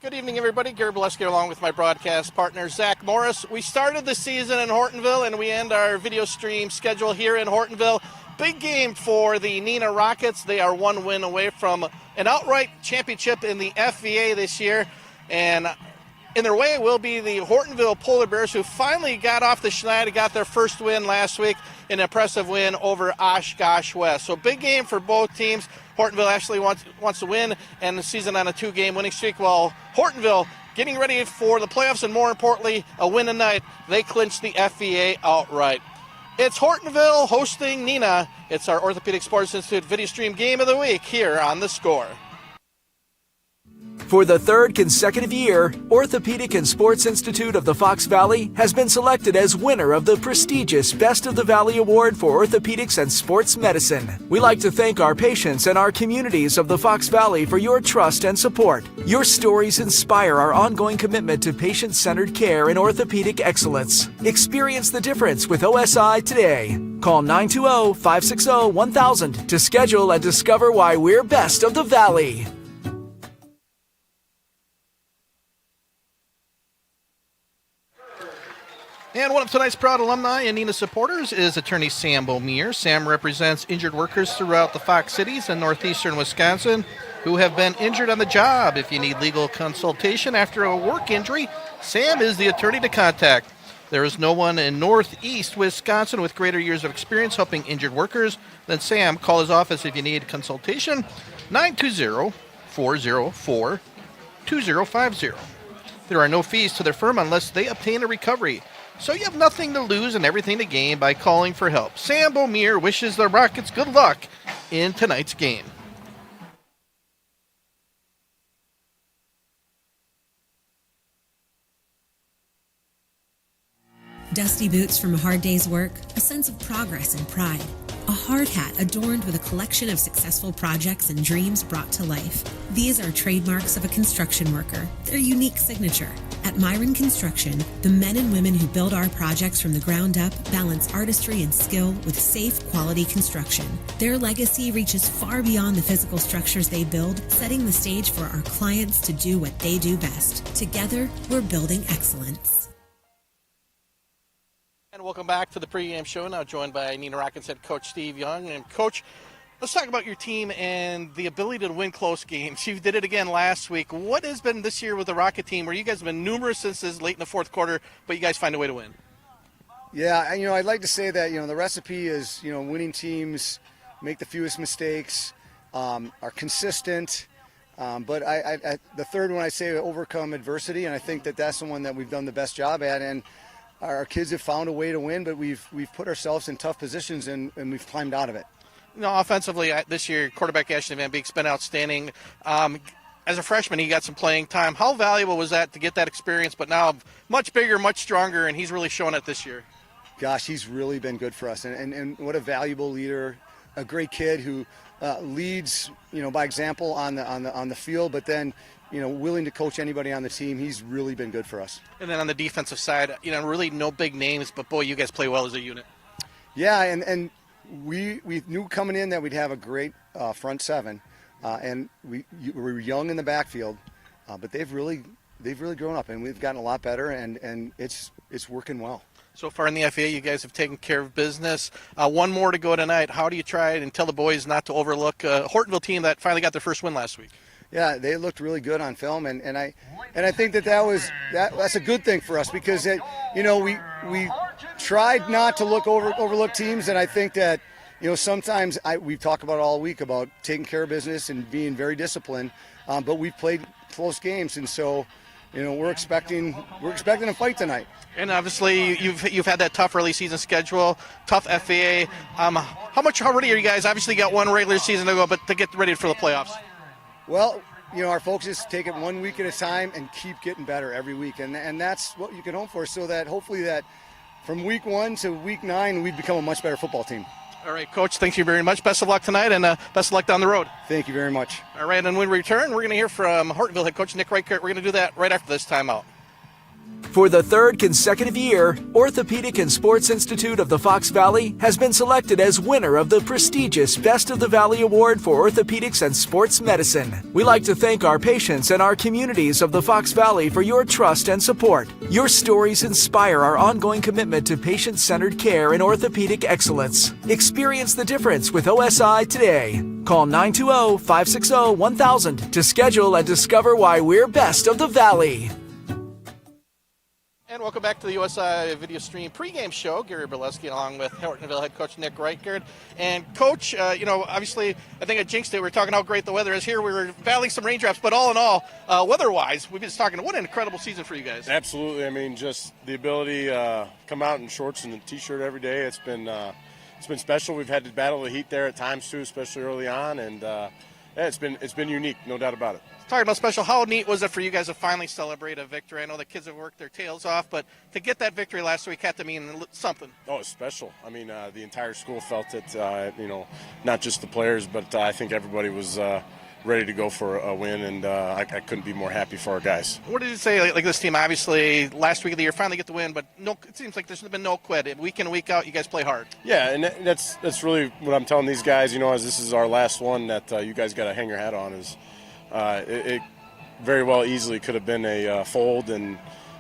Good evening, everybody. Gary Boleski along with my broadcast partner, Zach Morris. We started the season in Hortonville, and we end our video stream schedule here in Hortonville. Big game for the Neenah Rockets. They are one win away from an outright championship in the FVA this year. And in their way will be the Hortonville Polar Bears, who finally got off the schneid and got their first win last week, an impressive win over Oshkosh West. So big game for both teams. Hortonville actually wants to win and the season on a 2-game winning streak, while Hortonville getting ready for the playoffs and, more importantly, a win tonight. They clinched the FVA outright. It's Hortonville hosting Neenah. It's our Orthopedic Sports Institute video stream game of the week here on The Score. For the third consecutive year, Orthopedic and Sports Institute of the Fox Valley has been selected as winner of the prestigious Best of the Valley Award for Orthopedics and Sports Medicine. We like to thank our patients and our communities of the Fox Valley for your trust and support. Your stories inspire our ongoing commitment to patient-centered care and orthopedic excellence. Experience the difference with OSI today. Call 920-560-1000 to schedule and discover why we're best of the Valley. And one of tonight's proud alumni and Neenah supporters is attorney Sam Beaumier. Sam represents injured workers throughout the Fox cities and northeastern Wisconsin who have been injured on the job. If you need legal consultation after a work injury, Sam is the attorney to contact. There is no one in northeast Wisconsin with greater years of experience helping injured workers than Sam. Call his office if you need consultation, 920-404-2050. There are no fees to their firm unless they obtain a recovery. So you have nothing to lose and everything to gain by calling for help. Sam Beaumier wishes the Rockets good luck in tonight's game. Dusty boots from a hard day's work, a sense of progress and pride. A hard hat adorned with a collection of successful projects and dreams brought to life. These are trademarks of a construction worker, their unique signature. At Myron Construction, the men and women who build our projects from the ground up balance artistry and skill with safe, quality construction. Their legacy reaches far beyond the physical structures they build, setting the stage for our clients to do what they do best. Together, we're building excellence. And welcome back to the pregame show. Now joined by Neenah Rockets head coach Steve Young. And Coach, let's talk about your team and the ability to win close games. You did it again last week. What has been this year with the Rocket team, where you guys have been numerous instances late in the fourth quarter, but you guys find a way to win? Yeah, I'd like to say that, the recipe is, winning teams make the fewest mistakes, are consistent. But the third one I say overcome adversity, and I think that's the one that we've done the best job at. And our kids have found a way to win, but we've put ourselves in tough positions and we've climbed out of it. Offensively this year, quarterback Ashton Van Beek's been outstanding. As a freshman, he got some playing time. How valuable was that to get that experience, but now much bigger, much stronger, and he's really showing it this year? Gosh, he's really been good for us, and what a valuable leader, a great kid who leads, by example on the field, but then, willing to coach anybody on the team. He's really been good for us. And then on the defensive side, really no big names, but boy, you guys play well as a unit. Yeah, and we knew coming in that we'd have a great front seven, and we were young in the backfield, but they've really grown up, and we've gotten a lot better, and it's working well. So far in the FA, you guys have taken care of business. One more to go tonight. How do you try and tell the boys not to overlook a Hortonville team that finally got their first win last week? Yeah, they looked really good on film, and I think that's a good thing for us, because we tried not to overlook teams, and I think that sometimes we've talked about all week about taking care of business and being very disciplined, but we've played close games, and so we're expecting a fight tonight. And obviously you've had that tough early season schedule, tough FAA. How ready are you guys? Obviously you got one regular season to go, but to get ready for the playoffs. Well, our focus is to take it 1 week at a time and keep getting better every week, and that's what you can hope for, so that hopefully that from week 1 to week 9 we'd become a much better football team. All right, Coach, thank you very much. Best of luck tonight, and best of luck down the road. Thank you very much. All right, and when we return, we're going to hear from Hortonville head coach Nick Reichert. We're going to do that right after this timeout. For the third consecutive year, Orthopedic and Sports Institute of the Fox Valley has been selected as winner of the prestigious Best of the Valley Award for Orthopedics and Sports Medicine. We like to thank our patients and our communities of the Fox Valley for your trust and support. Your stories inspire our ongoing commitment to patient-centered care and orthopedic excellence. Experience the difference with OSI today. Call 920-560-1000 to schedule and discover why we're best of the Valley. And welcome back to the USI Video Stream pregame show. Gary Berleski along with Hortonville head coach Nick Reichert. And coach, obviously, I think I jinxed it. We were talking how great the weather is here. We were battling some raindrops, but all in all, weather-wise, we've been just talking, what an incredible season for you guys. Absolutely. I mean, just the ability to come out in shorts and a T-shirt every day, it's been special. We've had to battle the heat there at times, too, especially early on. And, it's been unique, no doubt about it. Talking about special, how neat was it for you guys to finally celebrate a victory? I know the kids have worked their tails off, but to get that victory last week had to mean something. Oh, it's special. I mean, the entire school felt it, not just the players, but I think everybody was ready to go for a win, and I couldn't be more happy for our guys. What did you say, like this team, obviously, last week of the year, finally get the win, but it seems like there's been no quit. Week in, week out, you guys play hard. Yeah, and that's really what I'm telling these guys, as this is our last one that you guys got to hang your hat on is it very well easily could have been a fold and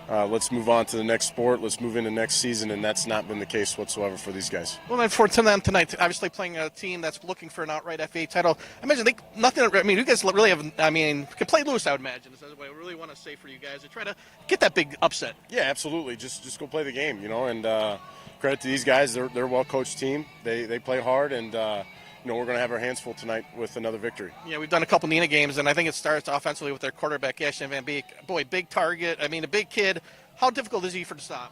let's move on to the next sport, let's move into next season, and that's not been the case whatsoever for these guys. Well, then for them tonight, obviously playing a team that's looking for an outright FA title, I imagine you guys really have, can play loose, I would imagine. Is that what I really want to say for you guys, to try to get that big upset? Yeah, absolutely. Just go play the game, and credit to these guys. They're a well-coached team. They play hard, and we're going to have our hands full tonight with another victory. Yeah, we've done a couple Neenah games, and I think it starts offensively with their quarterback, Ashton Van Beek. Boy, big target. I mean, a big kid. How difficult is he to stop?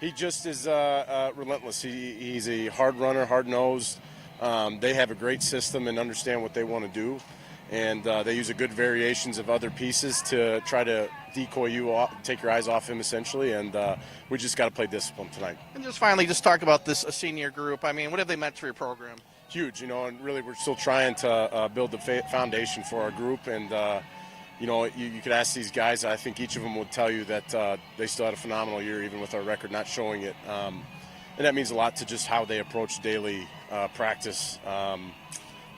He just is relentless. He's a hard runner, hard-nosed. They have a great system and understand what they want to do, and they use a good variations of other pieces to try to decoy you off, take your eyes off him essentially, and we just got to play discipline tonight. And just finally, just talk about this senior group. I mean, what have they meant for your program? Huge, and really we're still trying to build the foundation for our group, and you could ask these guys. I think each of them would tell you that they still had a phenomenal year, even with our record not showing it, and that means a lot to just how they approach daily practice,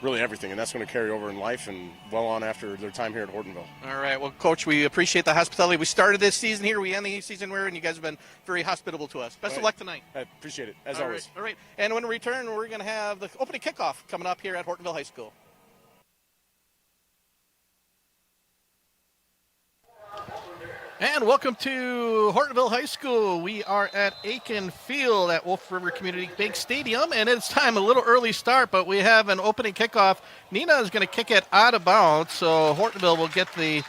really everything, and that's going to carry over in life and well on after their time here at Hortonville. All right, well, Coach, we appreciate the hospitality. We started this season here, we end the season here, and you guys have been very hospitable to us. Best of luck tonight. I appreciate it, as always. All right, and when we return, we're going to have the opening kickoff coming up here at Hortonville High School. And welcome to Hortonville High School. We are at Aiken Field at Wolf River Community Bank Stadium, and it's time, a little early start, but we have an opening kickoff. Neenah is going to kick it out of bounds, so Hortonville will get the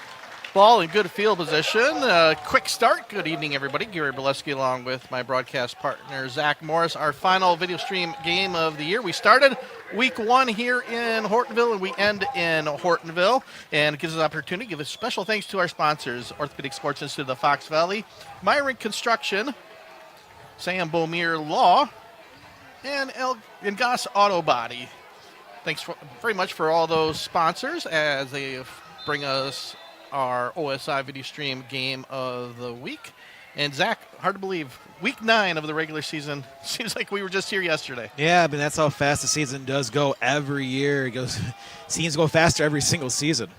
ball in good field position. Quick start. Good evening, everybody. Gary Berleski along with my broadcast partner, Zach Morris. Our final video stream game of the year. We started week one here in Hortonville, and we end in Hortonville. And it gives us an opportunity to give a special thanks to our sponsors, Orthopedic Sports Institute of the Fox Valley, Myron Construction, Sam Bomir Law, and Goss Auto Body. Thanks very much for all those sponsors as they bring us our OSI video stream game of the week. And Zach, hard to believe, week 9 of the regular season. Seems like we were just here yesterday. Yeah, I mean, that's how fast the season does go every year. Seems to go faster every single season.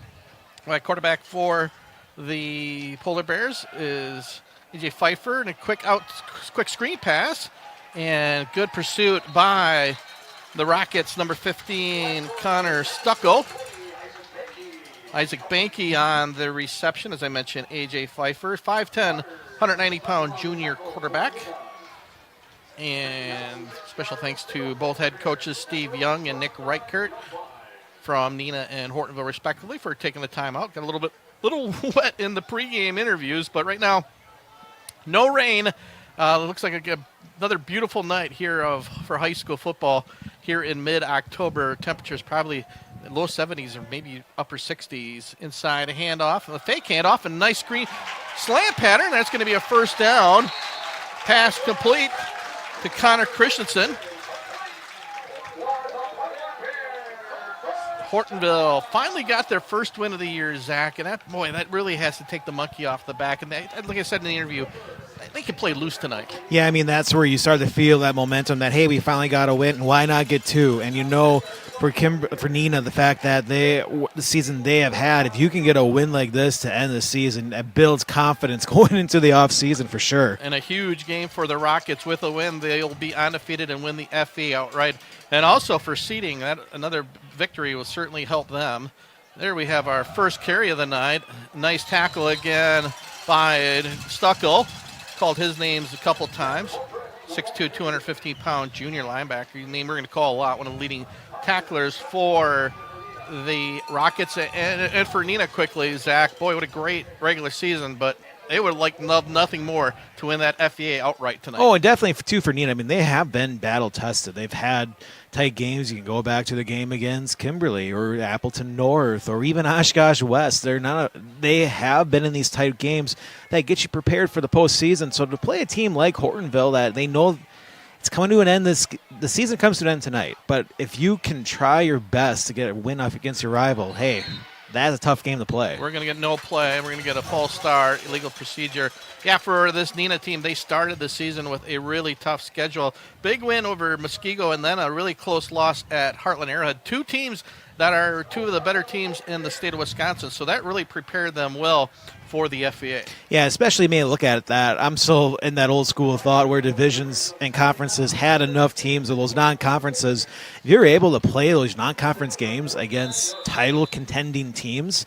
Right, quarterback for the Polar Bears is AJ Pfeiffer, and a quick screen pass, and good pursuit by the Rockets, number 15, Connor Stucco. Isaac Banky on the reception, as I mentioned, A.J. Pfeiffer, 5'10", 190-pound junior quarterback. And special thanks to both head coaches, Steve Young and Nick Reichert from Neenah and Hortonville, respectively, for taking the time out. Got a little wet in the pregame interviews, but right now, no rain. It looks like another beautiful night here for high school football here in mid-October. Temperatures probably low 70s or maybe upper 60s. Inside a handoff, a fake handoff, and a nice screen slant pattern. That's going to be a first down. Pass complete to Connor Christensen. Hortonville finally got their first win of the year, Zach, and that really has to take the monkey off the back. And like I said in the interview, they can play loose tonight. Yeah, I mean, that's where you start to feel that momentum that, hey, we finally got a win, and why not get two? And for Neenah, the fact that the season they have had, if you can get a win like this to end the season, it builds confidence going into the offseason for sure. And a huge game for the Rockets. With a win, they'll be undefeated and win the FA outright. And also for seeding, another victory will certainly help them. There we have our first carry of the night. Nice tackle again by Stuckel. Called his names a couple times. 6'2", 215-pound junior linebacker. His name we're going to call a lot. One of the leading tacklers for the Rockets. And for Neenah quickly, Zach, boy, what a great regular season. But they would love nothing more to win that FEA outright tonight. Oh, and definitely too for Neenah. I mean, they have been battle tested. They've had tight games. You can go back to the game against Kimberly or Appleton North or even Oshkosh West. They have been in these tight games that get you prepared for the postseason. So to play a team like Hortonville that they know it's coming to an end, the season comes to an end tonight. But if you can try your best to get a win off against your rival, hey, that's a tough game to play. We're going to get no play. We're going to get a false start, illegal procedure. Yeah, for this Neenah team, they started the season with a really tough schedule. Big win over Muskego and then a really close loss at Heartland Arrowhead. Two teams that are two of the better teams in the state of Wisconsin. So that really prepared them well for the FEA. Yeah, especially me look at that. I'm still in that old school thought where divisions and conferences had enough teams of those non-conferences. If you're able to play those non-conference games against title contending teams,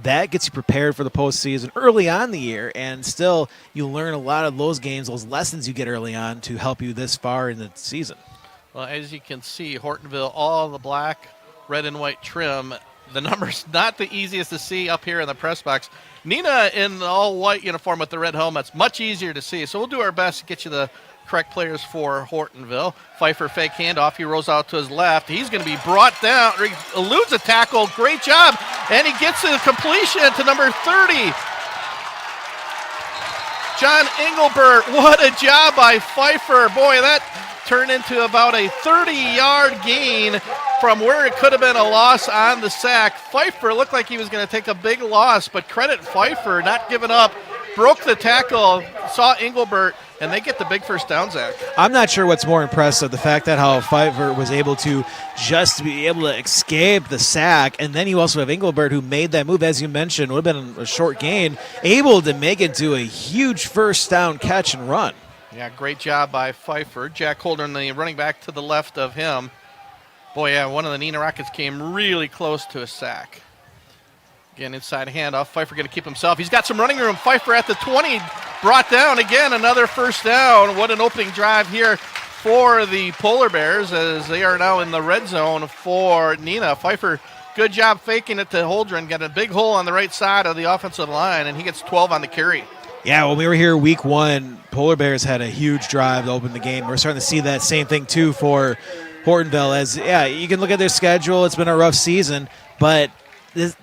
that gets you prepared for the postseason early on in the year, and still you learn a lot of those games, those lessons you get early on to help you this far in the season. Well, as you can see, Hortonville, all the black, red, and white trim. The numbers not the easiest to see up here in the press box. Neenah in the all-white uniform with the red helmets, much easier to see. So we'll do our best to get you the correct players for Hortonville. Pfeiffer fake handoff. He rolls out to his left. He's going to be brought down. He eludes a tackle. Great job. And he gets the completion to number 30. John Engelbert. What a job by Pfeiffer. Boy, that turned into about a 30-yard gain from where it could have been a loss on the sack. Pfeiffer looked like he was going to take a big loss, but credit Pfeiffer not giving up. Broke the tackle, saw Engelbert, and they get the big first down, Zach. I'm not sure what's more impressive, the fact that how Pfeiffer was able to just be able to escape the sack, and then you also have Engelbert who made that move, as you mentioned, would have been a short gain, able to make it to a huge first down catch and run. Yeah, great job by Pfeiffer. Jack Holder, the running back to the left of him. Boy, yeah, one of the Neenah Rockets came really close to a sack. Again, inside handoff. Pfeiffer going to keep himself. He's got some running room. Pfeiffer at the 20, brought down again, another first down. What an opening drive here for the Polar Bears as they are now in the red zone for Neenah. Pfeiffer, good job faking it to Holdren. Got a big hole on the right side of the offensive line, and he gets 12 on the carry. Yeah, when we were here week one, Polar Bears had a huge drive to open the game. We're starting to see that same thing, too, for Hortonville. As, yeah, you can look at their schedule. It's been a rough season, but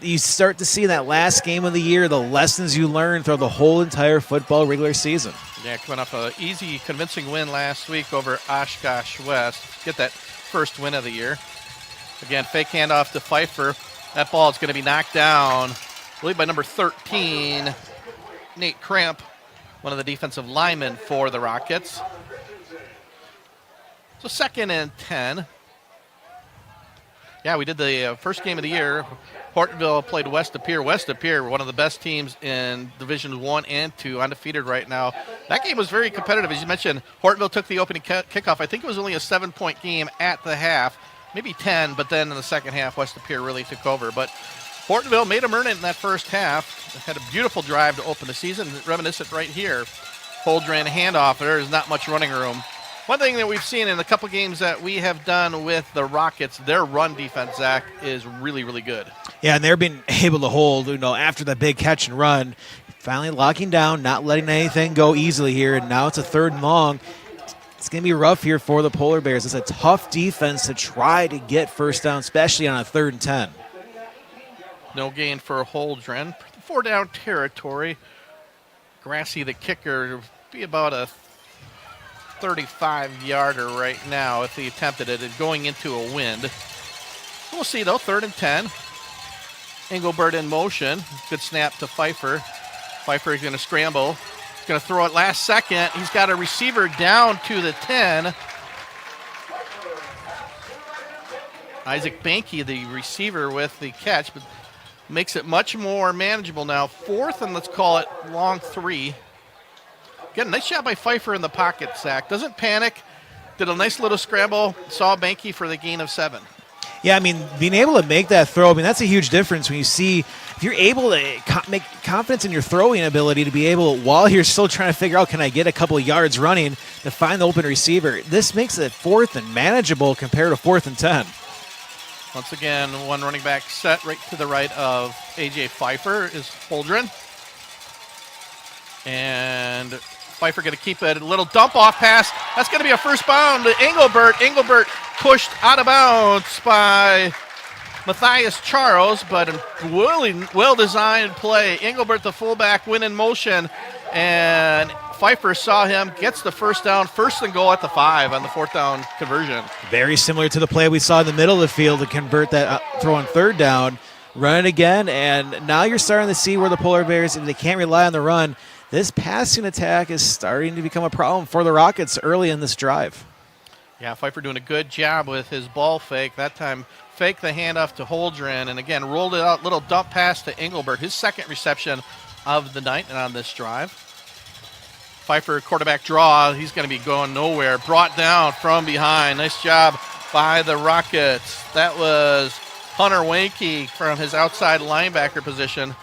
you start to see that last game of the year, the lessons you learn throughout the whole entire football regular season. Yeah, coming off an easy, convincing win last week over Oshkosh West. Get that first win of the year. Again, fake handoff to Pfeiffer. That ball is going to be knocked down, I believe, by number 13, Nate Cramp, one of the defensive linemen for the Rockets. So 2nd and 10. Yeah, we did the first game of the year. Hortonville played West Appear. West Appear, one of the best teams in Division 1 and 2, undefeated right now. That game was very competitive. As you mentioned, Hortonville took the opening kickoff. I think it was only a 7-point game at the half, maybe 10, but then in the second half, West Appear really took over. But Hortonville made them earn it in that first half. Had a beautiful drive to open the season, reminiscent right here. Holdren handoff. There is not much running room. One thing that we've seen in a couple games that we have done with the Rockets, their run defense, Zach, is really, really good. Yeah, and they're being able to hold, after the big catch and run, finally locking down, not letting anything go easily here, and now it's a 3rd and long. It's going to be rough here for the Polar Bears. It's a tough defense to try to get first down, especially on a 3rd and 10. No gain for Holdren. 4-down territory. Grassy, the kicker, be about a 35-yarder right now if he attempted it, and going into a wind. We'll see, though. 3rd and 10. Engelbert in motion. Good snap to Pfeiffer. Pfeiffer is going to scramble. He's going to throw it last second. He's got a receiver down to the 10. Isaac Banky, the receiver, with the catch, but makes it much more manageable now. 4th and let's call it long 3. Again, nice job by Pfeiffer in the pocket, Zach. Doesn't panic. Did a nice little scramble. Saw Banky for the gain of 7. Yeah, I mean, being able to make that throw, I mean, that's a huge difference when you see if you're able to make confidence in your throwing ability to be able, while you're still trying to figure out, can I get a couple of yards running to find the open receiver. This makes it 4th and manageable compared to 4th and 10. Once again, one running back set right to the right of A.J. Pfeiffer is Holdren. And Pfeiffer going to keep it. A little dump-off pass. That's going to be a first bound to Engelbert. Engelbert pushed out of bounds by Matthias Charles, but a really well-designed play. Engelbert, the fullback, went in motion, and Pfeiffer saw him, gets the first down, 1st and goal at the 5 on the 4th down conversion. Very similar to the play we saw in the middle of the field to convert that throw on 3rd down. Run it again, and now you're starting to see where the Polar Bears, if they can't rely on the run, this passing attack is starting to become a problem for the Rockets early in this drive. Yeah, Pfeiffer doing a good job with his ball fake. That time, fake the handoff to Holdren, and again, rolled it out, little dump pass to Engelbert, his 2nd reception of the night and on this drive. Pfeiffer, quarterback draw. He's going to be going nowhere. Brought down from behind. Nice job by the Rockets. That was Hunter Wanke from his outside linebacker position.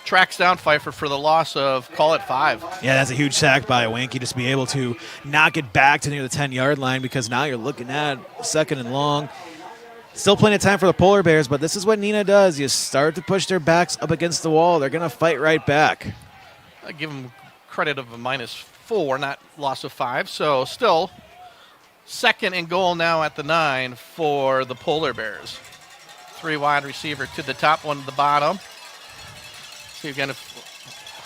Tracks down Pfeiffer for the loss of, call it 5. Yeah, that's a huge sack by Wanke, just to be able to knock it back to near the 10-yard line, because now you're looking at 2nd and long. Still plenty of time for the Polar Bears, but this is what Neenah does. You start to push their backs up against the wall. They're going to fight right back. I give them credit of a -4, not loss of 5. So still 2nd and goal now at the 9 for the Polar Bears. 3 wide receiver to the top, 1 to the bottom. See again if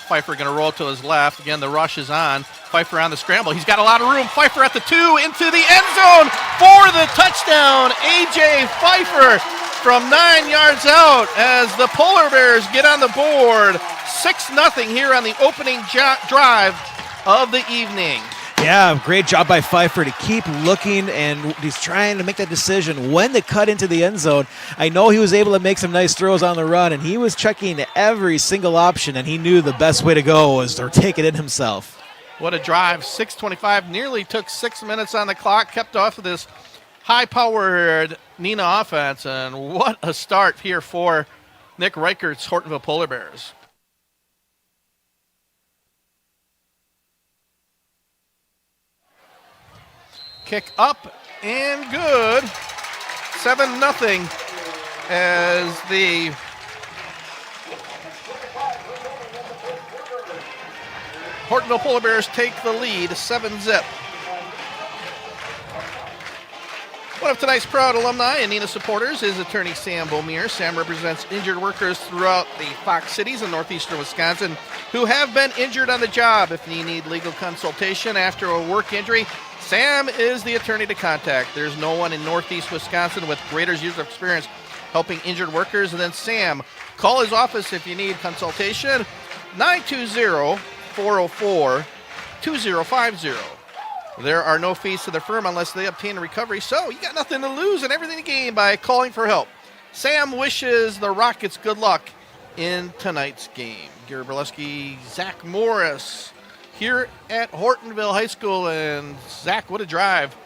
Pfeiffer going to roll to his left. Again, the rush is on. Pfeiffer on the scramble. He's got a lot of room. Pfeiffer at the 2 into the end zone for the touchdown. A.J. Pfeiffer from 9 yards out as the Polar Bears get on the board. 6-0 here on the opening drive of the evening. Yeah, great job by Pfeiffer to keep looking, and he's trying to make that decision when to cut into the end zone. I know he was able to make some nice throws on the run, and he was checking every single option, and he knew the best way to go was to take it in himself. What a drive. 6:25, nearly took 6 minutes on the clock, kept off of this high-powered Neenah offense, and what a start here for Nick Reichert's Hortonville Polar Bears. Kick up and good. 7-0 as the Hortonville Polar Bears take the lead, 7-0. One of tonight's proud alumni and Neenah supporters is attorney Sam Beaumier. Sam represents injured workers throughout the Fox cities in northeastern Wisconsin who have been injured on the job. If you need legal consultation after a work injury, Sam is the attorney to contact. There's no one in northeast Wisconsin with greater years of experience helping injured workers than Sam. Call his office if you need consultation, 920-404-2050. There are no fees to the firm unless they obtain a recovery, so you got nothing to lose and everything to gain by calling for help. Sam wishes the Rockets good luck in tonight's game. Gary Berleski, Zach Morris here at Hortonville High School. And Zach, what a drive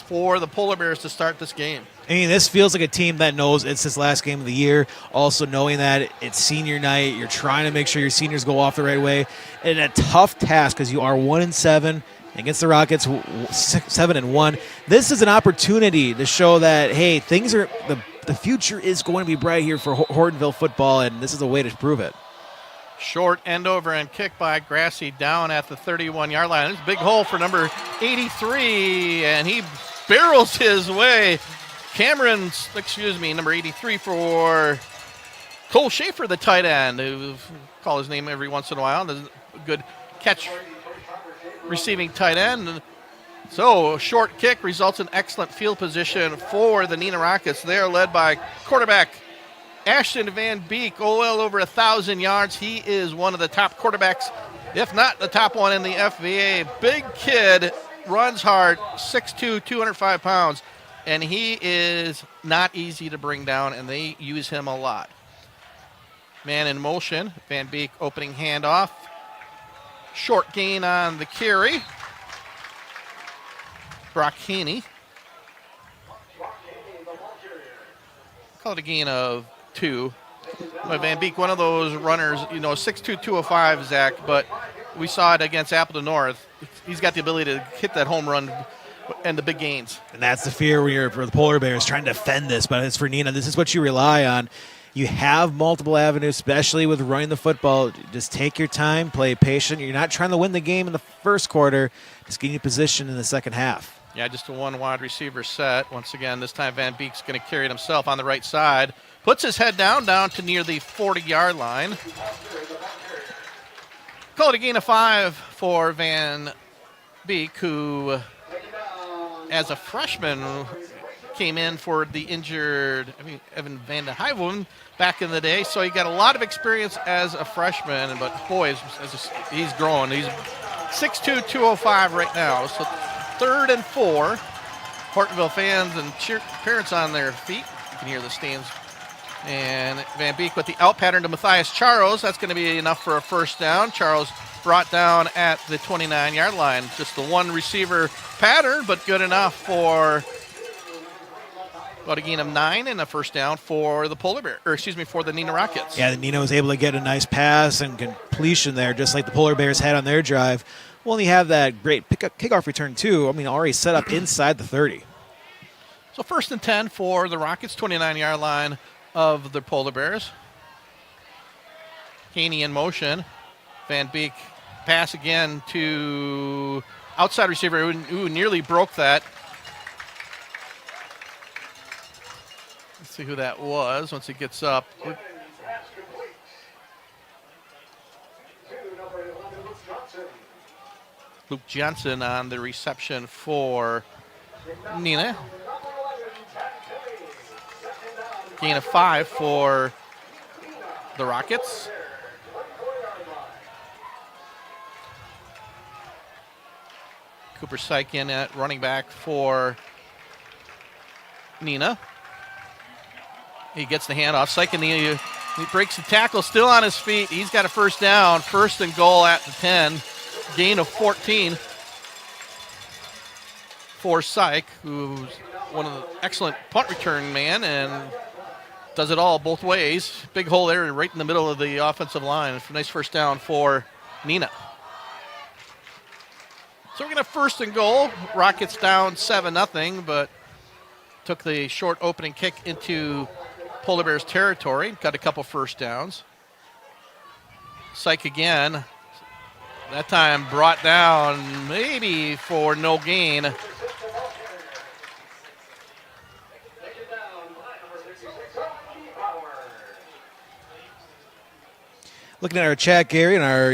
for the Polar Bears to start this game. I mean, this feels like a team that knows it's his last game of the year. Also knowing that it's senior night, you're trying to make sure your seniors go off the right way. And a tough task because you are 1-7 against the Rockets, 7-1. This is an opportunity to show that, hey, things are the future is going to be bright here for Hortonville football, and this is a way to prove it. Short end over and kick by Grassy down at the 31-yard line. There's a big hole for number 83, and he barrels his way. Number 83 for Cole Schaefer, the tight end, who call his name every once in a while. There's a good catch receiving tight end. So a short kick results in excellent field position for the Neenah Rockets. They are led by quarterback Ashton Van Beek, well over 1,000 yards. He is one of the top quarterbacks if not the top one in the FVA. Big kid, runs hard, 6'2", 205 pounds, and he is not easy to bring down, and they use him a lot. Man in motion, Van Beek opening handoff. Short gain on the carry. Brock Haney. Call it a gain of 2. Van Beek, one of those runners, 6'2", 205, Zach, but we saw it against Appleton North. He's got the ability to hit that home run and the big gains. And that's the fear when you're for the Polar Bears trying to defend this, but it's for Neenah. This is what you rely on. You have multiple avenues, especially with running the football. Just take your time, play patient. You're not trying to win the game in the first quarter. Just getting you position in the second half. Yeah, just a one wide receiver set. Once again, this time Van Beek's going to carry it himself on the right side. Puts his head down to near the 40-yard line. Call it a gain of 5 for Van Beek, who, as a freshman, came in for the injured Evan Van de Hyven back in the day. So he got a lot of experience as a freshman, but boy, he's growing. He's 6'2", 205 right now. So 3rd and 4. Hortonville fans and parents on their feet. You can hear the stands. And Van Beek with the out pattern to Matthias Charles. That's going to be enough for a first down. Charles brought down at the 29-yard line. Just the one receiver pattern, but good enough for about a gain of 9 and a first down for the for the Neenah Rockets. Yeah, Neenah was able to get a nice pass and completion there, just like the Polar Bears had on their drive. Well, you have that great kickoff return, too. Already set up inside the 30. So 1st and 10 for the Rockets, 29-yard line of the Polar Bears. Haney in motion. Van Beek pass again to outside receiver who nearly broke that. Let's see who that was once he gets up. Luke Johnson on the reception for Neenah. Gain of 5 for the Rockets. Cooper Syke in at running back for Neenah. He gets the handoff. Syke he breaks the tackle, still on his feet. He's got a first down. 1st and goal at the 10. Gain of 14 for Syke, who's one of the excellent punt return man and does it all both ways. Big hole there right in the middle of the offensive line. Nice first down for Neenah. So we're going to 1st and goal. Rockets down 7-0, but took the short opening kick into Polar Bears territory. Got a couple first downs. Syke again. That time brought down maybe for no gain. Looking at our chat, Gary, and our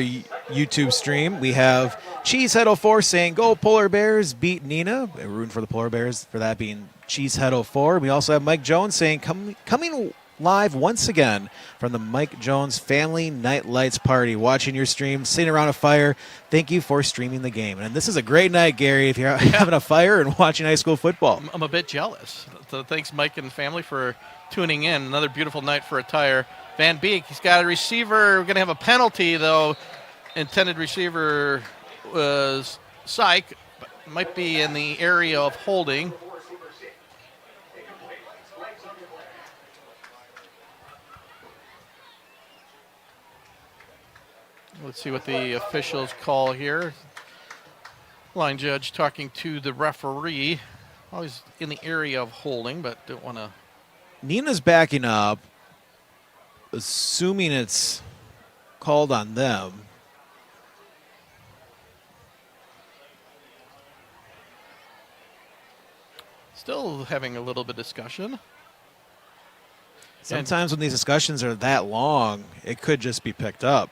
YouTube stream, we have Cheesehead04 saying, "Go Polar Bears, beat Neenah." We're rooting for the Polar Bears for that being Cheesehead04. We also have Mike Jones saying, coming live once again from the Mike Jones Family Night Lights Party. Watching your stream, sitting around a fire. Thank you for streaming the game. And this is a great night, Gary, if you're having a fire and watching high school football. I'm a bit jealous. So thanks, Mike and family, for tuning in. Another beautiful night for a tire. Van Beek, he's got a receiver. We're going to have a penalty, though. Intended receiver was Syke, but might be in the area of holding. Let's see what the officials call here. Line judge talking to the referee. Always in the area of holding, but don't want to. Neenah's backing up, assuming it's called on them. Still having a little bit of discussion. Sometimes when these discussions are that long, it could just be picked up.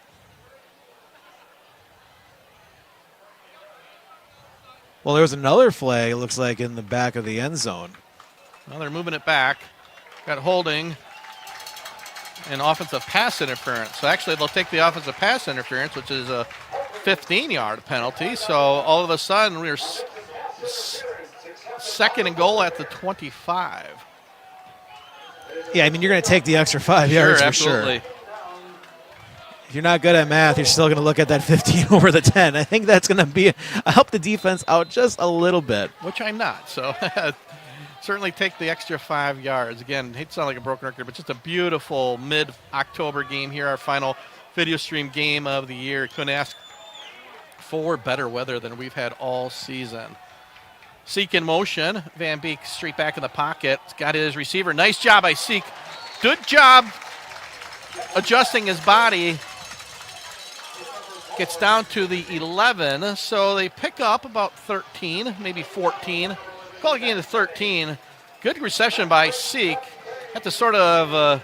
Well, there was another flag, it looks like, in the back of the end zone. Well, they're moving it back. Got holding and offensive pass interference. So actually, they'll take the offensive pass interference, which is a 15-yard penalty. So all of a sudden we're second and goal at the 25. Yeah, I mean, you're going to take the extra 5 yards for absolutely. sure. If you're not good at math, you're still going to look at that 15 over the 10. I think that's going to help the defense out just a little bit. Which I'm not, so certainly take the extra 5 yards. Again, hate to sound like a broken record, but just a beautiful mid-October game here, our final video stream game of the year. Couldn't ask for better weather than we've had all season. Seek in motion. Van Beek straight back in the pocket. He's got his receiver. Nice job by Seek. Good job adjusting his body. Gets down to the 11, so they pick up about 13, maybe 14. Call the game to 13. Good reception by Seek. Had to sort of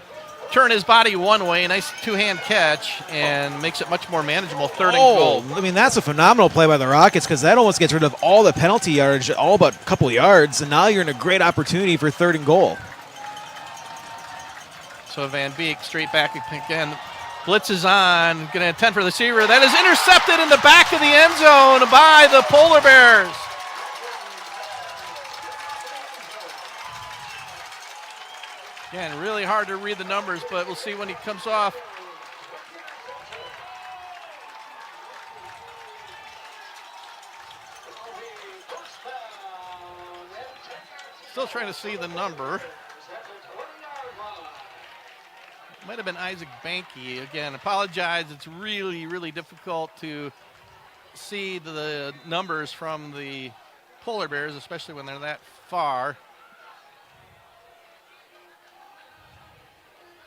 turn his body one way. Nice two-hand catch, and makes it much more manageable. Third and goal. I mean, that's a phenomenal play by the Rockets because that almost gets rid of all the penalty yardage, all but a couple of yards, and now you're in a great opportunity for third and goal. So Van Beek straight back again. Blitz is on, going to attempt for the receiver. That is intercepted in the back of the end zone by the Polar Bears. Again, really hard to read the numbers, but we'll see when he comes off. Still trying to see the number. Might have been Isaac Banky. Again, apologize. It's really, really difficult to see the numbers from the Polar Bears, especially when they're that far.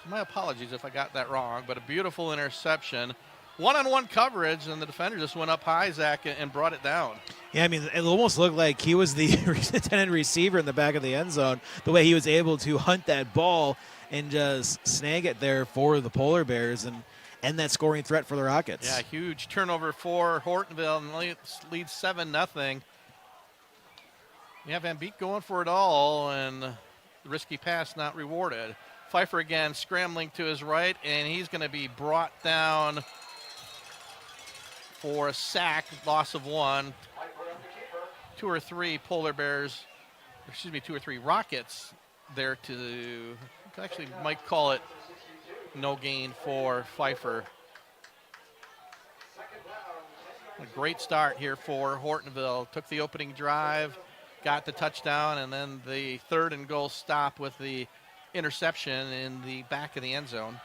My apologies if I got that wrong, but a beautiful interception. One-on-one coverage, and the defender just went up high, Zach, and brought it down. Yeah, I mean, it almost looked like he was the intended receiver in the back of the end zone, the way he was able to hunt that ball and just snag it there for the Polar Bears and end that scoring threat for the Rockets. Yeah, huge turnover for Hortonville, and leads 7-0. You have Van Beek going for it all, and the risky pass not rewarded. Pfeiffer again scrambling to his right, and he's going to be brought down for a sack, loss of 1. 2 or 3 Rockets there to, actually might call it no gain for Pfeiffer. A great start here for Hortonville. Took the opening drive, got the touchdown, and then the third and goal stop with the interception in the back of the end zone.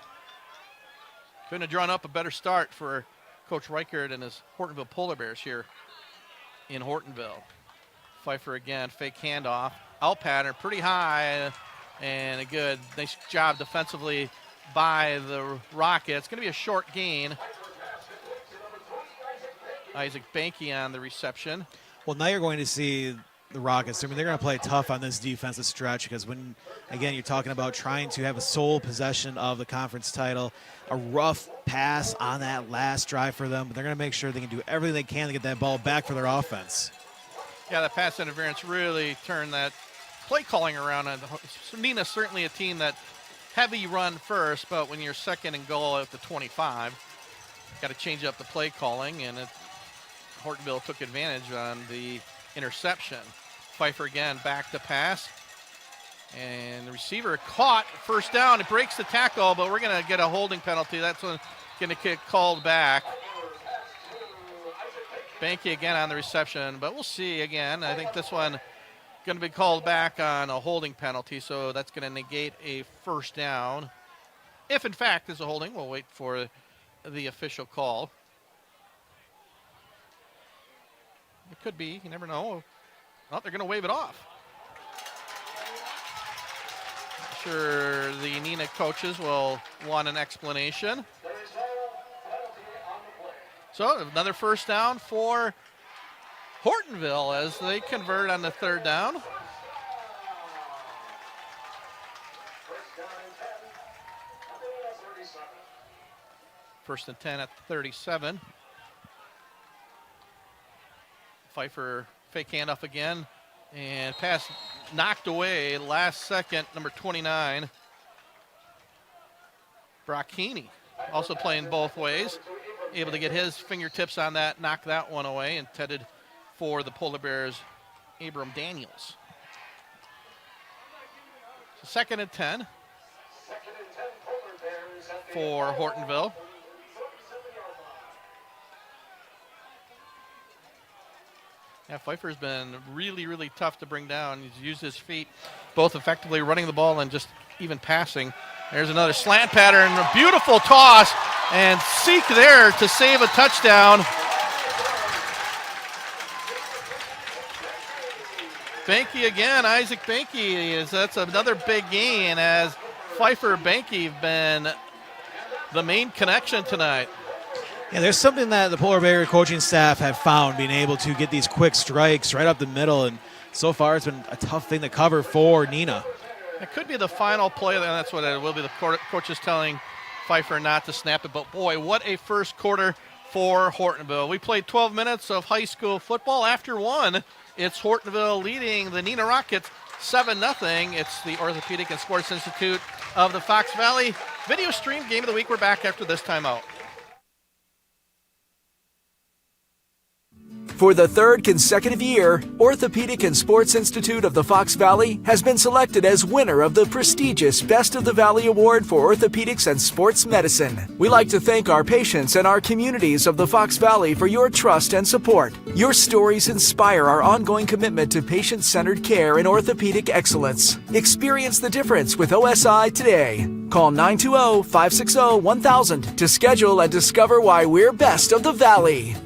Couldn't have drawn up a better start for Coach Reichert and his Hortonville Polar Bears here in Hortonville. Pfeiffer again, fake handoff, out pattern, pretty high, and a good, nice job defensively by the Rockets. Going to be a short gain. Isaac Banky on the reception. Well, now you're going to see the Rockets. I mean, they're going to play tough on this defensive stretch because when, again, you're talking about trying to have a sole possession of the conference title, a rough pass on that last drive for them, but they're going to make sure they can do everything they can to get that ball back for their offense. Yeah, that pass interference really turned that play calling around. Neenah certainly a team that heavy run first, but when you're second and goal at the 25, got to change up the play calling, and Hortonville took advantage on the interception. Pfeiffer again back to pass, and the receiver caught, first down. It breaks the tackle, but we're going to get a holding penalty. That's going to get called back. Banky again on the reception, but we'll see again. I think this one going to be called back on a holding penalty, so that's going to negate a first down. If in fact there's a holding, we'll wait for the official call. It could be, you never know. Well, they're going to wave it off. I'm sure the Neenah coaches will want an explanation. So another first down for Hortonville as they convert on the third down. First and 10 at the 37. Pfeiffer fake handoff again, and pass knocked away last second, number 29. Brock Heaney also playing both ways. able to get his fingertips on that, knock that one away, intended for the Polar Bears, Abram Daniels. So 2nd and 10 for Hortonville. Yeah, Pfeiffer's been really, really tough to bring down. He's used his feet both effectively running the ball and just even passing. There's another slant pattern, a beautiful toss, and Seek there to save a touchdown. Banky again, Isaac Banky, that's another big gain as Pfeiffer Banky have been the main connection tonight. Yeah, there's something that the Polar Bear coaching staff have found, being able to get these quick strikes right up the middle, and so far it's been a tough thing to cover for Neenah. It could be the final play, and that's what it will be. The coach is telling Pfeiffer not to snap it, but boy, what a first quarter for Hortonville. We played 12 minutes of high school football. After one, it's Hortonville leading the Neenah Rockets 7-0. It's the Orthopedic and Sports Institute of the Fox Valley video stream game of the week. We're back after this timeout. For the 3rd consecutive year, Orthopedic and Sports Institute of the Fox Valley has been selected as winner of the prestigious Best of the Valley Award for Orthopedics and Sports Medicine. We like to thank our patients and our communities of the Fox Valley for your trust and support. Your stories inspire our ongoing commitment to patient-centered care and orthopedic excellence. Experience the difference with OSI today. Call 920-560-1000 to schedule and discover why we're best of the Valley.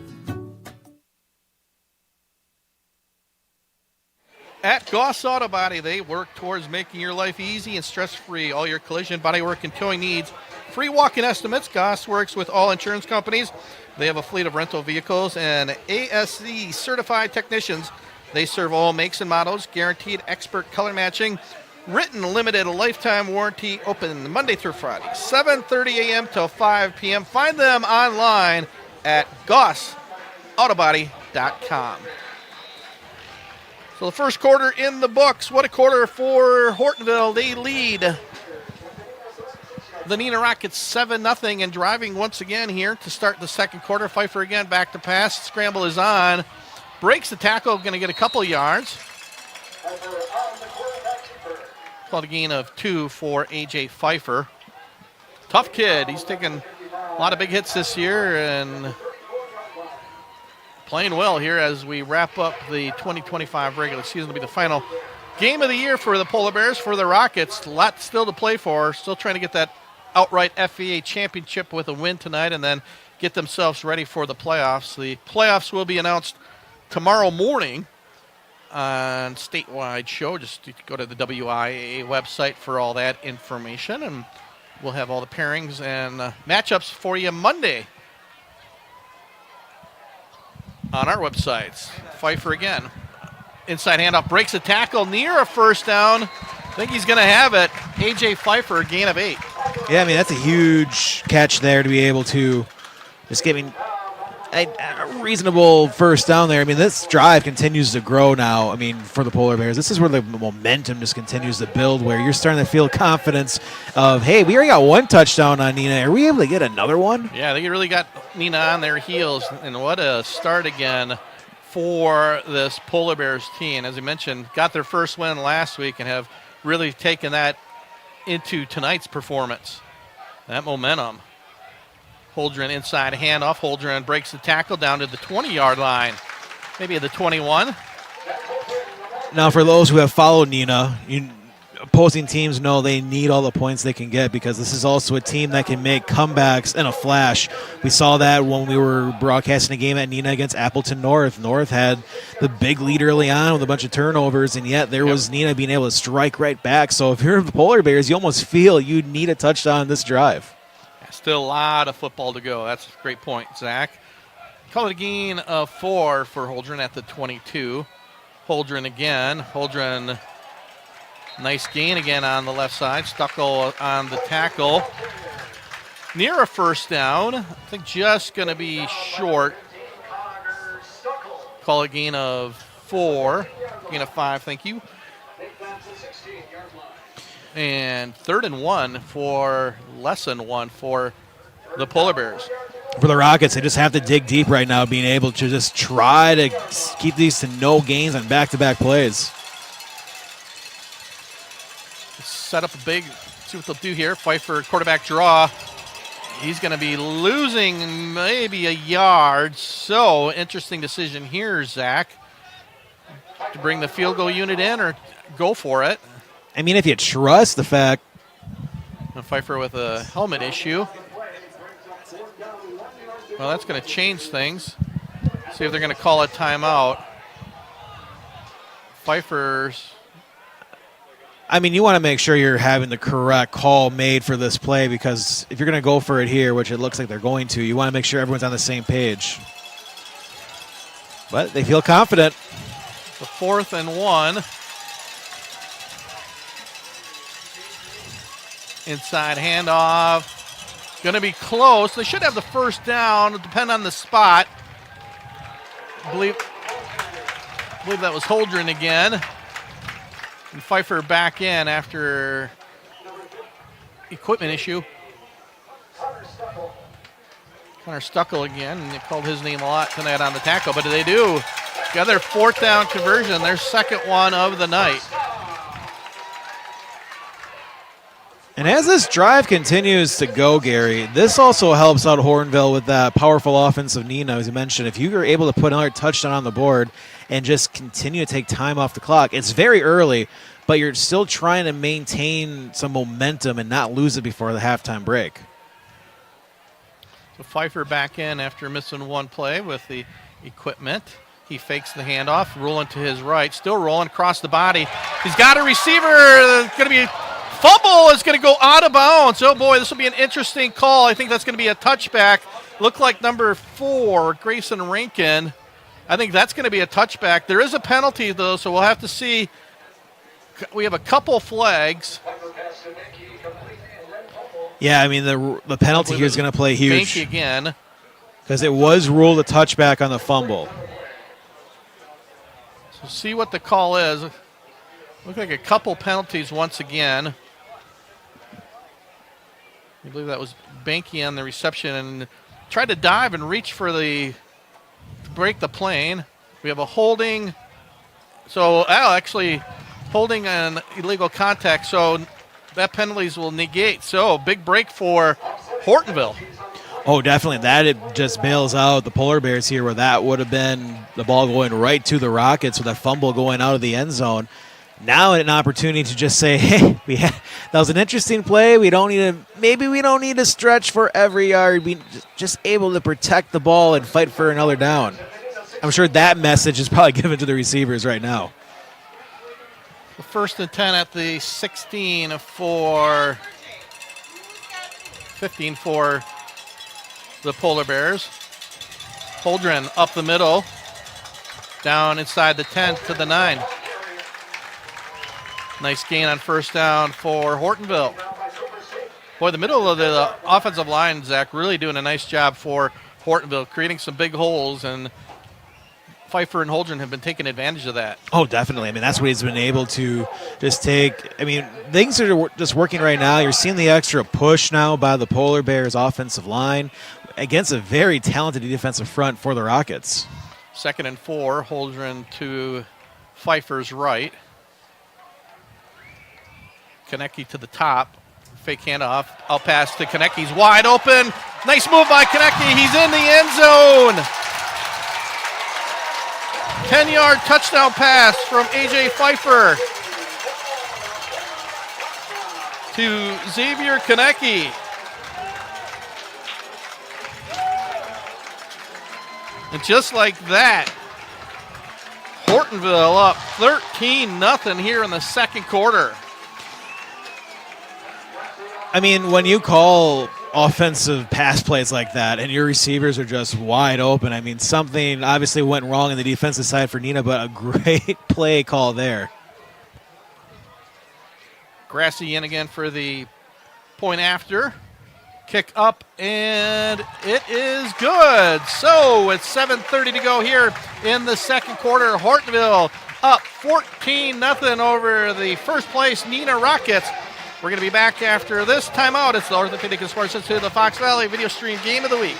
At Goss Auto Body, they work towards making your life easy and stress-free. All your collision, bodywork, and towing needs. Free walk-in estimates. Goss works with all insurance companies. They have a fleet of rental vehicles and ASC certified technicians. They serve all makes and models, guaranteed expert color matching, written limited lifetime warranty, open Monday through Friday, 7:30 a.m. till 5 p.m. Find them online at gossautobody.com. So the first quarter in the books. What a quarter for Hortonville. They lead the Neenah Rockets 7-0 and driving once again here to start the second quarter. Pfeiffer again back to pass. Scramble is on. Breaks the tackle, going to get a couple yards. Called a gain of 2 for A.J. Pfeiffer. Tough kid. He's taken a lot of big hits this year and playing well here as we wrap up the 2025 regular season. Will be the final game of the year for the Polar Bears, for the Rockets. A lot still to play for. Still trying to get that outright FVA championship with a win tonight and then get themselves ready for the playoffs. The playoffs will be announced tomorrow morning on statewide show. Just go to the WIAA website for all that information, and we'll have all the pairings and matchups for you Monday on our websites. Pfeiffer again. Inside handoff, breaks a tackle near a first down. I think he's going to have it. A.J. Pfeiffer, gain of 8. Yeah, I mean, that's a huge catch there to be able to just giving a reasonable first down there. I mean, this drive continues to grow now. I mean, for the Polar Bears, this is where the momentum just continues to build, where you're starting to feel confidence of, hey, we already got one touchdown on Neenah. Are we able to get another one? Yeah, they really got Neenah on their heels, and what a start again for this Polar Bears team. As I mentioned, got their first win last week and have really taken that into tonight's performance. That momentum. Holdren inside handoff. Holdren breaks the tackle down to the 20-yard line, maybe at the 21. Now, for those who have followed Neenah, opposing teams know they need all the points they can get, because this is also a team that can make comebacks in a flash. We saw that when we were broadcasting a game at Neenah against Appleton North. North had the big lead early on with a bunch of turnovers, and yet there was Neenah being able to strike right back. So if you're the Polar Bears, you almost feel you need a touchdown on this drive. Still a lot of football to go. That's a great point, Zach. Call it a gain of 4 for Holdren at the 22. Holdren again. Holdren, nice gain again on the left side. Stuckel on the tackle. Near a first down. I think just going to be short. Call it a gain of 4. Gain of 5, thank you. And 3rd and 1 for less than 1 for the Polar Bears. For the Rockets, they just have to dig deep right now, being able to just try to keep these to no gains on back-to-back plays. Set up a big, see what they'll do here. Pfeiffer quarterback draw. He's going to be losing maybe a yard. So, interesting decision here, Zach. To bring the field goal unit in or go for it. I mean, if you trust the fact. And Pfeiffer with a helmet issue. Well, that's going to change things. See if they're going to call a timeout. Pfeiffer's. I mean, you want to make sure you're having the correct call made for this play, because if you're going to go for it here, which it looks like they're going to, you want to make sure everyone's on the same page. But they feel confident. The 4th and 1. Inside handoff. Going to be close. They should have the first down. It'll depend on the spot. I believe that was Holdren again. And Pfeiffer back in after equipment issue. Connor Stuckel again, and they called his name a lot tonight on the tackle, but they do. Got their 4th down conversion, their second one of the night. And as this drive continues to go, Gary, this also helps out Hortonville with that powerful offense of Neenah, as you mentioned. If you are able to put another touchdown on the board and just continue to take time off the clock, it's very early, but you're still trying to maintain some momentum and not lose it before the halftime break. So Pfeiffer back in after missing one play with the equipment. He fakes the handoff, rolling to his right, still rolling across the body. He's got a receiver, going to be fumble is going to go out of bounds. Oh, boy, this will be an interesting call. I think that's going to be a touchback. Look like number 4, Grayson Rankin. I think that's going to be a touchback. There is a penalty, though, so we'll have to see. We have a couple flags. Yeah, I mean, the penalty here is going to play huge. Bank again. Because it was ruled a touchback on the fumble. So see what the call is. Look like a couple penalties once again. I believe that was Banky on the reception and tried to dive and reach for to break the plane. We have a holding. So actually holding an illegal contact. So that penalties will negate. So big break for Hortonville. Oh, definitely. That it just bails out the Polar Bears here, where that would have been the ball going right to the Rockets with a fumble going out of the end zone. Now an opportunity to just say, hey, that was an interesting play. We don't need to stretch for every yard. We just able to protect the ball and fight for another down. I'm sure that message is probably given to the receivers right now. The 1st and 10 at the 15 for the Polar Bears. Holdren up the middle, down inside the 10 to the 9. Nice gain on first down for Hortonville. Boy, the middle of the offensive line, Zach, really doing a nice job for Hortonville, creating some big holes, and Pfeiffer and Holdren have been taking advantage of that. Oh, definitely. I mean, that's what he's been able to just take. I mean, things are just working right now. You're seeing the extra push now by the Polar Bears offensive line against a very talented defensive front for the Rockets. 2nd and 4, Holdren to Pfeiffer's right. Konecki to the top. Fake handoff. Out pass to Konecki. He's wide open. Nice move by Konecki. He's in the end zone. 10-yard touchdown pass from A.J. Pfeiffer to Xavier Konecki. And just like that, Hortonville up 13-0 here in the second quarter. I mean, when you call offensive pass plays like that and your receivers are just wide open, I mean, something obviously went wrong in the defensive side for Neenah, but a great play call there. Grassy in again for the point after. Kick up, and it is good. So with 7:30 to go here in the second quarter, Hortonville up 14-0 over the first place Neenah Rockets. We're going to be back after this timeout. It's the Orthopedic Sports Institute of the Fox Valley video stream game of the week.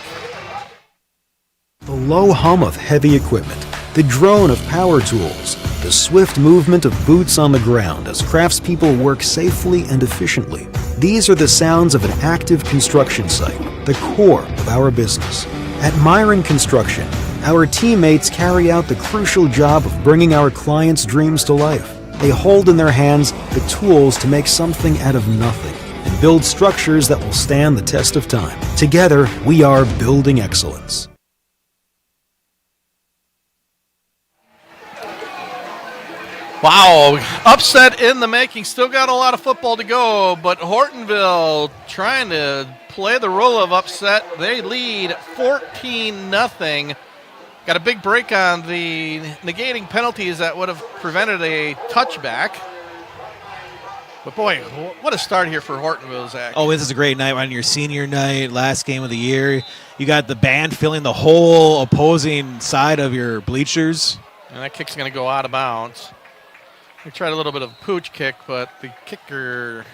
The low hum of heavy equipment, the drone of power tools, the swift movement of boots on the ground as craftspeople work safely and efficiently. These are the sounds of an active construction site, the core of our business. At Myron Construction, our teammates carry out the crucial job of bringing our clients' dreams to life. They hold in their hands the tools to make something out of nothing and build structures that will stand the test of time. Together, we are building excellence. Wow, upset in the making. Still got a lot of football to go, but Hortonville trying to play the role of upset. They lead 14-0. Got a big break on the negating penalties that would have prevented a touchback. But boy, what a start here for Hortonville, Zach. Oh, this is a great night on your senior night, last game of the year. You got the band filling the whole opposing side of your bleachers. And that kick's going to go out of bounds. We tried a little bit of a pooch kick, but the kicker...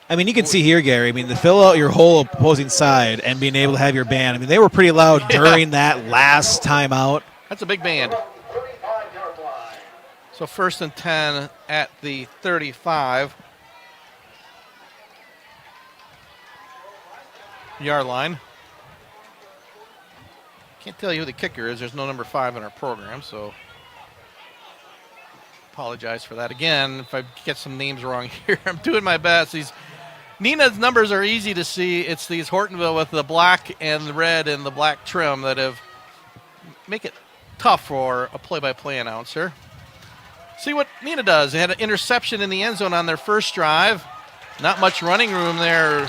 I mean, you can see here, Gary, I mean, to fill out your whole opposing side and being able to have your band, I mean, they were pretty loud during that last timeout. That's a big band. So 1st and 10 at the 35-yard line. Can't tell you who the kicker is. There's no number 5 in our program, so apologize for that. Again, if I get some names wrong here, I'm doing my best. Neenah's numbers are easy to see. It's these Hortonville with the black and the red and the black trim that have make it tough for a play-by-play announcer. See what Neenah does. They had an interception in the end zone on their first drive. Not much running room there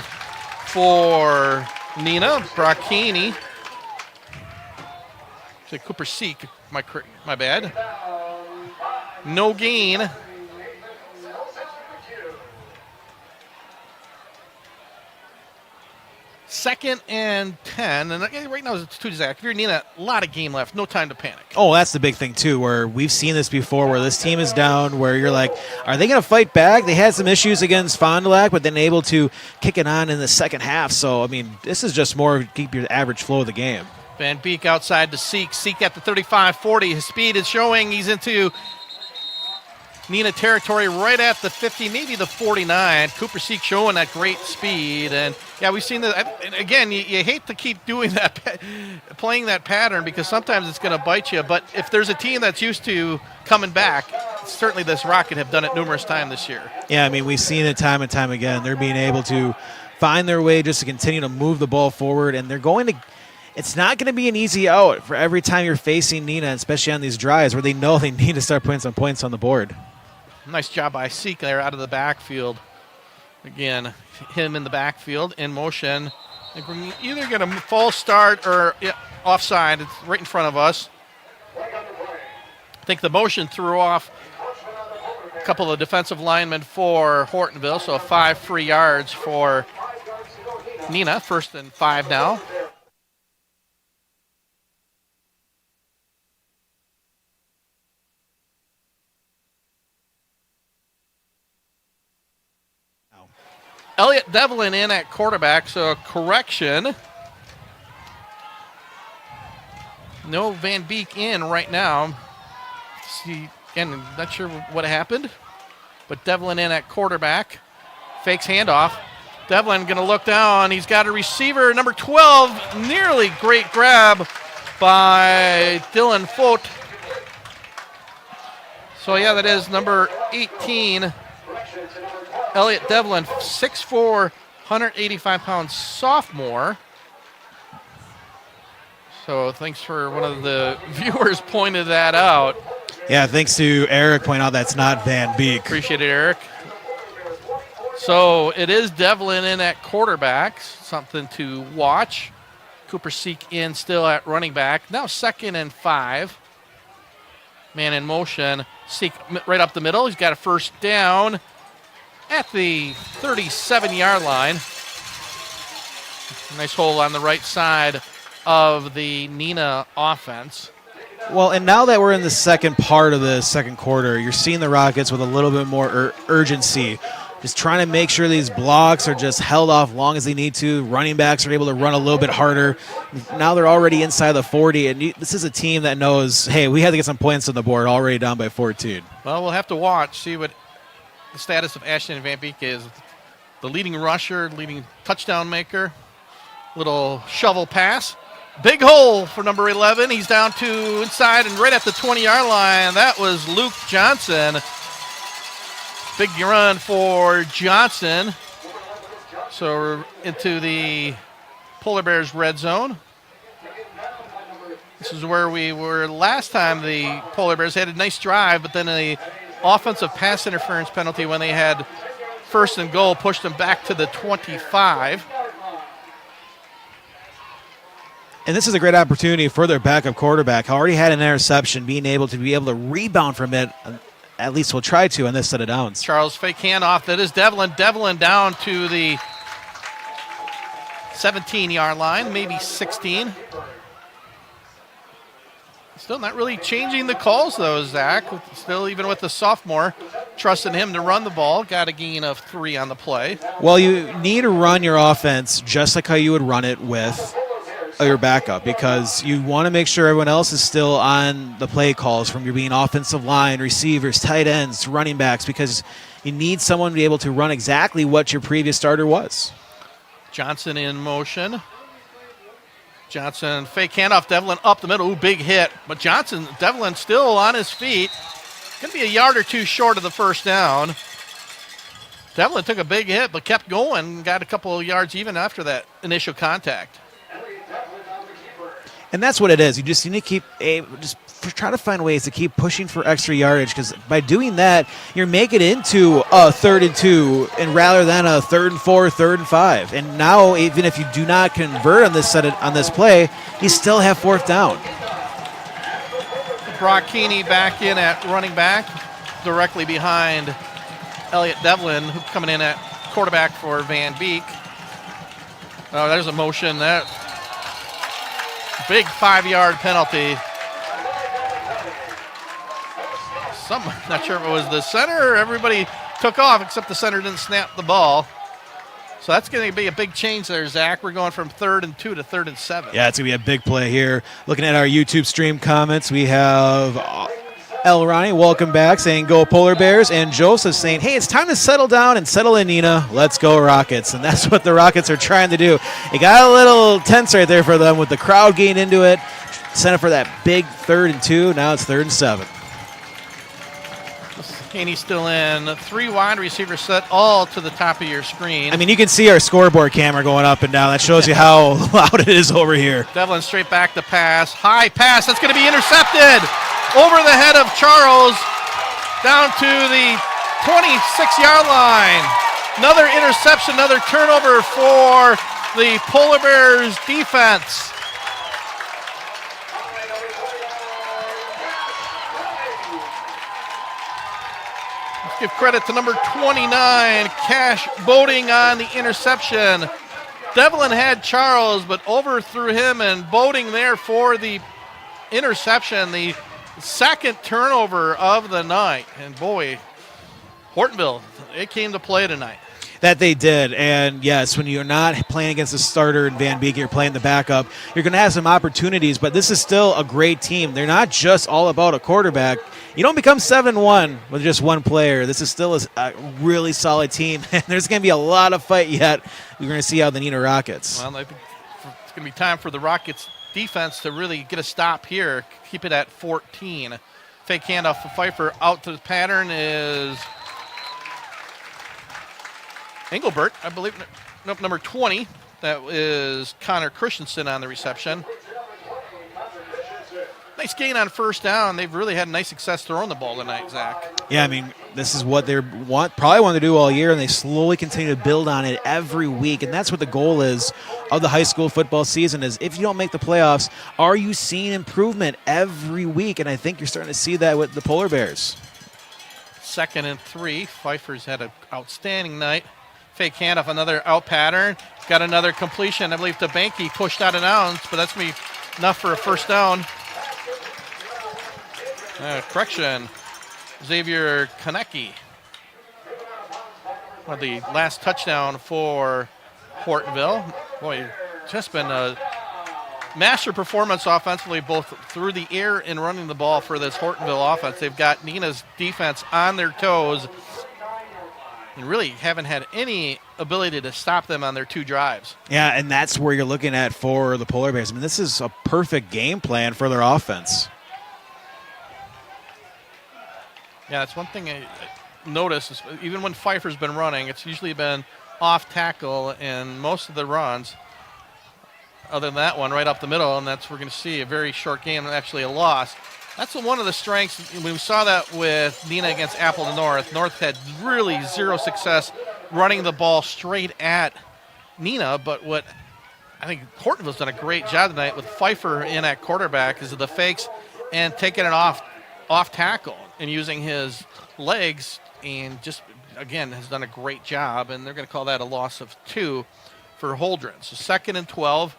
for Neenah. Brocchini. Cooper Seek, my bad. No gain. Second and 10, and right now it's 2 to Zach. If you're Neenah, a lot of game left, no time to panic. Oh, that's the big thing, too, where we've seen this before, where this team is down, where you're like, are they going to fight back? They had some issues against Fond du Lac, but then able to kick it on in the second half. So, I mean, this is just more keep your average flow of the game. Van Beek outside to Seek. Seek at the 35-40. His speed is showing. He's into Neenah territory right at the 50, maybe the 49. Cooper Seek showing that great speed. And, yeah, we've seen that. And again, you hate to keep doing that, playing that pattern, because sometimes it's going to bite you. But if there's a team that's used to coming back, certainly this Rocket have done it numerous times this year. Yeah, I mean, we've seen it time and time again. They're being able to find their way just to continue to move the ball forward, and they're going to – it's not going to be an easy out for every time you're facing Neenah, especially on these drives where they know they need to start putting some points on the board. Nice job by Seek there out of the backfield. Again, him in the backfield, in motion. We're either going to false start or offside. It's right in front of us. I think the motion threw off a couple of defensive linemen for Hortonville, so 5 free yards for Neenah. 1st and 5 now. Elliot Devlin in at quarterback, so a correction. No Van Beek in right now. See, again, not sure what happened, but Devlin in at quarterback. Fakes handoff. Devlin going to look down. He's got a receiver, number 12. Nearly great grab by Dylan Fote. So, yeah, that is number 18. Elliot Devlin, 6'4", 185-pound sophomore. So thanks for one of the viewers pointed that out. Yeah, thanks to Eric pointing out that's not Van Beek. Appreciate it, Eric. So it is Devlin in at quarterback, something to watch. Cooper Seek in still at running back. Now 2nd and 5. Man in motion. Seek right up the middle. He's got a first down at the 37-yard line. Nice hole on the right side of the Neenah offense. Well, and now that we're in the second part of the second quarter, you're seeing the Rockets with a little bit more urgency. just trying to make sure these blocks are just held off long as they need to. Running backs are able to run a little bit harder. Now they're already inside the 40, and this is a team that knows, hey, we had to get some points on the board, already down by 14. Well, we'll have to watch, see what the status of Ashton Van Beek is. The leading rusher, leading touchdown maker. Little shovel pass. Big hole for number 11. He's down to inside and right at the 20-yard line. That was Luke Johnson. Big run for Johnson. So we're into the Polar Bears red zone. This is where we were last time. The Polar Bears had a nice drive, but then an offensive pass interference penalty when they had first and goal pushed them back to the 25. And this is a great opportunity for their backup quarterback, who already had an interception, being able to rebound from it. At least we'll try to on this set of downs. Charles fake handoff. That is Devlin. Devlin down to the 17-yard line, maybe 16. Still not really changing the calls, though, Zach. Still, even with the sophomore, trusting him to run the ball. Got a gain of 3 on the play. Well, you need to run your offense just like how you would run it with your backup, because you want to make sure everyone else is still on the play calls, from your being offensive line, receivers, tight ends, running backs, because you need someone to be able to run exactly what your previous starter was. Johnson in motion. Johnson fake handoff. Devlin up the middle. Ooh, big hit. But Devlin still on his feet. Going to be a yard or two short of the first down. Devlin took a big hit but kept going. Got a couple of yards even after that initial contact. And that's what it is. You just need to keep try to find ways to keep pushing for extra yardage, because by doing that, you're making it into a 3rd and 2, and rather than a 3rd and 4, 3rd and 5. And now, even if you do not convert on this play, you still have 4th down. Brock Keeney back in at running back, directly behind Elliott Devlin, who's coming in at quarterback for Van Beek. Oh, there's a motion. That big 5-yard penalty. Not sure if it was the center or everybody took off, except the center didn't snap the ball. So that's going to be a big change there, Zach. We're going from 3rd and 2 to 3rd and 7. Yeah, it's going to be a big play here. Looking at our YouTube stream comments, we have El Ronnie, welcome back, saying go Polar Bears, and Joseph saying, hey, it's time to settle down and settle in, Neenah. Let's go Rockets. And that's what the Rockets are trying to do. It got a little tense right there for them with the crowd getting into it. Sent it for that big 3rd and 2. Now it's 3rd and 7. Haney's still in. 3 wide receivers set all to the top of your screen. I mean, you can see our scoreboard camera going up and down. That shows you how loud it is over here. Devlin straight back to pass. High pass. That's going to be intercepted. Over the head of Charles. Down to the 26-yard line. Another interception, another turnover for the Polar Bears defense. Give credit to number 29, Cash Boating on the interception. Devlin had Charles, but overthrew him, and Boating there for the interception, the second turnover of the night. And boy, Hortonville, it came to play tonight. That they did. And yes, when you're not playing against a starter in Van Beek, you're playing the backup, you're going to have some opportunities, but this is still a great team. They're not just all about a quarterback. You don't become 7-1 with just one player. This is still a really solid team, and there's going to be a lot of fight yet. We're going to see how the Neenah Rockets. Well, it's going to be time for the Rockets defense to really get a stop here. Keep it at 14. Fake handoff for Pfeiffer. Out to the pattern is Engelbert, I believe. Nope, number 20. That is Connor Christensen on the reception. Nice gain on first down. They've really had nice success throwing the ball tonight, Zach. Yeah, I mean, this is what they probably want to do all year, and they slowly continue to build on it every week. And that's what the goal is of the high school football season is, if you don't make the playoffs, are you seeing improvement every week? And I think you're starting to see that with the Polar Bears. 2nd and 3. Pfeiffer's had an outstanding night. Fake handoff, another out pattern. Got another completion, I believe, to Banky. Pushed out of bounds, but that's going to be enough for a first down. Correction, Xavier Konecki. Well, the last touchdown for Hortonville. Boy, just been a master performance offensively, both through the air and running the ball for this Hortonville offense. They've got Neenah's defense on their toes and really haven't had any ability to stop them on their 2 drives. Yeah, and that's where you're looking at for the Polar Bears. I mean, this is a perfect game plan for their offense. Yeah, that's one thing I noticed. Is even when Pfeiffer's been running, it's usually been off tackle in most of the runs, other than that one right up the middle, and that's we're going to see a very short game and actually a loss. That's one of the strengths. We saw that with Neenah against Appleton North. North had really zero success running the ball straight at Neenah, but what I think Hortonville's done a great job tonight with Pfeiffer in at quarterback is the fakes and taking it off tackle and using his legs, and just, again, has done a great job, and they're going to call that a loss of 2 for Holdren. So 2nd and 12.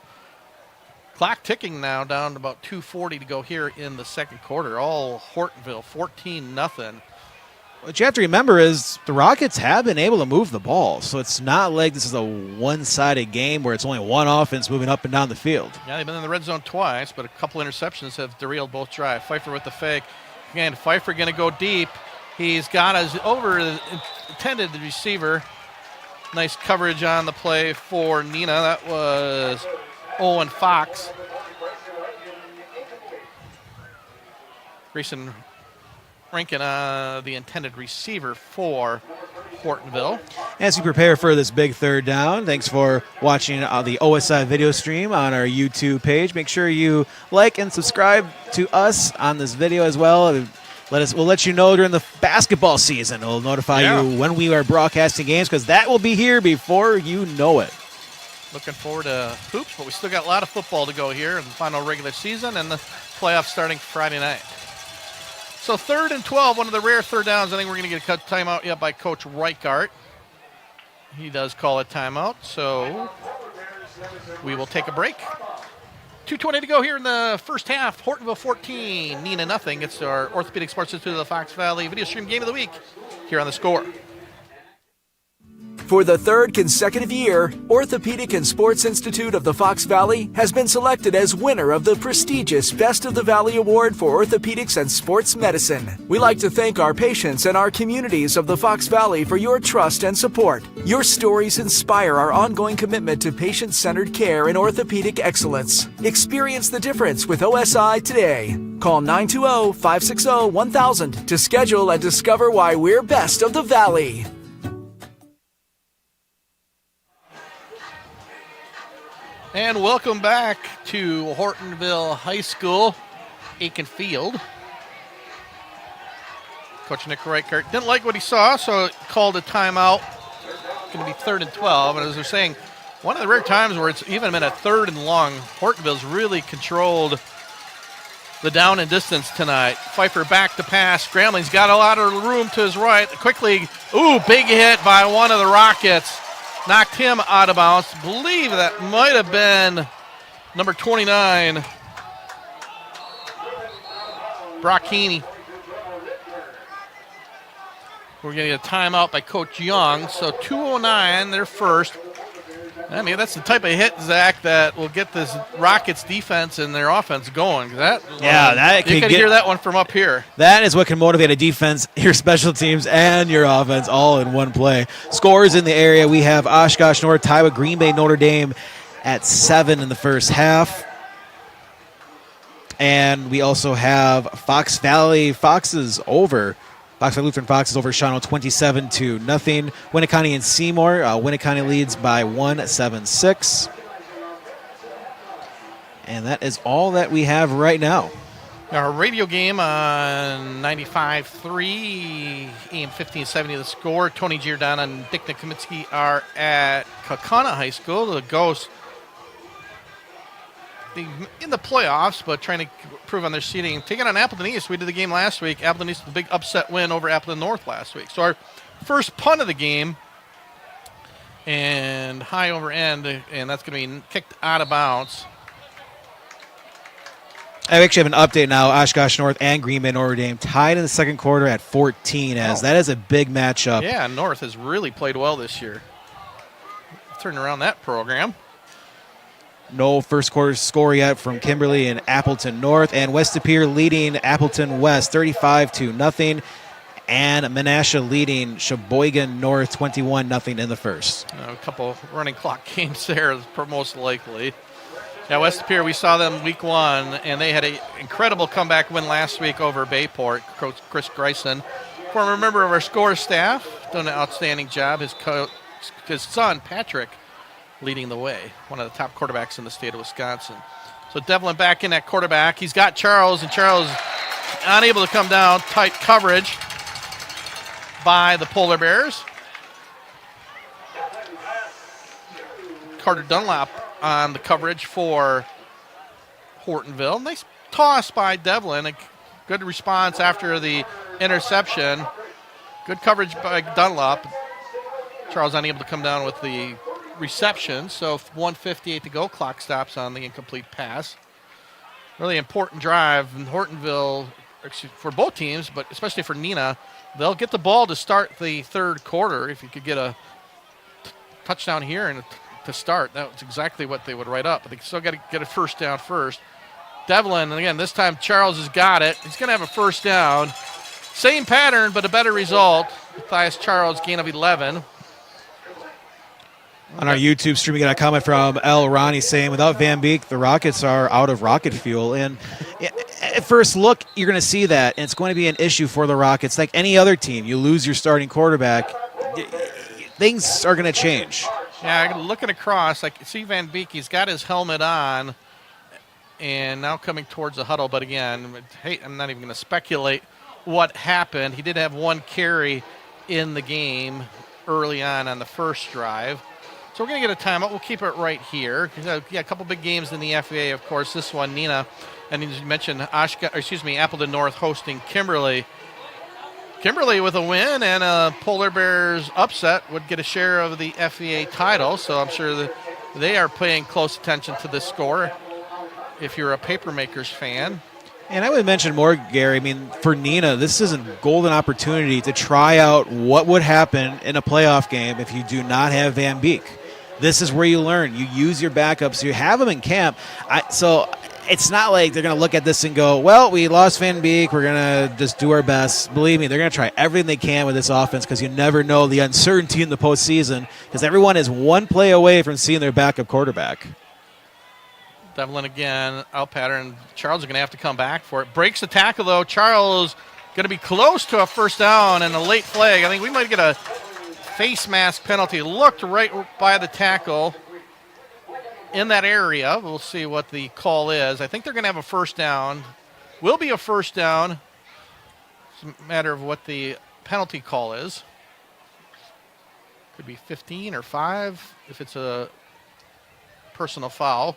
Clock ticking now down to about 2:40 to go here in the second quarter. All Hortonville, 14-0. What you have to remember is the Rockets have been able to move the ball, so it's not like this is a one-sided game where it's only one offense moving up and down the field. Yeah, they've been in the red zone twice, but a couple interceptions have derailed both drives. Pfeiffer with the fake. Again, Pfeiffer going to go deep. He's got his intended receiver. Nice coverage on the play for Neenah. That was Owen Fox. Grayson Rankin, the intended receiver for Hortonville. As we prepare for this big third down, thanks for watching the OSI video stream on our YouTube page. Make sure you like and subscribe to us on this video as well. We'll let you know during the basketball season. We'll notify you when we are broadcasting games, because that will be here before you know it. Looking forward to hoops, but we still got a lot of football to go here in the final regular season and the playoffs starting Friday night. So 3rd and 12, one of the rare third downs. I think we're going to get a timeout by Coach Reichart. He does call a timeout, so we will take a break. 2:20 to go here in the first half. Hortonville 14, Neenah nothing. It's our Orthopedic Sports Institute of the Fox Valley video stream game of the week here on The Score. For the 3rd consecutive year, Orthopedic and Sports Institute of the Fox Valley has been selected as winner of the prestigious Best of the Valley Award for Orthopedics and Sports Medicine. We like to thank our patients and our communities of the Fox Valley for your trust and support. Your stories inspire our ongoing commitment to patient-centered care and orthopedic excellence. Experience the difference with OSI today. Call 920-560-1000 to schedule and discover why we're best of the Valley. And welcome back to Hortonville High School, Aiken Field. Coach Nick Reichart didn't like what he saw, so called a timeout. Going to be 3rd and 12. And as they're saying, one of the rare times where it's even been a 3rd and long, Hortonville's really controlled the down and distance tonight. Pfeiffer back to pass. Scrambling's got a lot of room to his right. Quickly, big hit by one of the Rockets. Knocked him out of bounds. Believe that might have been number 29, Brock Heaney. We're going to get a timeout by Coach Young. So 2:09, they're first. I mean, that's the type of hit, Zach, that will get this Rockets defense and their offense going. You can hear that one from up here. That is what can motivate a defense, your special teams, and your offense all in one play. Scores in the area. We have Oshkosh North tie with Green Bay Notre Dame at 7 in the first half. And we also have Fox Valley Foxes over. Fox Valley Lutheran Foxes over Shawano 27-0. Winnicott and Seymour. Winnicott leads by 1-7-6. And that is all that we have right now. Our radio game on 95.3, AM 1570, The Score. Tony Giordano and Dick Nicomitzky are at Kaukauna High School. The Ghosts in the playoffs, but trying to improve on their seeding. Taking on Appleton East. We did the game last week. Appleton East, the big upset win over Appleton North last week. So our first punt of the game, and high over end, and that's going to be kicked out of bounds. I actually have an update now. Oshkosh North and Green Bay Notre Dame tied in the second quarter at 14, as that is a big matchup. Yeah, North has really played well this year. Turning around that program. No first quarter score yet from Kimberly and Appleton North, and West De Pere leading Appleton West 35-0, and Menasha leading Sheboygan North 21-0 in the first. A couple running clock games there, most likely. Yeah, West De Pere, we saw them week 1, and they had an incredible comeback win last week over Bayport. Coach Chris Greisen, former member of our score staff, done an outstanding job. His son, Patrick, leading the way, one of the top quarterbacks in the state of Wisconsin. So Devlin back in at quarterback. He's got Charles, and Charles unable to come down. Tight coverage by the Polar Bears. Carter Dunlap on the coverage for Hortonville. Nice toss by Devlin. A good response after the interception. Good coverage by Dunlap. Charles unable to come down with the reception, so 1:58 to go. Clock stops on the incomplete pass. Really important drive in Hortonville for both teams, but especially for Neenah. They'll get the ball to start the third quarter. If you could get a touchdown here and to start, that was exactly what they would write up. But they still got to get a first down first. Devlin, and again, this time Charles has got it. He's going to have a first down. Same pattern, but a better result. Matthias Charles, gain of 11. On our YouTube stream, we got a comment from L. Ronnie saying, without Van Beek, the Rockets are out of rocket fuel. And at first look, you're going to see that, and it's going to be an issue for the Rockets. Like any other team, you lose your starting quarterback, things are going to change. Yeah, looking across, I can see Van Beek. He's got his helmet on and now coming towards the huddle. But again, hey, I'm not even going to speculate what happened. He did have one carry in the game early on the first drive. So we're going to get a timeout. We'll keep it right here. Yeah, a couple big games in the FA, of course. This one, Neenah, and as you mentioned, Appleton North hosting Kimberly. Kimberly with a win and a Polar Bears upset would get a share of the FEA title. So I'm sure that they are paying close attention to this score if you're a Papermakers fan. And I would mention more, Gary, I mean, for Neenah, this is a golden opportunity to try out what would happen in a playoff game if you do not have Van Beek. This is where you learn. You use your backups. You have them in camp. So it's not like they're going to look at this and go, well, we lost Van Beek. We're going to just do our best. Believe me, they're going to try everything they can with this offense because you never know the uncertainty in the postseason because everyone is one play away from seeing their backup quarterback. Devlin again, out pattern. Charles is going to have to come back for it. Breaks the tackle, though. Charles going to be close to a first down and a late flag. I think we might get a face mask penalty. Looked right by the tackle in that area. We'll see what the call is. I think they're going to have a first down. Will be a first down. It's a matter of what the penalty call is. Could be 15 or 5 if it's a personal foul.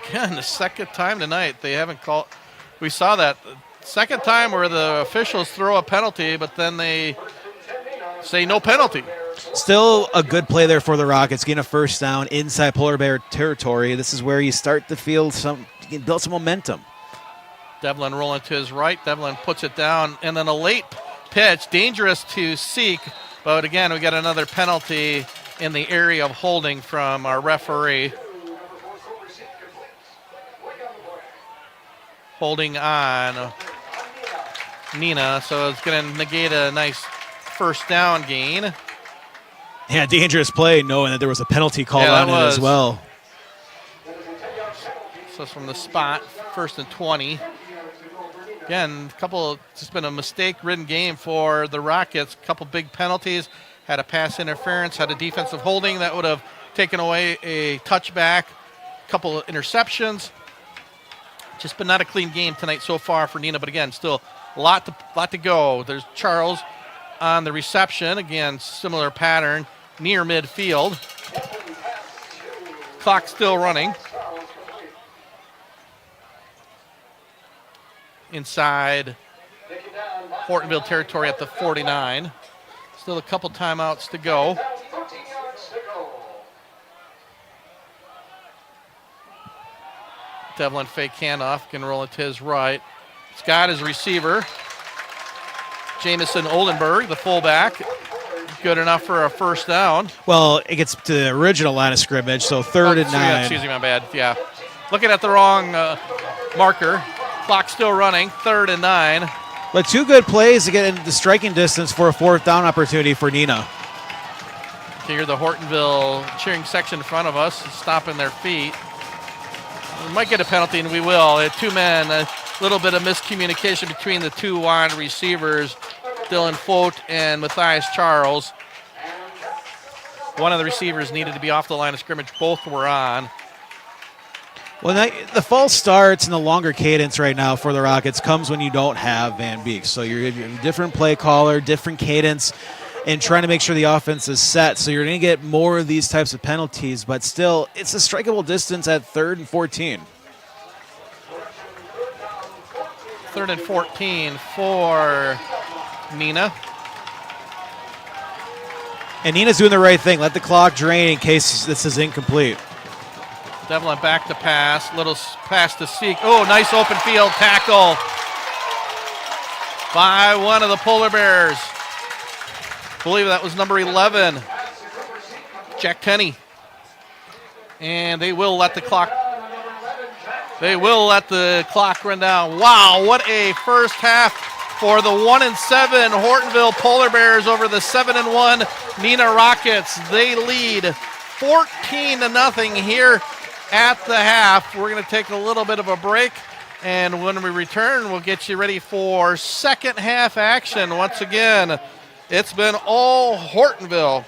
Again, the second time tonight they haven't called. We saw that second time where the officials throw a penalty, but then they say no penalty. Still a good play there for the Rockets, getting a first down inside Polar Bear territory. This is where you start to feel you can build some momentum. Devlin rolling to his right. Devlin puts it down, and then a late pitch, dangerous to seek. But again, we got another penalty in the area of holding from our referee. Holding on Neenah, so it's going to negate a nice first down gain. Yeah, dangerous play, knowing that there was a penalty called on it as well. So it's from the spot, 1st and 20. Again, it's been a mistake-ridden game for the Rockets. A couple big penalties, had a pass interference, had a defensive holding that would have taken away a touchback, a couple of interceptions. Just been not a clean game tonight so far for Neenah, but again, still a lot to go. There's Charles on the reception. Again, similar pattern near midfield. Clock still running. Inside Hortonville territory at the 49. Still a couple timeouts to go. Devlin fake handoff, can roll it to his right. Scott is receiver. Jamison Oldenburg, the fullback, good enough for a first down. Well, it gets to the original line of scrimmage, so third and 9. Excuse me, my bad. Yeah. Looking at the wrong marker. Clock still running, 3rd and 9. But 2 good plays to get in the striking distance for a 4th down opportunity for Neenah. You hear the Hortonville cheering section in front of us, stomping their feet. We might get a penalty, and we will. 2 men, a little bit of miscommunication between the 2 wide receivers, Dylan Fote and Matthias Charles. One of the receivers needed to be off the line of scrimmage. Both were on. Well, the false starts and the longer cadence right now for the Rockets comes when you don't have Van Beek. So you're a different play caller, different cadence, and trying to make sure the offense is set. So you're going to get more of these types of penalties, but still, it's a strikeable distance at 3rd and 14. 3rd and 14 for Neenah. And Neenah's doing the right thing. Let the clock drain in case this is incomplete. Devlin back to pass. Little pass to Seek. Oh, nice open field tackle by one of the Polar Bears. I believe that was number 11, Jack Tenney. And they will let the clock run down. Wow, what a first half for the 1-7 Hortonville Polar Bears over the 7-1 Neenah Rockets. They lead 14-0 here at the half. We're going to take a little bit of a break, and when we return, we'll get you ready for second half action. Once again, it's been all Hortonville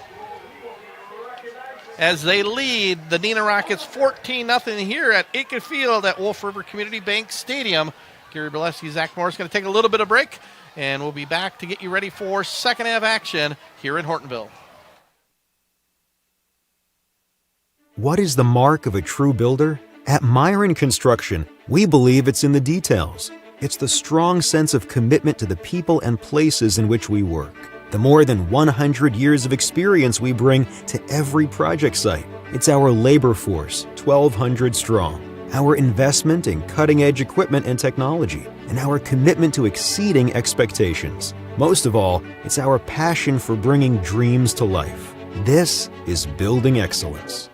as they lead the Neenah Rockets 14-0 here at Aiken Field at Wolf River Community Bank Stadium. Gary Bileski, Zach Morris going to take a little bit of break, and we'll be back to get you ready for second half action here in Hortonville. What is the mark of a true builder? At Myron Construction, we believe it's in the details. It's the strong sense of commitment to the people and places in which we work. The more than 100 years of experience we bring to every project site. It's our labor force, 1,200 strong. Our investment in cutting-edge equipment and technology, and our commitment to exceeding expectations. Most of all, it's our passion for bringing dreams to life. This is building excellence.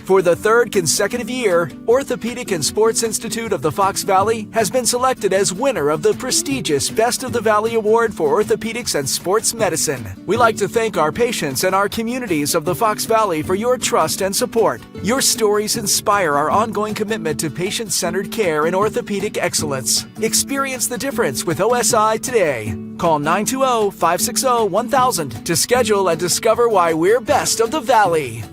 For the 3rd consecutive year, Orthopedic and Sports Institute of the Fox Valley has been selected as winner of the prestigious Best of the Valley Award for Orthopedics and Sports Medicine. We like to thank our patients and our communities of the Fox Valley for your trust and support. Your stories inspire our ongoing commitment to patient-centered care and orthopedic excellence. Experience the difference with OSI today. Call 920-560-1000 to schedule and discover why we're best of the Valley.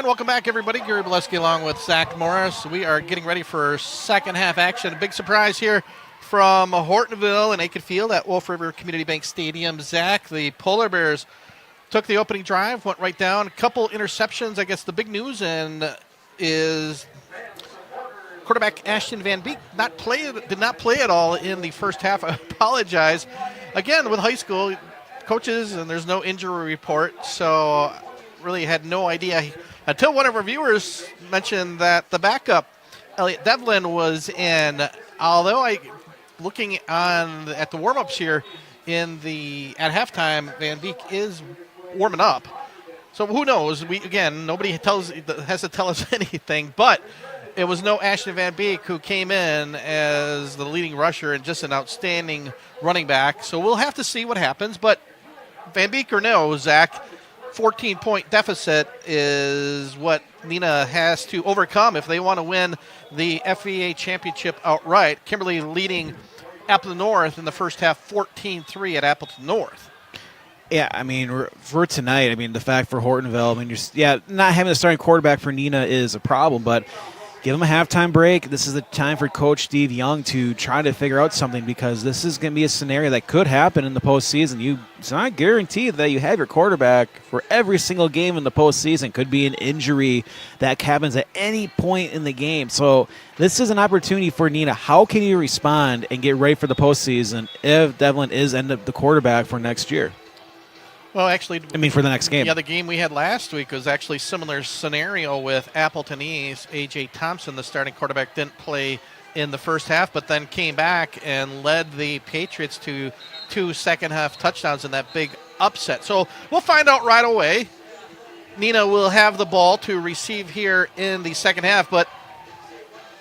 And welcome back, everybody. Gary Bileski along with Zach Morris. We are getting ready for second half action. A big surprise here from Hortonville and Aiken Field at Wolf River Community Bank Stadium. Zach, the Polar Bears took the opening drive, went right down. A couple interceptions. I guess the big news is quarterback Ashton Van Beek did not play at all in the first half. I apologize. Again, with high school coaches, and there's no injury report, so really had no idea until one of our viewers mentioned that the backup, Elliot Devlin, was in. Although looking at the warm-ups here at halftime, Van Beek is warming up. So who knows? Nobody has to tell us anything, but it was no Ashton Van Beek, who came in as the leading rusher and just an outstanding running back. So we'll have to see what happens, but Van Beek or no, Zach, 14-point deficit is what Neenah has to overcome if they want to win the FVA championship outright. Kimberly leading Appleton North in the first half 14-3 at Appleton North. Yeah, I mean, for tonight, I mean, the fact for Hortonville, I mean, not having a starting quarterback for Neenah is a problem, but give them a halftime break. This is the time for Coach Steve Young to try to figure out something, because this is going to be a scenario that could happen in the postseason. It's not guaranteed that you have your quarterback for every single game in the postseason. Could be an injury that happens at any point in the game. So this is an opportunity for Neenah. How can you respond and get ready for the postseason if Devlin is the quarterback for next year? Well, actually, for the next game. Yeah, the game we had last week was actually a similar scenario with Appleton East. A.J. Thompson, the starting quarterback, didn't play in the first half, but then came back and led the Patriots to 2 second-half touchdowns in that big upset. So we'll find out right away. Neenah will have the ball to receive here in the second half, but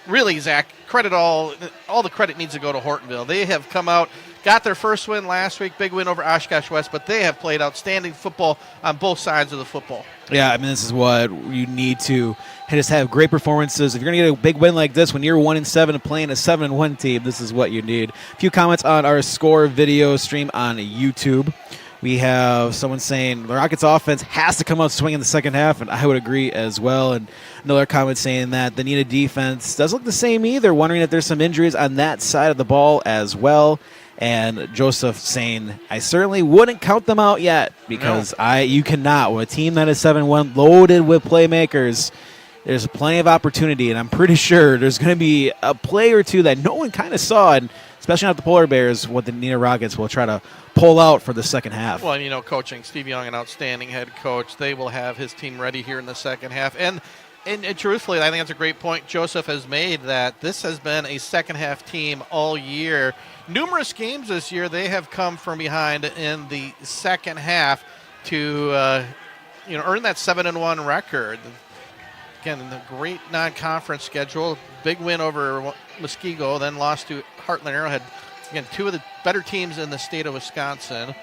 really, Zach, all the credit needs to go to Hortonville. They have come out, got their first win last week, big win over Oshkosh West, but they have played outstanding football on both sides of the football. Yeah, I mean, this is what you need to just have great performances. If you're going to get a big win like this when you're 1-7 and playing a 7-1 team, this is what you need. A few comments on our score video stream on YouTube. We have someone saying the Rockets offense has to come out swinging in the second half, and I would agree as well. And another comment saying that the Neenah defense doesn't look the same either, wondering if there's some injuries on that side of the ball as well. And Joseph saying, I certainly wouldn't count them out yet, because you cannot. With a team that is 7-1, loaded with playmakers, there's plenty of opportunity, and I'm pretty sure there's going to be a play or two that no one kind of saw, and especially not the Polar Bears, what the Neenah Rockets will try to pull out for the second half. Well, coaching, Steve Young, an outstanding head coach. They will have his team ready here in the second half. And truthfully, I think that's a great point Joseph has made, that this has been a second-half team all year. Numerous games this year, they have come from behind in the second half to earn that 7-1 record. Again, the great non-conference schedule. Big win over Muskego, then lost to Heartland Arrowhead. Again, two of the better teams in the state of Wisconsin.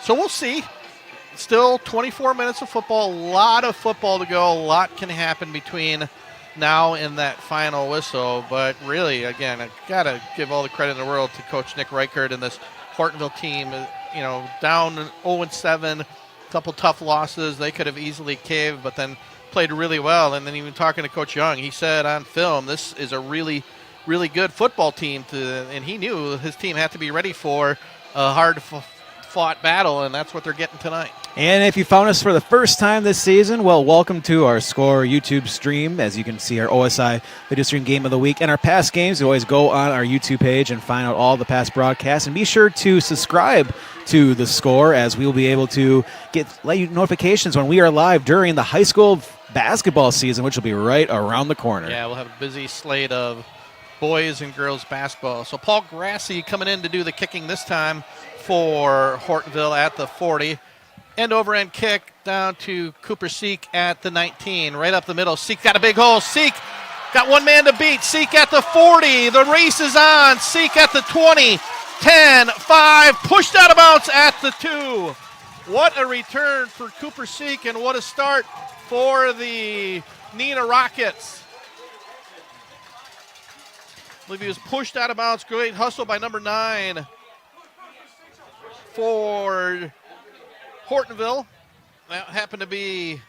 So we'll see. Still 24 minutes of football, a lot of football to go. A lot can happen between now and that final whistle. But really, again, I've got to give all the credit in the world to Coach Nick Reichert and this Hortonville team. Down 0-7, a couple tough losses. They could have easily caved, but then played really well. And then even talking to Coach Young, he said on film, this is a really, really good football team. And he knew his team had to be ready for a hard-fought battle, and that's what they're getting tonight. And if you found us for the first time this season, well, welcome to our Score YouTube stream. As you can see, our OSI video stream game of the week and our past games. You always go on our YouTube page and find out all the past broadcasts. And be sure to subscribe to the Score, as we will be able to let you notifications when we are live during the high school basketball season, which will be right around the corner. Yeah, we'll have a busy slate of boys and girls basketball. So Paul Grassi coming in to do the kicking this time for Hortonville at the 40. End over end kick down to Cooper Seek at the 19. Right up the middle. Seek got a big hole. Seek got one man to beat. Seek at the 40. The race is on. Seek at the 20. 10, 5. Pushed out of bounds at the 2. What a return for Cooper Seek, and what a start for the Neenah Rockets. I believe he was pushed out of bounds. Great hustle by number 9 for Hortonville. That happened to be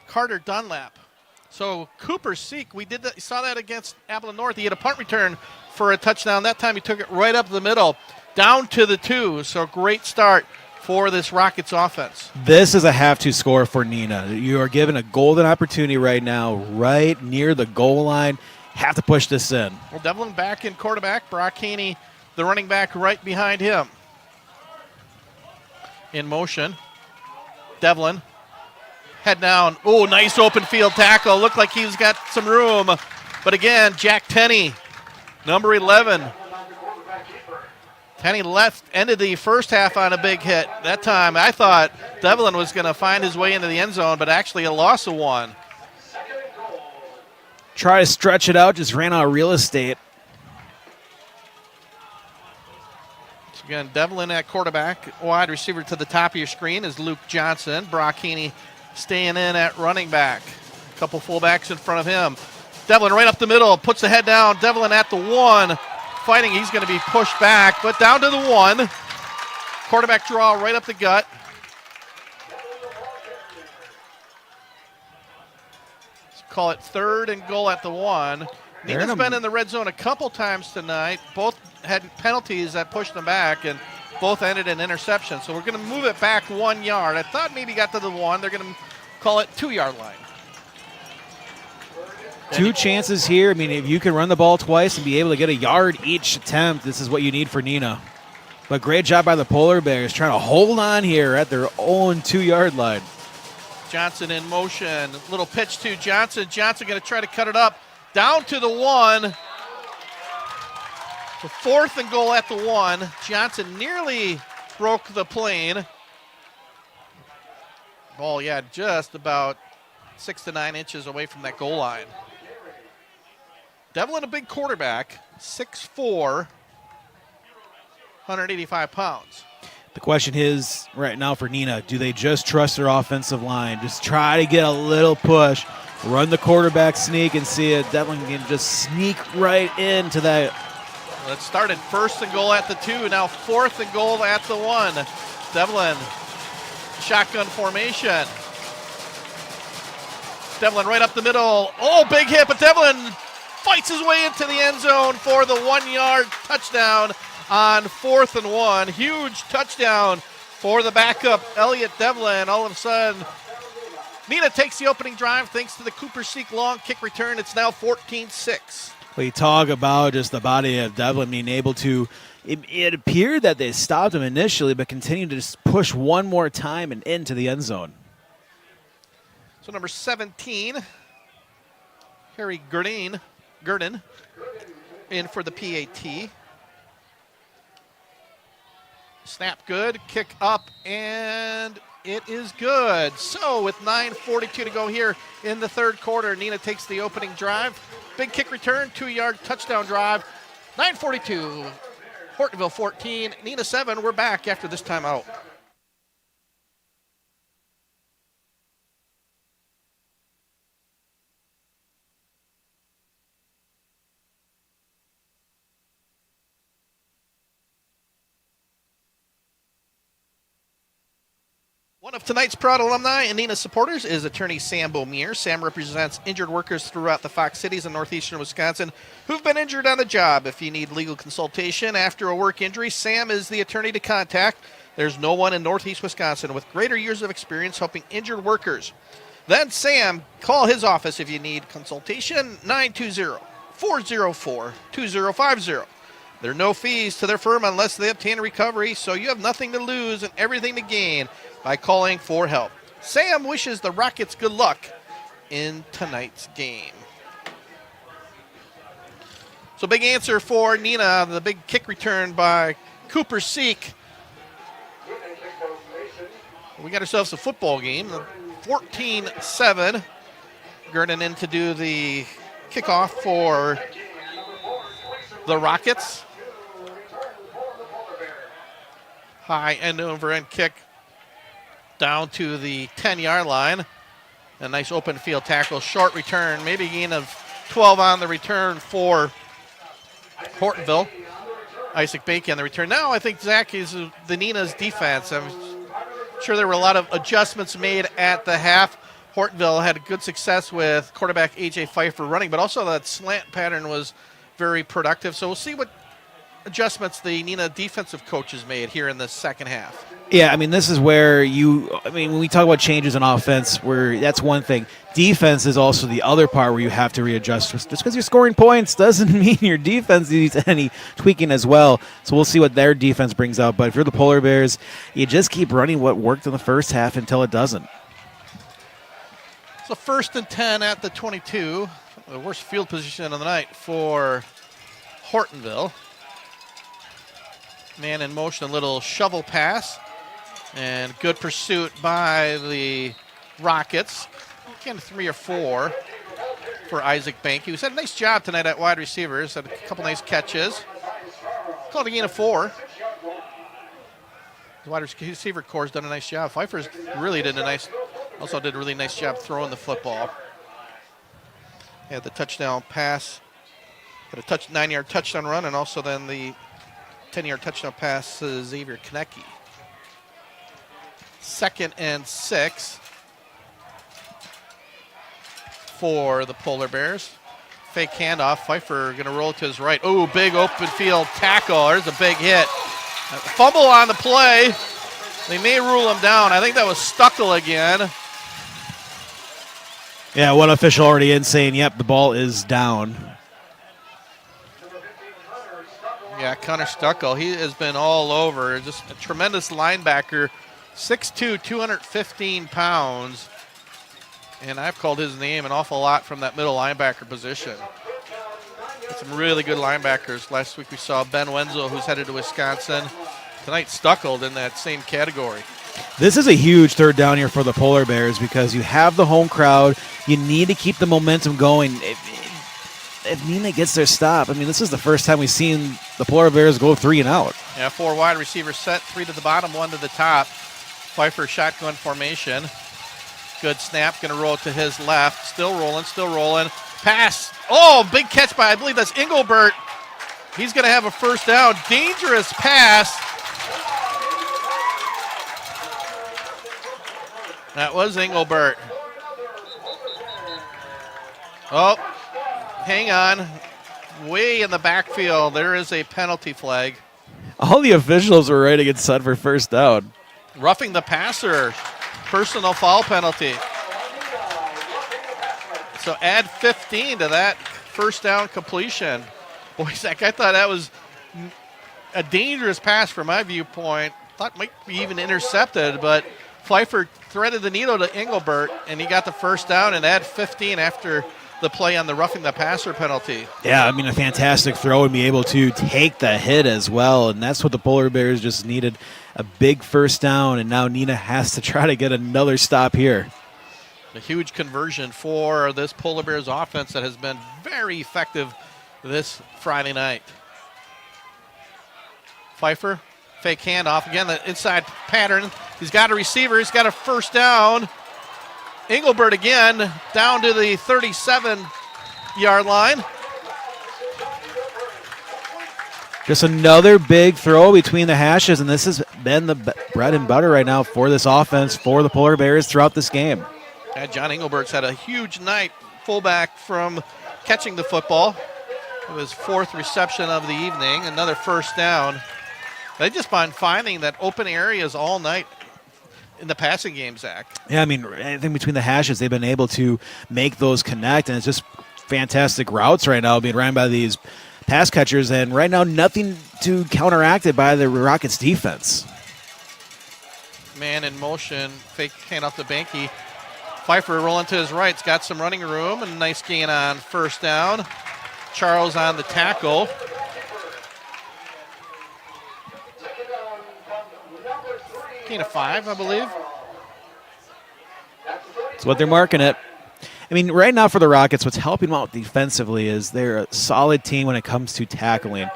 Carter Dunlap. So Cooper Seek, we saw that against Appleton North. He had a punt return for a touchdown. That time he took it right up the middle, down to the 2. So great start for this Rockets offense. This is a have-to score for Neenah. You are given a golden opportunity right now, right near the goal line. Have to push this in. Well, Devlin back in quarterback. Brock Haney, the running back, right behind him. In motion. Devlin. Head down. Oh, nice open field tackle. Looked like he's got some room. But again, Jack Tenney, number 11. Tenney ended the first half on a big hit. That time I thought Devlin was going to find his way into the end zone, but actually a loss of 1. Try to stretch it out, just ran out of real estate. So again, Devlin at quarterback. Wide receiver to the top of your screen is Luke Johnson. Brock Haney staying in at running back. A couple fullbacks in front of him. Devlin right up the middle, puts the head down. Devlin at the 1. Fighting, he's going to be pushed back, but down to the 1. Quarterback draw right up the gut. Let's call it 3rd and goal at the 1. Neenah's been in the red zone a couple times tonight. Both had penalties that pushed them back, and both ended in interception. So we're going to move it back 1 yard. I thought maybe got to the 1. They're going to call it 2-yard line. 2 chances here. I mean, if you can run the ball twice and be able to get a yard each attempt, this is what you need for Neenah. But great job by the Polar Bears trying to hold on here at their own 2-yard line. Johnson in motion. Little pitch to Johnson. Johnson going to try to cut it up. Down to the 1. So 4th and goal at the 1. Johnson nearly broke the plane. Ball, just about 6 to 9 inches away from that goal line. Devlin, a big quarterback, 6'4", 185 pounds. The question is right now for Neenah, do they just trust their offensive line? Just try to get a little push, run the quarterback sneak and see if Devlin can just sneak right into that. Well, it started 1st and goal at the 2, now 4th and goal at the 1. Devlin, shotgun formation. Devlin right up the middle. Oh, big hit, but Devlin fights his way into the end zone for the 1-yard touchdown on 4th and 1. Huge touchdown for the backup, Elliott Devlin. All of a sudden, Neenah takes the opening drive thanks to the Cooper Seek long kick return. It's now 14-6. We talk about just the body of Devlin being able to, it appeared that they stopped him initially, but continued to just push one more time and into the end zone. So number 17, Harry Gurdon, in for the PAT. Snap good, kick up, and it is good. So with 9:42 to go here in the 3rd quarter, Neenah takes the opening drive. Big kick return, 2-yard touchdown drive. 9:42, Hortonville 14, Neenah 7. We're back after this timeout. One of tonight's proud alumni and Neenah supporters is attorney Sam Beaumier. Sam represents injured workers throughout the Fox Cities in northeastern Wisconsin who've been injured on the job. If you need legal consultation after a work injury, Sam is the attorney to contact. There's no one in northeast Wisconsin with greater years of experience helping injured workers. Then Sam, call his office if you need consultation, 920-404-2050. There are no fees to their firm unless they obtain a recovery, so you have nothing to lose and everything to gain by calling for help. Sam wishes the Rockets good luck in tonight's game. So big answer for Neenah, the big kick return by Cooper Seek. We got ourselves a football game, 14-7. Gurdon in to do the kickoff for the Rockets. High end over end kick down to the 10-yard line. A nice open field tackle, short return, maybe a gain of 12 on the return for Hortonville. Isaac Bakey on the return. Now I think Zach is the Neenah's defense. I'm sure there were a lot of adjustments made at the half. Hortonville had good success with quarterback A.J. Pfeiffer running, but also that slant pattern was very productive. So we'll see what adjustments the Neenah defensive coaches made here in the second half. Yeah, I mean, this is where when we talk about changes in offense, that's one thing. Defense is also the other part where you have to readjust. Just because you're scoring points doesn't mean your defense needs any tweaking as well. So we'll see what their defense brings out. But if you're the Polar Bears, you just keep running what worked in the first half until it doesn't. So 1st and 10 at the 22. The worst field position of the night for Hortonville. Man in motion, a little shovel pass. And good pursuit by the Rockets. Again, 3 or 4 for Isaac Banky, who's had a nice job tonight at wide receivers. Had a couple nice catches. Called a gain of 4. The wide receiver core's done a nice job. Pfeiffer's really did a really nice job throwing the football. Had the touchdown pass. Had a 9-yard touchdown run, and also then the 10-yard touchdown pass to Xavier Konecki. 2nd and 6 for the Polar Bears. Fake handoff. Pfeiffer going to roll it to his right. Oh, big open field tackle. There's a big hit. Fumble on the play. They may rule him down. I think that was Stuckel again. Yeah, one official already in saying, yep, the ball is down. Yeah, Connor Stuckel. He has been all over. Just a tremendous linebacker. 6'2", 215 pounds. And I've called his name an awful lot from that middle linebacker position. Some really good linebackers. Last week we saw Ben Wenzel, who's headed to Wisconsin. Tonight, Stuckel in that same category. This is a huge third down here for the Polar Bears because you have the home crowd. You need to keep the momentum going. If Neenah gets their stop, I mean, this is the first time we've seen the Polar Bears go 3 and out. Yeah, 4 wide receivers set, 3 to the bottom, 1 to the top. Pfeiffer shotgun formation. Good snap, going to roll it to his left. Still rolling. Pass. Oh, big catch by, I believe that's Engelbert. He's going to have a first down. Dangerous pass. That was Engelbert. Oh, hang on. Way in the backfield, there is a penalty flag. All the officials were ready to get set for first down. Roughing the passer. Personal foul penalty. So add 15 to that first down completion. Boy, Zach, I thought that was a dangerous pass from my viewpoint. Thought it might be even intercepted, but Pfeiffer threaded the needle to Engelbert, and he got the first down and add 15 after the play on the roughing the passer penalty. Yeah, I mean, a fantastic throw and be able to take the hit as well, and that's what the Polar Bears just needed, a big first down, and now Neenah has to try to get another stop here. A huge conversion for this Polar Bears offense that has been very effective this Friday night. Pfeiffer, fake handoff. Again, the inside pattern. He's got a receiver. He's got a first down. Engelbert again down to the 37-yard line. Just another big throw between the hashes, and this has been the bread and butter right now for this offense, for the Polar Bears throughout this game. Yeah, John Engelbert's had a huge night, fullback from catching the football. It was 4th reception of the evening, another first down. They just been finding that open areas all night in the passing game, Zach. Yeah, I mean, I think between the hashes, they've been able to make those connect, and it's just fantastic routes right now being ran by these pass catchers, and right now nothing to counteract it by the Rockets defense. Man in motion, fake handoff to Banky. Pfeiffer rolling to his right. It's got some running room, and a nice gain on first down. Charles on the tackle. Gain of 5, I believe. That's what they're marking it. I mean, right now for the Rockets, what's helping them out defensively is they're a solid team when it comes to tackling.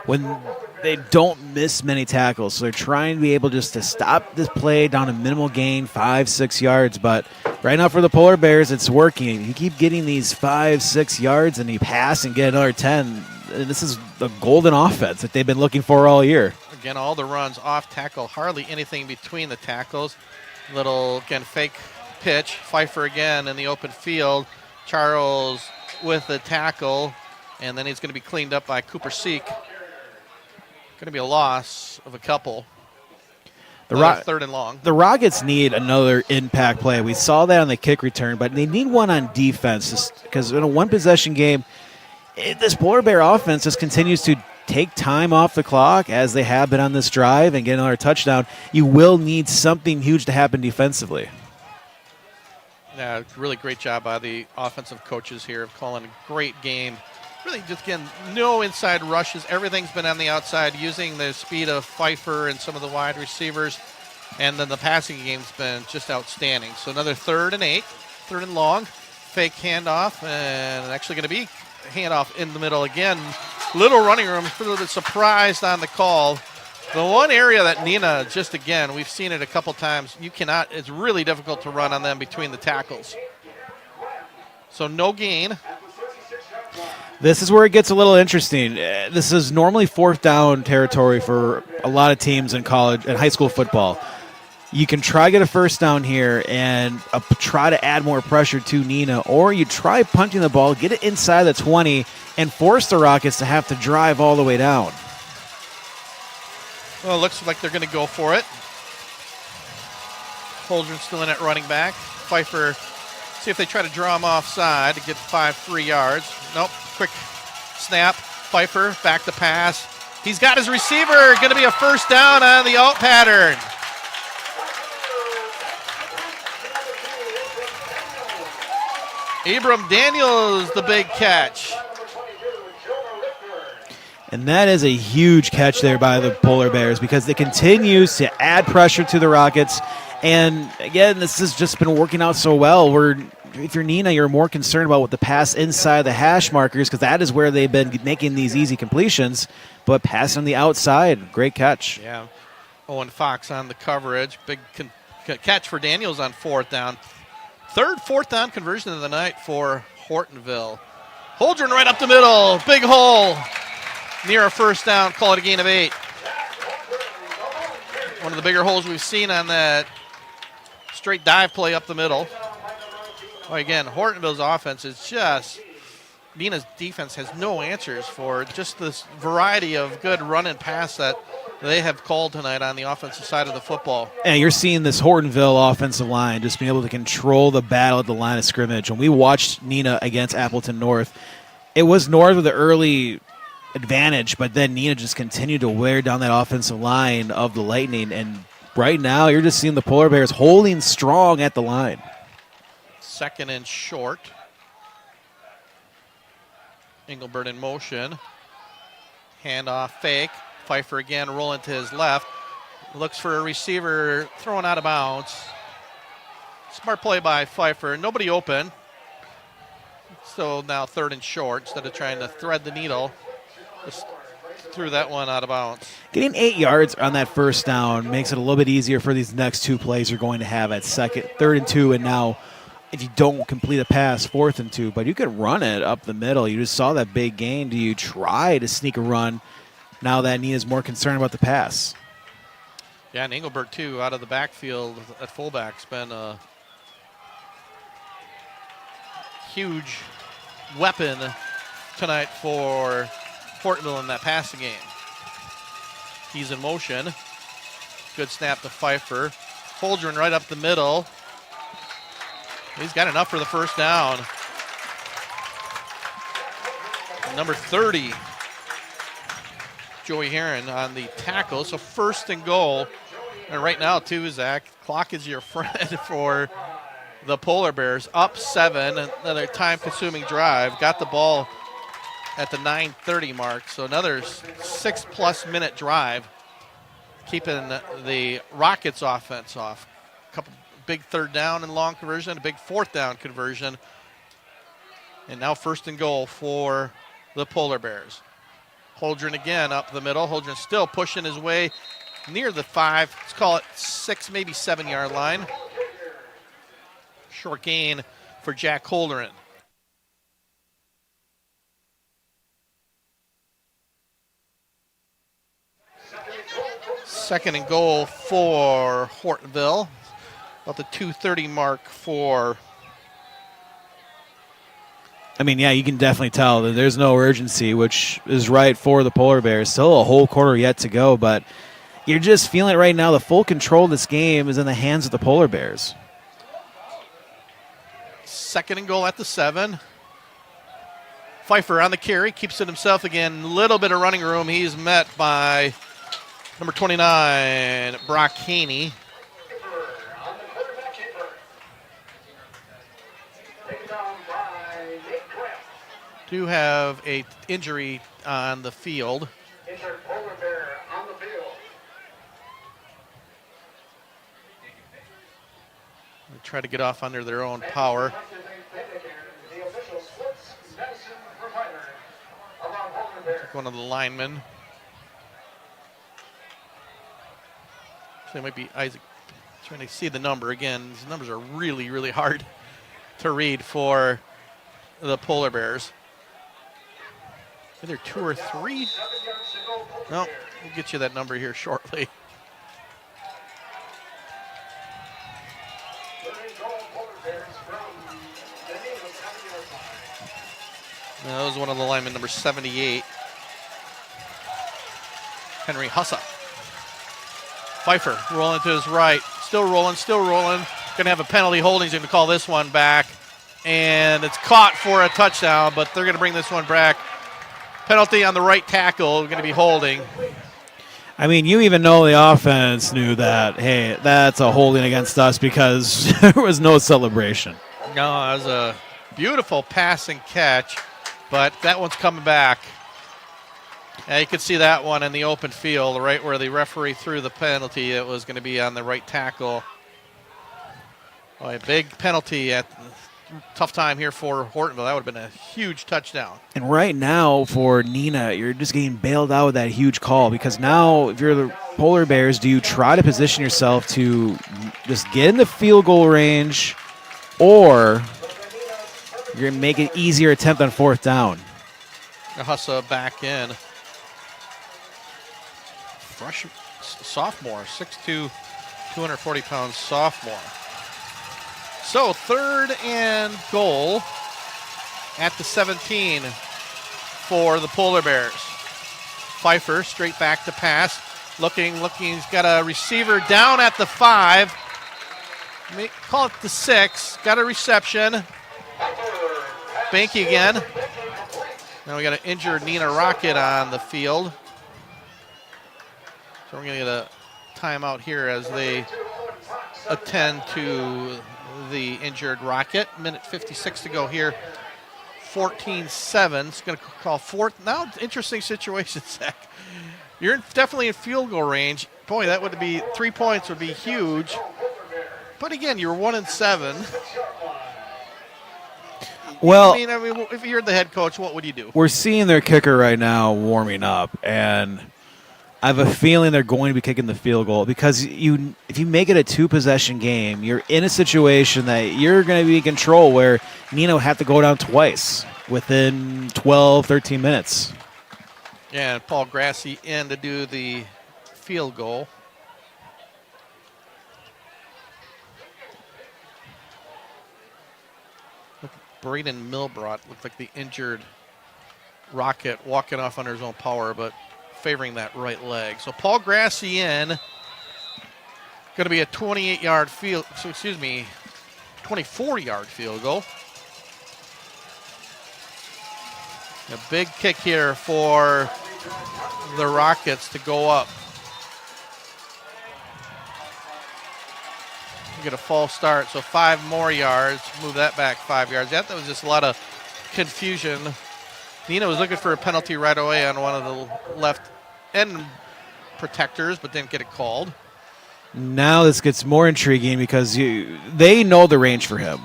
When they don't miss many tackles, so they're trying to be able just to stop this play down a minimal gain, 5-6 yards. But right now for the Polar Bears, it's working. You keep getting these 5-6 yards, and you pass and get another 10. And this is the golden offense that they've been looking for all year. Again, all the runs off tackle, hardly anything between the tackles. Little, again, fake pitch. Pfeiffer again in the open field. Charles with the tackle, and then he's going to be cleaned up by Cooper Seek. Going to be a loss of a couple. Third and long. The Rockets need another impact play. We saw that on the kick return, but they need one on defense because in a one-possession game, this Polar Bear offense just continues to take time off the clock as they have been on this drive and get another touchdown. You will need something huge to happen defensively. Yeah, really great job by the offensive coaches here of calling a great game. Really, just again, no inside rushes. Everything's been on the outside, using the speed of Pfeiffer and some of the wide receivers. And then the passing game's been just outstanding. So another 3rd and 8, 3rd and long. Fake handoff, and actually going to be handoff in the middle again. Little running room. A little bit surprised on the call. The one area that Neenah, just again, we've seen it a couple times, it's really difficult to run on them between the tackles. So no gain. This is where it gets a little interesting. This is normally 4th down territory for a lot of teams in college and high school football. You can try to get a 1st down here and try to add more pressure to Neenah, or you try punting the ball, get it inside the 20, and force the Rockets to have to drive all the way down. Well, it looks like they're going to go for it. Holdren's still in at running back. Pfeiffer, see if they try to draw him offside to get 3 yards. Nope. Quick snap. Pfeiffer back to pass. He's got his receiver. Going to be a 1st down on the out pattern. Abram Daniels, the big catch. And that is a huge catch there by the Polar Bears because it continues to add pressure to the Rockets. And, again, this has just been working out so well. If you're Neenah, you're more concerned about what the pass inside the hash markers because that is where they've been making these easy completions. But pass on the outside, great catch. Yeah. Owen Fox on the coverage. Big catch for Daniels on 4th down. 4th down conversion of the night for Hortonville. Holdren right up the middle. Big hole. Near a 1st down. Call it a gain of 8. One of the bigger holes we've seen on that straight dive play up the middle. Well, again, Hortonville's offense is just, Neenah's defense has no answers for just this variety of good run and pass that they have called tonight on the offensive side of the football. And you're seeing this Hortonville offensive line just being able to control the battle at the line of scrimmage. When we watched Neenah against Appleton North, it was North with the early advantage, but then Neenah just continued to wear down that offensive line of the Lightning. And right now, you're just seeing the Polar Bears holding strong at the line. 2nd and short. Engelbert in motion. Handoff fake. Pfeiffer again rolling to his left. Looks for a receiver thrown out of bounds. Smart play by Pfeiffer. Nobody open. So now 3rd and short instead of trying to thread the needle. Just threw that one out of bounds. Getting 8 yards on that 1st down makes it a little bit easier for these next 2 plays you're going to have at 3rd and 2, and now if you don't complete a pass, 4th and 2, but you can run it up the middle. You just saw that big gain. Do you try to sneak a run now that Neenah's more concerned about the pass? Yeah, and Engelbert, too, out of the backfield at fullback's been a huge weapon tonight for Hortonville in that passing game. He's in motion. Good snap to Pfeiffer. Holdren right up the middle. He's got enough for the 1st down. Number 30, Joey Heron on the tackle. So 1st and goal. And right now, too, Zach, clock is your friend for the Polar Bears. Up 7, another time-consuming drive. Got the ball at the 9:30 mark. So another 6+ minute drive, keeping the Rockets offense off. A couple big 3rd down and long conversion, a big 4th down conversion. And now 1st and goal for the Polar Bears. Holdren again up the middle. Holdren still pushing his way near the 5, let's call it 6, maybe 7-yard line. Short gain for Jack Holdren. Second and goal for Hortonville. about the 2:30 mark for. I mean, yeah, you can definitely tell that there's no urgency, which is right for the Polar Bears. Still a whole quarter yet to go, but you're just feeling it right now. The full control of this game is in the hands of the Polar Bears. 2nd and goal at the 7. Pfeiffer on the carry, keeps it himself again. Little bit of running room. He's met by number 29, Brock Haney. Do have a injury on the field. They try to get off under their own power. One of the linemen. So it might be Isaac. Trying to see the number again. These numbers are really, really hard to read for the Polar Bears. Either 2 or 3. No, we'll get you that number here shortly. That was one of the linemen, number 78. Henry Hussa. Pfeiffer rolling to his right. Still rolling. Going to have a penalty holding. He's going to call this one back. And it's caught for a touchdown, but they're going to bring this one back. Penalty on the right tackle. Going to be holding. I mean, you even know the offense knew that, hey, that's a holding against us because there was no celebration. No, it was a beautiful passing catch, but that one's coming back. You could see that one in the open field, right where the referee threw the penalty. It was going to be on the right tackle. Oh, a big penalty at tough time here for Hortonville. That would have been a huge touchdown. And right now for Neenah, you're just getting bailed out with that huge call because now if you're the Polar Bears, do you try to position yourself to just get in the field goal range or you're going to make an easier attempt on 4th down? Hussa back in. Sophomore, 6'2", 240-pound sophomore. So 3rd and goal at the 17 for the Polar Bears. Pfeiffer straight back to pass. Looking. He's got a receiver down at the 5. Call it the 6. Got a reception. Banky again. Now we got an injured Neenah Rocket on the field. So we're going to get a timeout here as they attend to the injured Rocket. Minute 56 to go here. 14-7. It's going to call 4th. Now, interesting situation, Zach. You're definitely in field goal range. Boy, that would be 3 points would be huge. But again, you're 1-7. Well, I mean, if you're the head coach, what would you do? We're seeing their kicker right now warming up, and I have a feeling they're going to be kicking the field goal because if you make it a 2-possession game, you're in a situation that you're going to be in control where Neenah will have to go down twice within 12, 13 minutes. Yeah, and Paul Grassi in to do the field goal. Braden Milbrot looked like the injured Rocket walking off under his own power, but favoring that right leg. So Paul Grassi in. Going to be a 28-yard field, 24-yard field goal. A big kick here for the Rockets to go up. Get a false start, so 5 more yards. Move that back 5 yards. That was just a lot of confusion. Neenah was looking for a penalty right away on one of the left end protectors, but didn't get it called. Now this gets more intriguing because they know the range for him,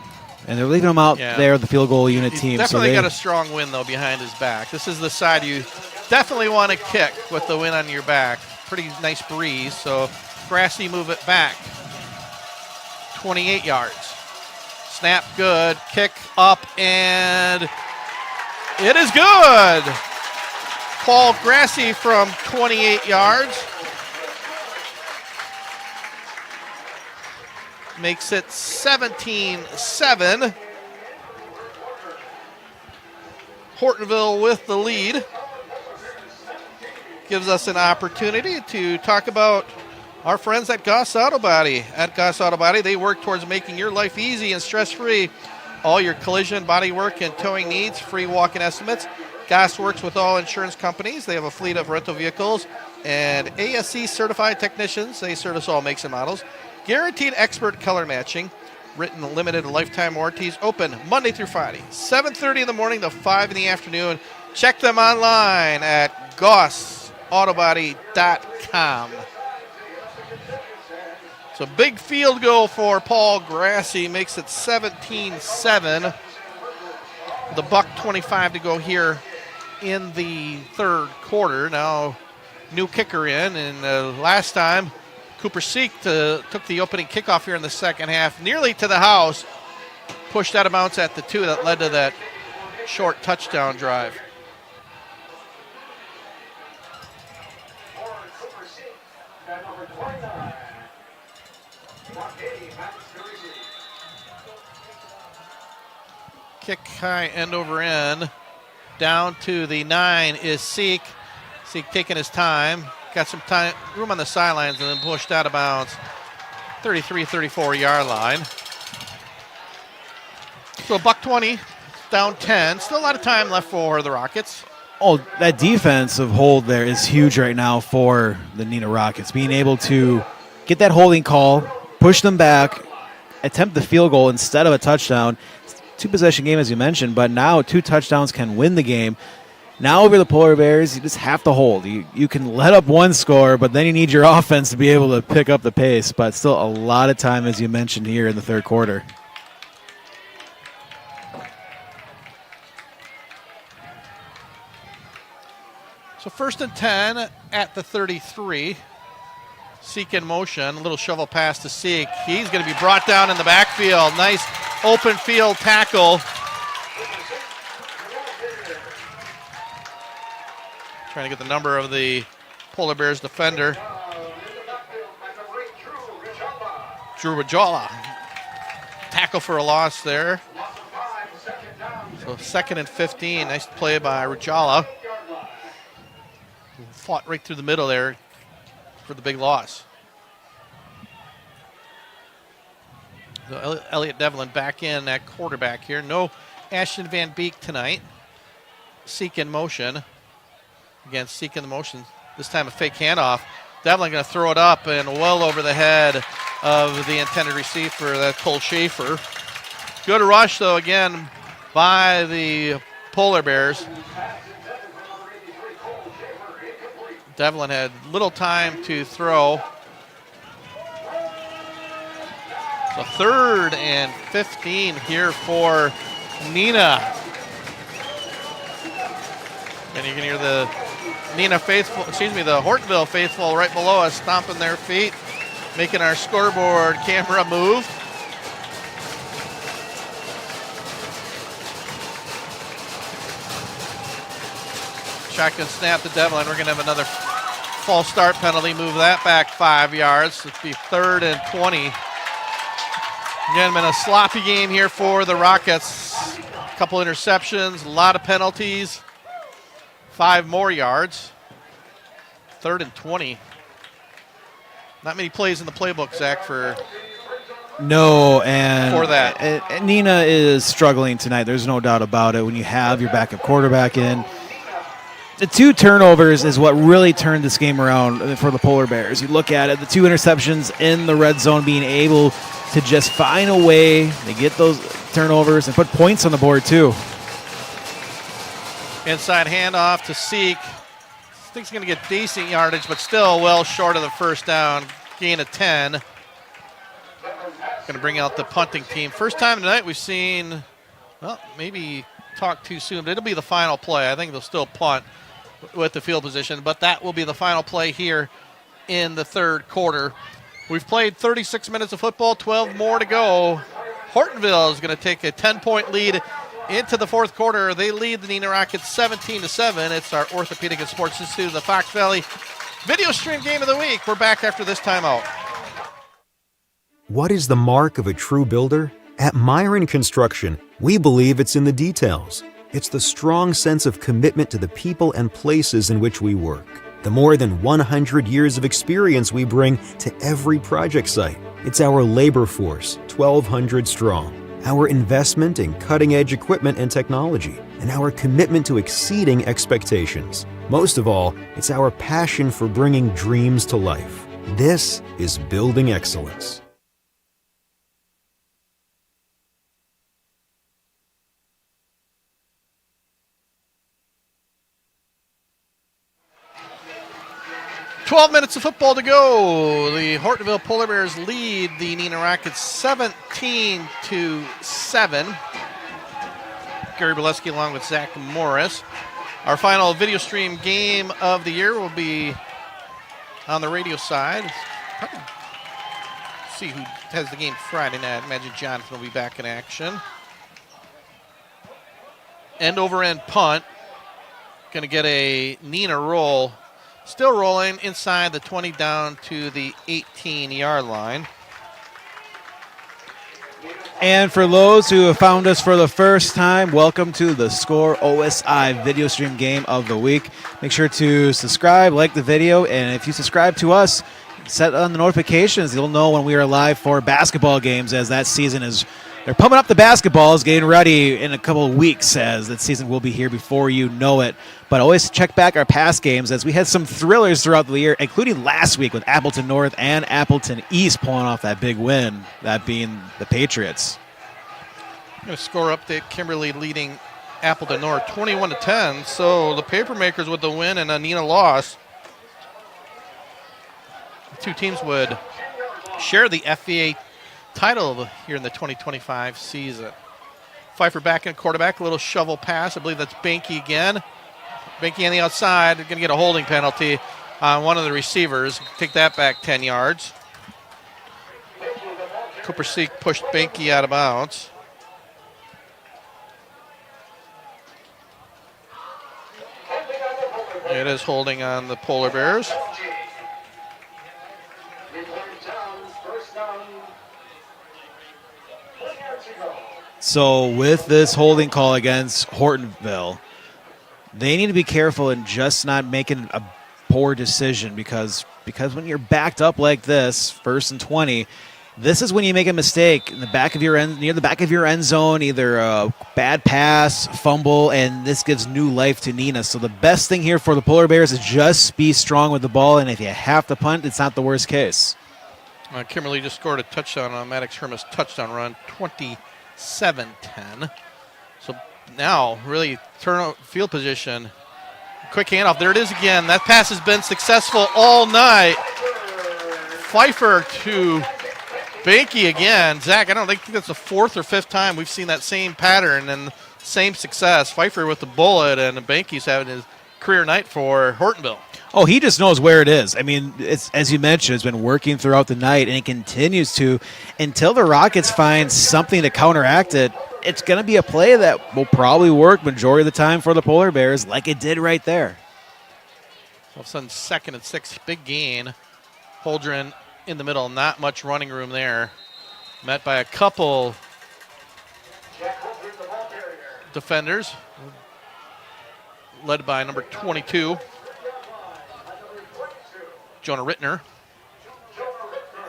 and they're leaving him out there, the field goal unit team. Definitely got a strong wind, though, behind his back. This is the side you definitely want to kick with the wind on your back. Pretty nice breeze, so Grassi move it back. 28 yards. Snap good. Kick up, and it is good. Paul Grassi from 28 yards. makes it 17-7. Hortonville with the lead. Gives us an opportunity to talk about our friends at Goss Auto Body. At Goss Auto Body, they work towards making your life easy and stress-free. All your collision, body work, and towing needs, free walk-in estimates. Goss works with all insurance companies. They have a fleet of rental vehicles and ASC certified technicians. They service all makes and models. Guaranteed expert color matching. Written limited lifetime warranties. Open Monday through Friday, 7:30 in the morning to 5 in the afternoon. Check them online at gossautobody.com. So big field goal for Paul Grassi, makes it 17-7. The $1:25 to go here in the third quarter. Now new kicker in, and last time Cooper Seek took the opening kickoff here in the second half, nearly to the house, pushed out of bounds at the 2 that led to that short touchdown drive. Kick high, end over end. Down to the 9 is Seek. Seek taking his time. Got some time, room on the sidelines, and then pushed out of bounds. 33-34 yard line. So $1:20, down 10. Still a lot of time left for the Rockets. Oh, that defensive hold there is huge right now for the Neenah Rockets. Being able to get that holding call, push them back, attempt the field goal instead of a touchdown. Two-possession game, as you mentioned, but now 2 touchdowns can win the game. Now over the Polar Bears, you just have to hold. You can let up 1 score, but then you need your offense to be able to pick up the pace. But still a lot of time, as you mentioned, here in the third quarter. So 1st and 10 at the 33. Seek in motion. A little shovel pass to Seek. He's going to be brought down in the backfield. Nice open field tackle. Trying to get the number of the Polar Bears defender. Drew Rajala. Tackle for a loss there. So 2nd and 15. Nice play by Rajala. Fought right through the middle there for the big loss. So Elliot Devlin back in at quarterback here. No Ashton Van Beek tonight. Seek in motion. Again, Seek in the motion. This time a fake handoff. Devlin going to throw it up and well over the head of the intended receiver, that's Cole Schaefer. Good rush, though, again, by the Polar Bears. Devlin had little time to throw. So 3rd and 15 here for Neenah. And you can hear the Neenah faithful, the Hortonville faithful right below us stomping their feet, making our scoreboard camera move. Shotgun snap to Devlin. We're going to have another false start penalty. Move that back 5 yards. It'll be 3rd and 20. Again, been a sloppy game here for the Rockets. A couple interceptions, a lot of penalties. 5 more yards. 3rd and 20. Not many plays in the playbook, Zach, for that. And Neenah is struggling tonight. There's no doubt about it. When you have your backup quarterback in, the 2 turnovers is what really turned this game around for the Polar Bears. You look at it, the 2 interceptions in the red zone, being able to just find a way to get those turnovers and put points on the board too. Inside handoff to Seek. I think he's going to get decent yardage, but still well short of the first down. Gain of 10. Going to bring out the punting team. First time tonight we've seen, well, maybe talk too soon, but it'll be the final play. I think they'll still punt with the field position, but that will be the final play here in the third quarter. We've played 36 minutes of football, 12 more to go. Hortonville is going to take a 10-point lead into the fourth quarter. They lead the Neenah Rockets 17-7. It's our Orthopedic and Sports Institute of the Fox Valley video stream game of the week. We're back after this timeout. What is the mark of a true builder? At Myron Construction, we believe it's in the details. It's the strong sense of commitment to the people and places in which we work. The more than 100 years of experience we bring to every project site. It's our labor force, 1,200 strong. Our investment in cutting-edge equipment and technology. And our commitment to exceeding expectations. Most of all, it's our passion for bringing dreams to life. This is building excellence. Minutes of football to go. The Hortonville Polar Bears lead the Neenah Rockets 17-7. Gary Bileski along with Zach Morris. Our final video stream game of the year will be on the radio side. See who has the game Friday night. I imagine Jonathan will be back in action. End over end punt. Going to get a Neenah roll. Still rolling inside the 20 down to the 18-yard line. And for those who have found us for the first time, welcome to the Score OSI video stream game of the week. Make sure to subscribe, like the video, and if you subscribe to us, set on the notifications. You'll know when we are live for basketball games, as that season is. They're pumping up the basketballs, getting ready in a couple of weeks, as that season will be here before you know it. But always check back our past games, as we had some thrillers throughout the year, including last week with Appleton North and Appleton East pulling off that big win, that being the Patriots. I'm going to score update. Kimberly leading Appleton North 21-10. So the Papermakers with the win and a Neenah loss. The two teams would share the FVA title here in the 2025 season. Pfeiffer back in quarterback, a little shovel pass. I believe that's Banky again. Banky on the outside, going to get a holding penalty on one of the receivers. Take that back 10 yards. Cooper Seek pushed Banky out of bounds. It is holding on the Polar Bears. So with this holding call against Hortonville, they need to be careful and just not making a poor decision, because when you're backed up like this, 1st and 20, this is when you make a mistake in the back of your end, near the back of your end zone, either a bad pass, fumble, and this gives new life to Neenah. So the best thing here for the Polar Bears is just be strong with the ball, and if you have to punt, it's not the worst case. Kimberly just scored a touchdown on Maddox Hermas' touchdown run, 27-10. So now really turn field position. Quick handoff. There it is again. That pass has been successful all night. Pfeiffer to Banky again. Zach, I don't think that's the 4th or 5th time we've seen that same pattern and same success. Pfeiffer with the bullet, and Banky's having his career night for Hortonville. Oh, he just knows where it is. I mean, it's, as you mentioned, it's been working throughout the night, and it continues to until the Rockets find something to counteract it. It's going to be a play that will probably work majority of the time for the Polar Bears, like it did right there. All of a sudden, 2nd and 6, big gain. Holdren in the middle, not much running room there. Met by a couple defenders, led by number 22. Jonah Rittner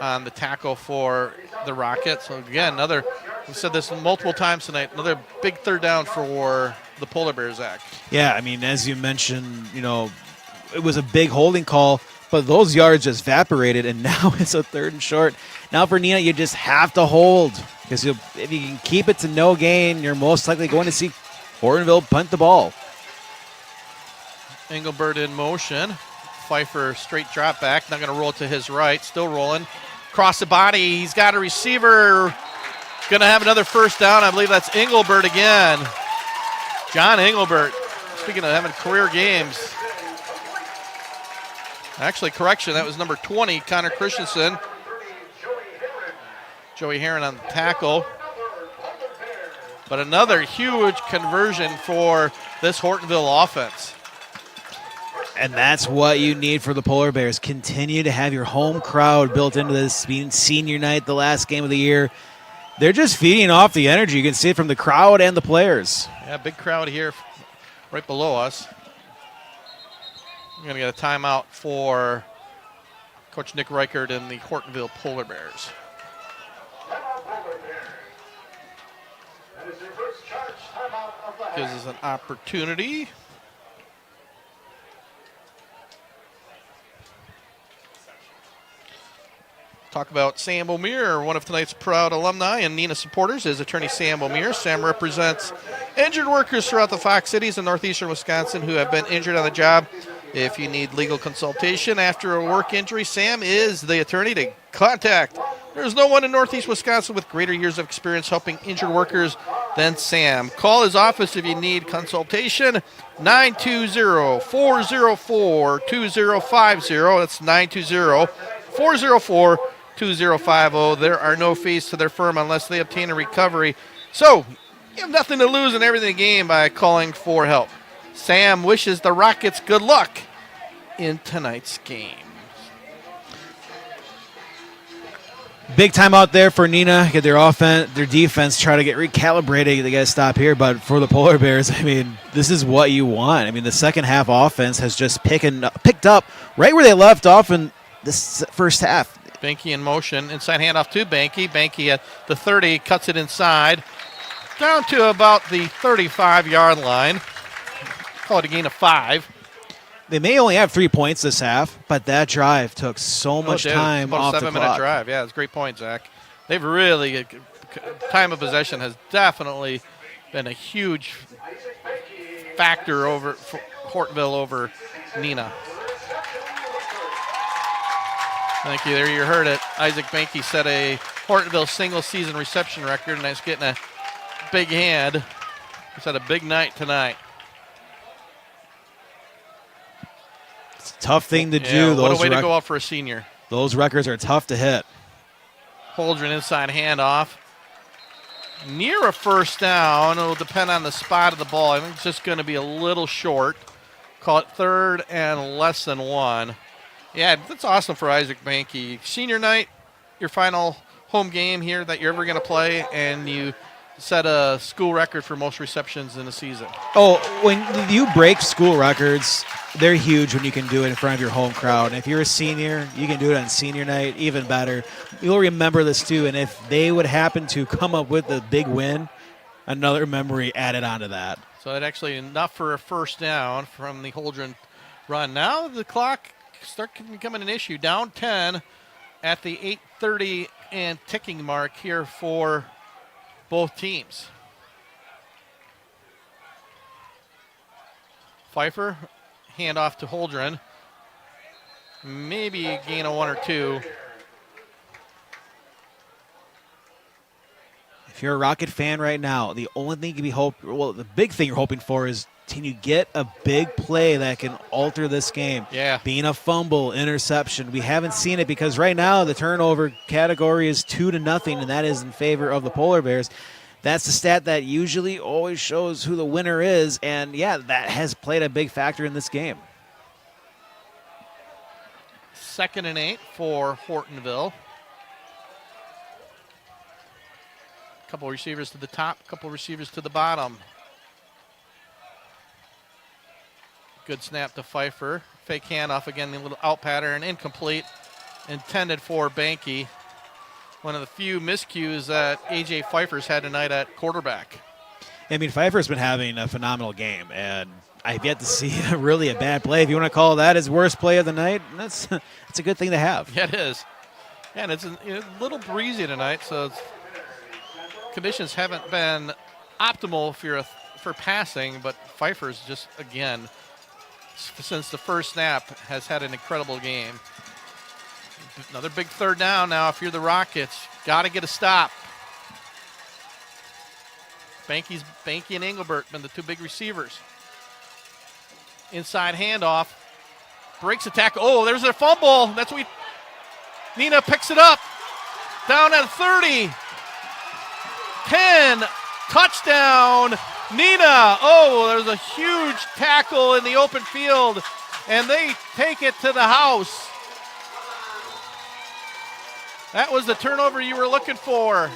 on the tackle for the Rockets. So again, we've said this multiple times tonight, another big 3rd down for the Polar Bears, Zach. Yeah, I mean, as you mentioned, it was a big holding call, but those yards just evaporated, and now it's a 3rd and short. Now for Neenah, you just have to hold, because if you can keep it to no gain, you're most likely going to see Hortonville punt the ball. Engelbert in motion. Pfeiffer straight drop back, not going to roll to his right, still rolling. Cross the body, he's got a receiver. Going to have another 1st down. I believe that's Engelbert again. John Engelbert, speaking of having career games. Actually, correction, that was number 20, Connor Christensen. Joey Heron on the tackle. But another huge conversion for this Hortonville offense. And that's what you need for the Polar Bears. Continue to have your home crowd built into this, being senior night, the last game of the year. They're just feeding off the energy. You can see it from the crowd and the players. Yeah, big crowd here right below us. We're going to get a timeout for Coach Nick Reichert and the Hortonville Polar Bears. Gives us an opportunity. Talk about Sam O'Meara, one of tonight's proud alumni and Neenah supporters, is attorney Sam O'Meara. Sam represents injured workers throughout the Fox cities in northeastern Wisconsin who have been injured on the job. If you need legal consultation after a work injury, Sam is the attorney to contact. There's no one in northeast Wisconsin with greater years of experience helping injured workers than Sam. Call his office if you need consultation, 920-404-2050. That's 920-404-2050. There are no fees to their firm unless they obtain a recovery. So you have nothing to lose and everything to gain by calling for help. Sam wishes the Rockets good luck in tonight's game. Big time out there for Neenah. Get their defense, try to get recalibrated. They got to stop here. But for the Polar Bears, I mean, this is what you want. I mean, the second half offense has just picked up right where they left off in this first half. Banky in motion. Inside handoff to Banky. Banky at the 30, cuts it inside. Down to about the 35-yard line. Call it a gain of 5. They may only have 3 points this half, but that drive took so much time off the clock. About a 7-minute drive. Yeah, it's a great point, Zach. They've really, time of possession has definitely been a huge factor over Hortonville over Neenah. Thank you. There you heard it. Isaac Banky set a Hortonville single-season reception record, and he's getting a big hand. He's had a big night tonight. It's a tough thing to do. What a way to go out for a senior. Those records are tough to hit. Holdren inside handoff. Near a first down. It'll depend on the spot of the ball. I think it's just going to be a little short. Call it 3rd and less than 1. Yeah, that's awesome for Isaac Banky. Senior night, your final home game here that you're ever going to play, and you set a school record for most receptions in a season. Oh, when you break school records, they're huge when you can do it in front of your home crowd. And if you're a senior, you can do it on senior night, even better. You'll remember this too, and if they would happen to come up with a big win, another memory added onto that. So that's actually enough for a first down from the Holdren run. Now the clock starts becoming an issue. Down 10 at the 8:30 and ticking mark here for both teams. Pfeiffer, handoff to Holdren. Maybe a gain of 1 or 2. If you're a Rocket fan right now, the only thing the big thing you're hoping for is, can you get a big play that can alter this game? Yeah. Being a fumble, interception. We haven't seen it because right now the turnover category is 2-0, and that is in favor of the Polar Bears. That's the stat that usually always shows who the winner is, and yeah, that has played a big factor in this game. 2nd and 8 for Hortonville. Couple receivers to the top, couple receivers to the bottom. Good snap to Pfeiffer. Fake handoff again, the little out pattern, incomplete. Intended for Banky. One of the few miscues that A.J. Pfeiffer's had tonight at quarterback. I mean, Pfeiffer's been having a phenomenal game, and I've yet to see really a bad play. If you want to call that his worst play of the night, that's a good thing to have. Yeah, it is. And it's a little breezy tonight, so conditions haven't been optimal for passing, but Pfeiffer's just, again, since the first snap, has had an incredible game. Another big 3rd down now if you're the Rockets. Got to get a stop. Banky and Engelbert been the 2 big receivers. Inside handoff. Breaks a tackle. Oh, there's a fumble. That's what Neenah picks it up. Down at 30. 10. Touchdown. Neenah. Oh, there's a huge tackle in the open field and they take it to the house. That was the turnover you were looking for.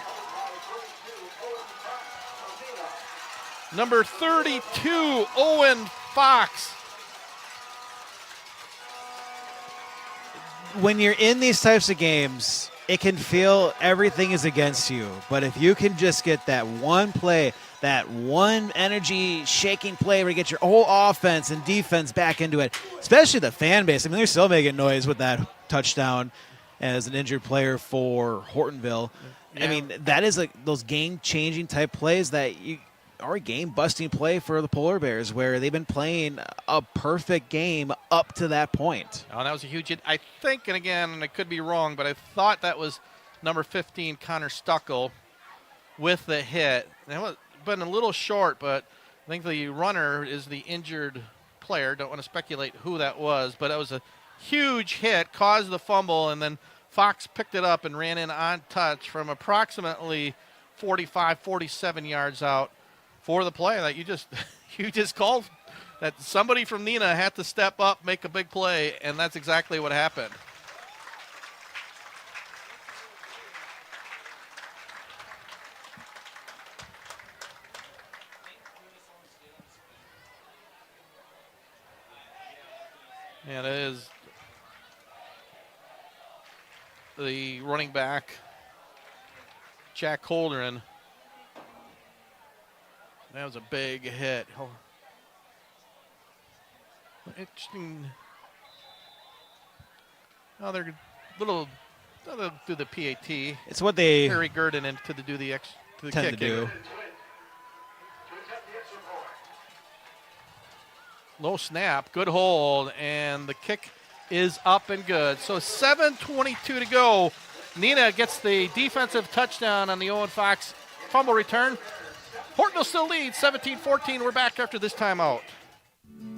Number 32, Owen Fox. When you're in these types of games, it can feel everything is against you. But if you can just get that one play, that one energy shaking play where you get your whole offense and defense back into it, especially the fan base. I mean, they're still making noise with that touchdown as an injured player for Hortonville. Yeah. I mean, that is like those game-changing type plays that are a game-busting play for the Polar Bears, where they've been playing a perfect game up to that point. Oh, that was a huge hit. I think, and again, and I could be wrong, but I thought that was number 15, Connor Stuckel, with the hit. That was been a little short, but I think the runner is the injured player. Don't want to speculate who that was, but it was a huge hit, caused the fumble, and then Fox picked it up and ran in on touch from approximately 45, 47 yards out for the play that you just called. That somebody from Neenah had to step up, make a big play, and that's exactly what happened. And it is the running back, Jack Holdren. That was a big hit. Oh. Interesting. Oh, they're little they'll do the PAT. It's what they Harry Gurdon in to do the tend kick to do. Low snap, good hold, and the kick is up and good. So 7:22 to go. Neenah gets the defensive touchdown on the Owen Fox fumble return. Hortonville still leads 17-14. We're back after this timeout.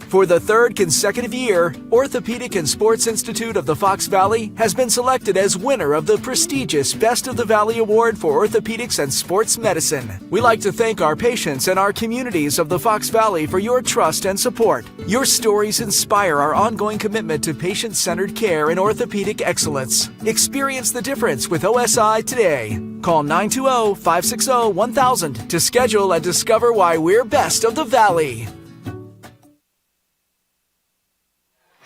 For the third consecutive year, Orthopedic and Sports Institute of the Fox Valley has been selected as winner of the prestigious Best of the Valley Award for Orthopedics and Sports Medicine. We like to thank our patients and our communities of the Fox Valley for your trust and support. Your stories inspire our ongoing commitment to patient-centered care and orthopedic excellence. Experience the difference with OSI today. Call 920-560-1000 to schedule and discover why we're best of the Valley.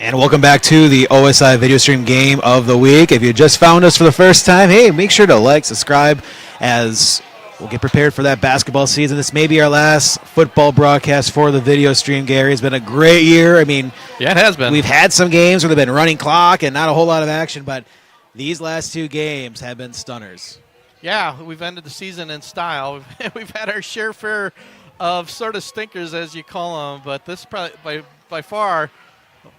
And welcome back to the OSI Video Stream Game of the Week. If you just found us for the first time, hey, make sure to like, subscribe, as we'll get prepared for that basketball season. This may be our last football broadcast for the video stream, Gary. It's been a great year. I mean, yeah, it has been. We've had some games where they've been running clock and not a whole lot of action, but these last two games have been stunners. Yeah, we've ended the season in style. We've had our share of sort of stinkers, as you call them, but this is probably by far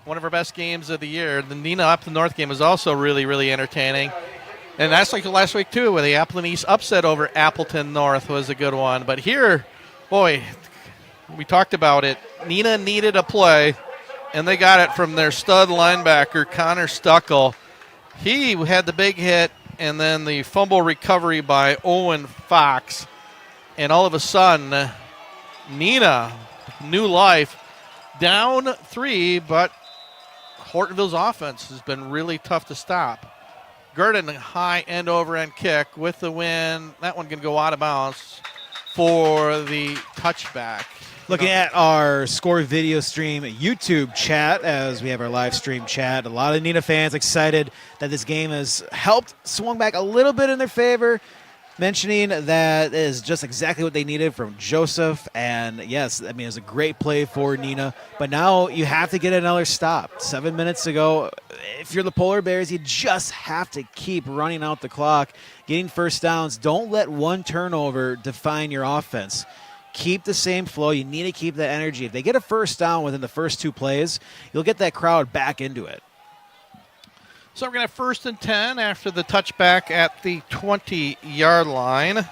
one of our best games of the year. The Neenah up the North game was also really, really entertaining. And that's like last week, too, where the Appleton East upset over Appleton North was a good one. But here, boy, we talked about it. Neenah needed a play, and they got it from their stud linebacker, Connor Stuckel. He had the big hit, and then the fumble recovery by Owen Fox. And all of a sudden, Neenah, new life, down 3, but Hortonville's offense has been really tough to stop. Gurdon, high end over end kick with the win. That one can go out of bounds for the touchback. Looking at our Score Video Stream YouTube chat as we have our live stream chat. A lot of Neenah fans excited that this game has swung back a little bit in their favor, mentioning that is just exactly what they needed from Joseph. And yes, I mean, it was a great play for Neenah, but now you have to get another stop. 7 minutes to go. If you're the Polar Bears, you just have to keep running out the clock, getting first downs. Don't let one turnover define your offense. Keep the same flow. You need to keep that energy. If they get a first down within the first 2 plays, you'll get that crowd back into it. So we're going to have 1st and 10 after the touchback at the 20-yard line.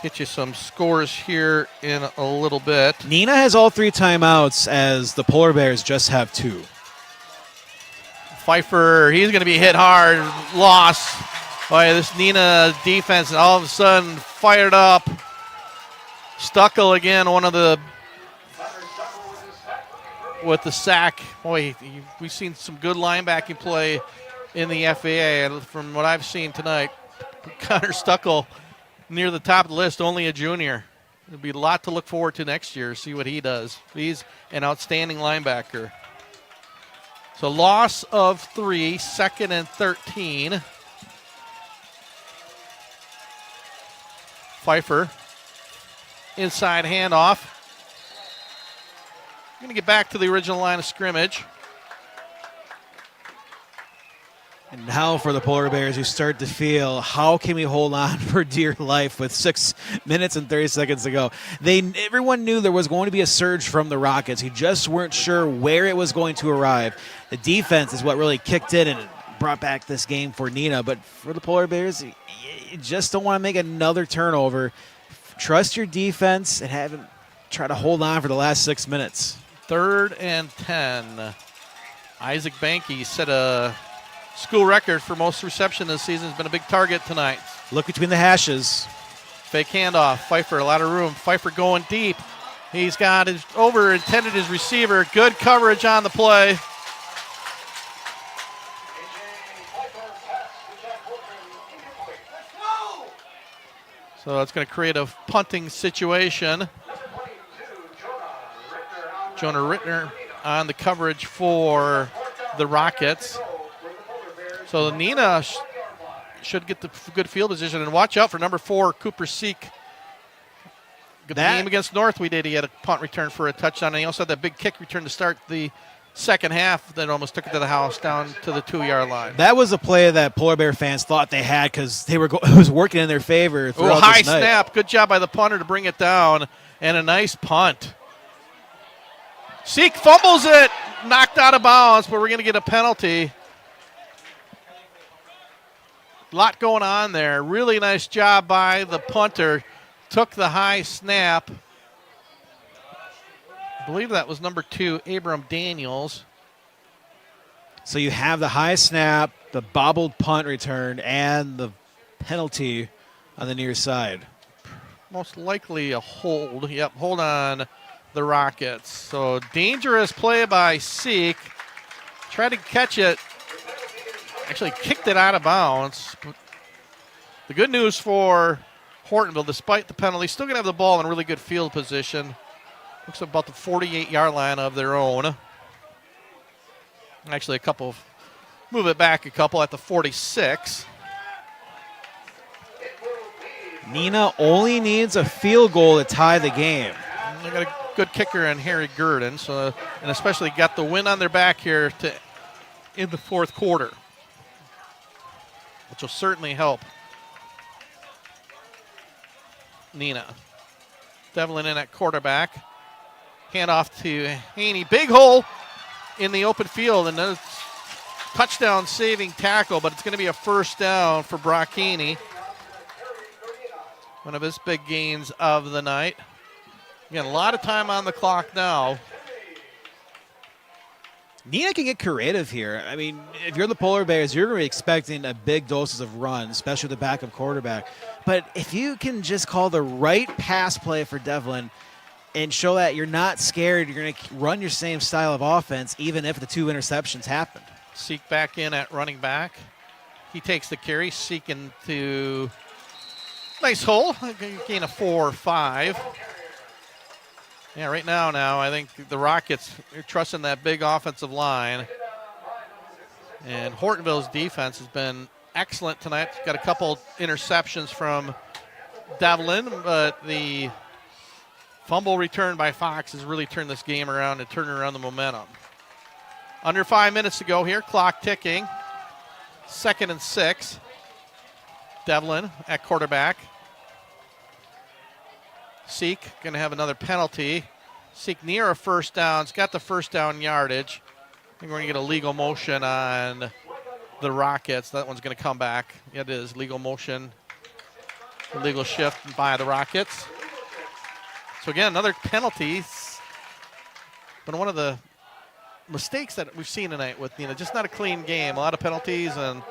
Get you some scores here in a little bit. Neenah has all 3 timeouts as the Polar Bears just have 2. Pfeiffer, he's going to be hit hard. Loss by this Neenah defense. And all of a sudden, fired up. Stuckel again, one of the with the sack. Boy, we've seen some good linebacking play in the FAA, and from what I've seen tonight, Connor Stuckel near the top of the list, only a junior. There'll be a lot to look forward to next year, see what he does. He's an outstanding linebacker. So loss of 3, 2nd and 13. Pfeiffer, inside handoff. Going to get back to the original line of scrimmage. And now for the Polar Bears, you start to feel, how can we hold on for dear life with 6 minutes and 30 seconds to go? Everyone knew there was going to be a surge from the Rockets. You just weren't sure where it was going to arrive. The defense is what really kicked in and brought back this game for Neenah. But for the Polar Bears, you just don't want to make another turnover. Trust your defense and have them try to hold on for the last 6 minutes. 3rd and 10. Isaac Banky set a school record for most reception this season. Has been a big target tonight. Look between the hashes. Fake handoff. Pfeiffer, a lot of room. Pfeiffer going deep. He's got his intended his receiver. Good coverage on the play. So it's going to create a punting situation. Jonah Rittner on the coverage for the Rockets. So Neenah should get the good field position. And watch out for number 4, Cooper Seek. Good game against North we did. He had a punt return for a touchdown. And he also had that big kick return to start the second half that almost took it to the house down to the 2-yard line. That was a play that Polar Bear fans thought they had because it was working in their favor throughout high this night. Snap. Good job by the punter to bring it down. And a nice punt. Seek fumbles it. Knocked out of bounds, but we're going to get a penalty. A lot going on there. Really nice job by the punter. Took the high snap. I believe that was number 2, Abram Daniels. So you have the high snap, the bobbled punt return, and the penalty on the near side. Most likely a hold. Yep, hold on the Rockets. So dangerous play by Seek. Tried to catch it. Actually kicked it out of bounds. But the good news for Hortonville, despite the penalty, still going to have the ball in really good field position. Looks about the 48-yard line of their own. Actually, move it back a couple at the 46. Neenah only needs a field goal to tie the game. They got a good kicker in Harry Gurdon, and especially got the win on their back here in the fourth quarter, which will certainly help Neenah. Devlin in at quarterback. Handoff to Haney. Big hole in the open field, and a touchdown saving tackle, but it's going to be a first down for Brock Haney. One of his big gains of the night. Again, a lot of time on the clock now. Neenah can get creative here. I mean, if you're the Polar Bears, you're going to be expecting a big doses of run, especially the backup quarterback. But if you can just call the right pass play for Devlin and show that you're not scared, you're going to run your same style of offense, even if the 2 interceptions happened. Seek back in at running back. He takes the carry, seeking to nice hole. Gain of 4 or 5. Yeah, right now, I think the Rockets are trusting that big offensive line. And Hortonville's defense has been excellent tonight. Got a couple interceptions from Devlin, but the fumble return by Fox has really turned this game around and turned around the momentum. Under 5 minutes to go here, clock ticking. 2nd and 6. Devlin at quarterback. Seek going to have another penalty. Seek near a first down. It's got the first down yardage. I think we're going to get a legal motion on the Rockets. That one's going to come back. Yeah, it is. Legal motion. Illegal shift by the Rockets. So, again, another penalty. But one of the mistakes that we've seen tonight with Neenah, just not a clean game. A lot of penalties and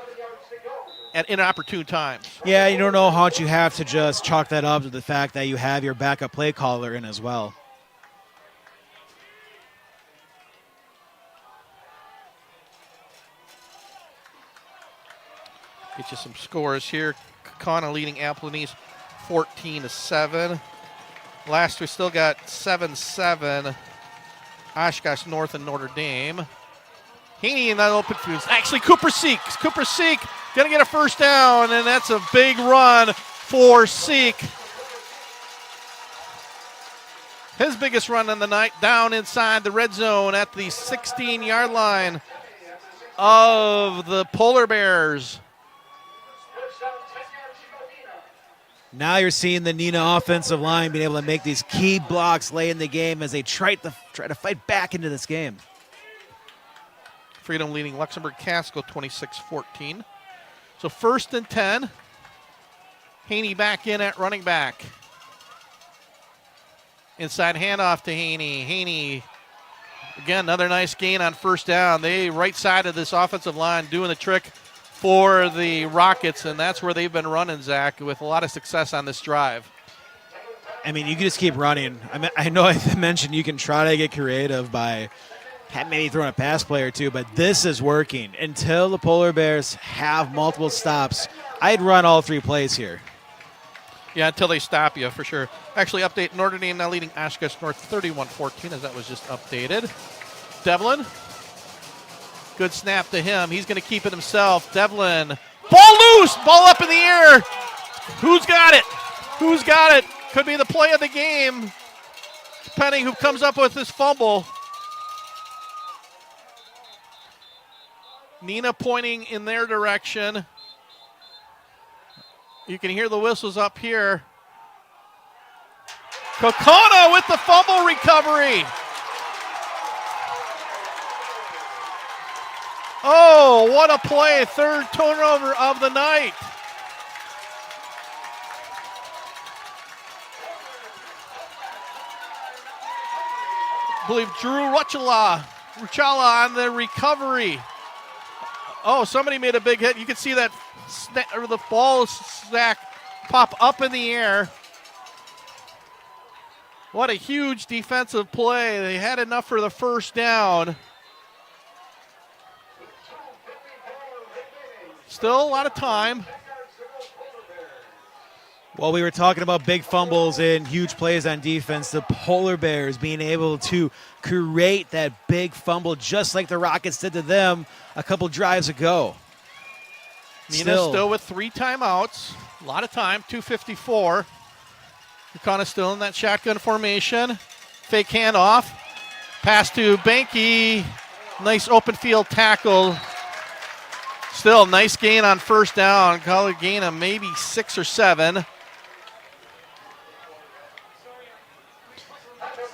at inopportune times. Yeah, you don't know how much you have to just chalk that up to the fact that you have your backup play caller in as well. Get you some scores here. Kaukauna leading Appleton East 14-7. Last we still got 7-7. Oshkosh North and Notre Dame. Haney in that open field. Actually, Cooper Seek. Cooper Seek going to get a first down, and that's a big run for Seek. His biggest run of the night, down inside the red zone at the 16-yard line of the Polar Bears. Now you're seeing the Neenah offensive line being able to make these key blocks late in the game as they try to fight back into this game. Freedom leading Luxembourg Casco 26-14. So 1st and 10. Haney back in at running back. Inside handoff to Haney. Haney, again, another nice gain on first down. They right side of this offensive line doing the trick for the Rockets, and that's where they've been running, Zach, with a lot of success on this drive. I mean, you can just keep running. I know I mentioned you can try to get creative by maybe throwing a pass play or two, but this is working. Until the Polar Bears have multiple stops, I'd run all 3 plays here. Yeah, until they stop you, for sure. Actually, update Notre Dame now leading Oshkosh North 31-14, as that was just updated. Devlin. Good snap to him. He's going to keep it himself. Devlin. Ball loose. Ball up in the air. Who's got it? Who's got it? Could be the play of the game, depending who comes up with this fumble. Neenah pointing in their direction. You can hear the whistles up here. Kaukauna with the fumble recovery. Oh, what a play. 3rd turnover of the night. I believe Drew Ruchala on the recovery. Oh, somebody made a big hit. You can see that the ball sack pop up in the air. What a huge defensive play. They had enough for the first down. Still a lot of time. Well, we were talking about big fumbles and huge plays on defense. The Polar Bears being able to create that big fumble just like the Rockets did to them a couple drives ago. Neenah still with 3 timeouts. A lot of time, 2:54. Kaukauna still in that shotgun formation. Fake handoff. Pass to Banky. Nice open field tackle. Still nice gain on first down. Call it gain of maybe 6 or 7.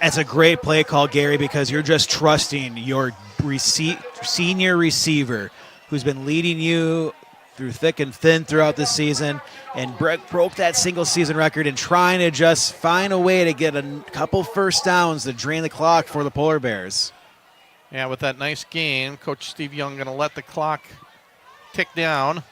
That's a great play call, Gary, because you're just trusting your senior receiver who's been leading you through thick and thin throughout this season and broke that single season record and trying to just find a way to get a couple first downs to drain the clock for the Polar Bears. Yeah, with that nice gain, Coach Steve Young going to let the clock tick down.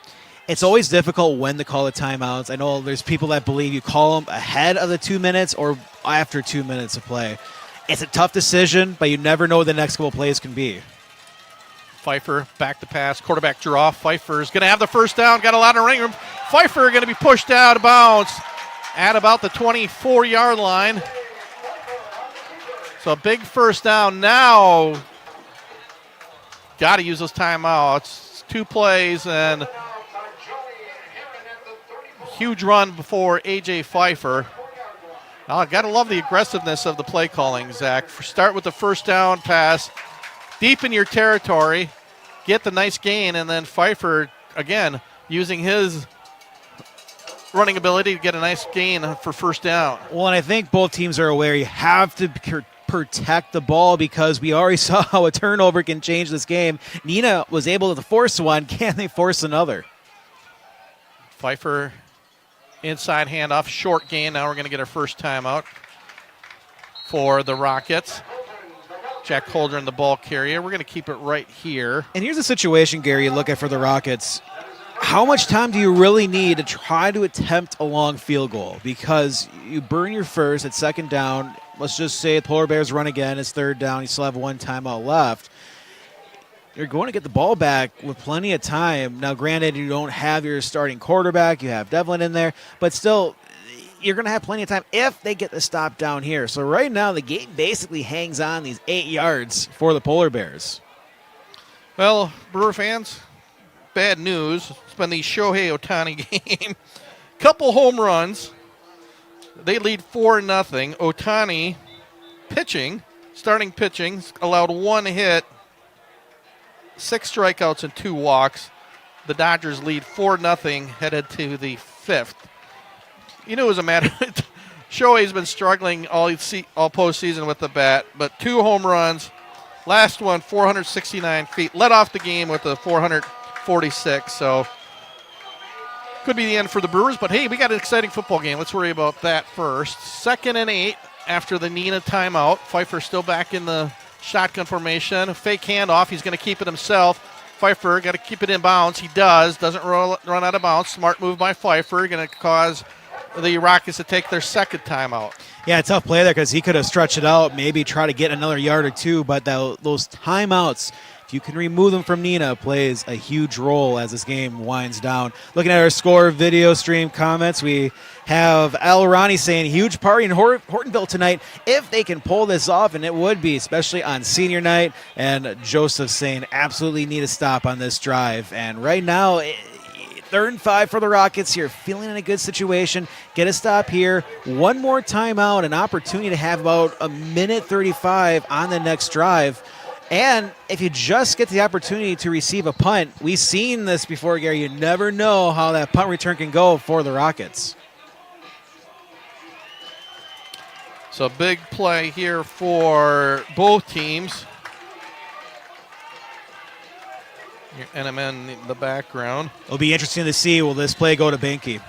It's always difficult when to call the timeouts. I know there's people that believe you call them ahead of the 2 minutes or after 2 minutes of play. It's a tough decision, but you never know what the next couple plays can be. Pfeiffer back to pass, quarterback draw. Pfeiffer's going to have the first down, got a lot of running room. Pfeiffer going to be pushed out of bounds at about the 24-yard line. So a big first down now. Got to use those timeouts. 2 plays and huge run before A.J. Pfeiffer. Now, I've got to love the aggressiveness of the play calling, Zach. Start with the first down pass, deep in your territory, get the nice gain, and then Pfeiffer, again, using his running ability to get a nice gain for first down. Well, and I think both teams are aware you have to protect the ball because we already saw how a turnover can change this game. Neenah was able to force one. Can they force another? Pfeiffer inside handoff, short gain. Now we're going to get our first timeout for the Rockets. Jack Holdren, the ball carrier. We're going to keep it right here. And here's the situation, Gary, you look at for the Rockets. How much time do you really need to try to attempt a long field goal? Because you burn your first at second down. Let's just say the Polar Bears run again. It's third down. You still have 1 timeout left. you're going to get the ball back with plenty of time. Now, granted, you don't have your starting quarterback. You have Devlin in there. But still, you're going to have plenty of time if they get the stop down here. So right now, the game basically hangs on these 8 yards for the Polar Bears. Well, Brewer fans, bad news. It's been the Shohei Ohtani game. Couple home runs. They lead 4-0. Ohtani starting pitching, allowed 1 hit, 6 strikeouts and 2 walks. The Dodgers lead 4-0 headed to the 5th. You knew it was a matter. Shohei's been struggling all postseason with the bat, but 2 home runs. Last one, 469 feet. Led off the game with a 446, so could be the end for the Brewers. But, hey, we got an exciting football game. Let's worry about that first. 2nd and 8 after the Neenah timeout. Pfeiffer still back in the shotgun formation. Fake handoff. He's going to keep it himself. Pfeiffer got to keep it in bounds. He does. Doesn't run out of bounds. Smart move by Pfeiffer. Going to cause the Rockets to take their 2nd timeout. Yeah, tough play there because he could have stretched it out, maybe try to get another yard or 2, but those timeouts, if you can remove them from Neenah, plays a huge role as this game winds down. Looking at our score video stream comments, we have Al Ronnie saying huge party in Hortonville tonight if they can pull this off, and it would be, especially on senior night. And Joseph saying absolutely need a stop on this drive. And right now, 3rd and 5 for the Rockets here, feeling in a good situation. Get a stop here. One more timeout, an opportunity to have about a minute 35 on the next drive. And if you just get the opportunity to receive a punt, we've seen this before, Gary. You never know how that punt return can go for the Rockets. So big play here for both teams. Your NMN in the background. It'll be interesting to see, will this play go to Benke?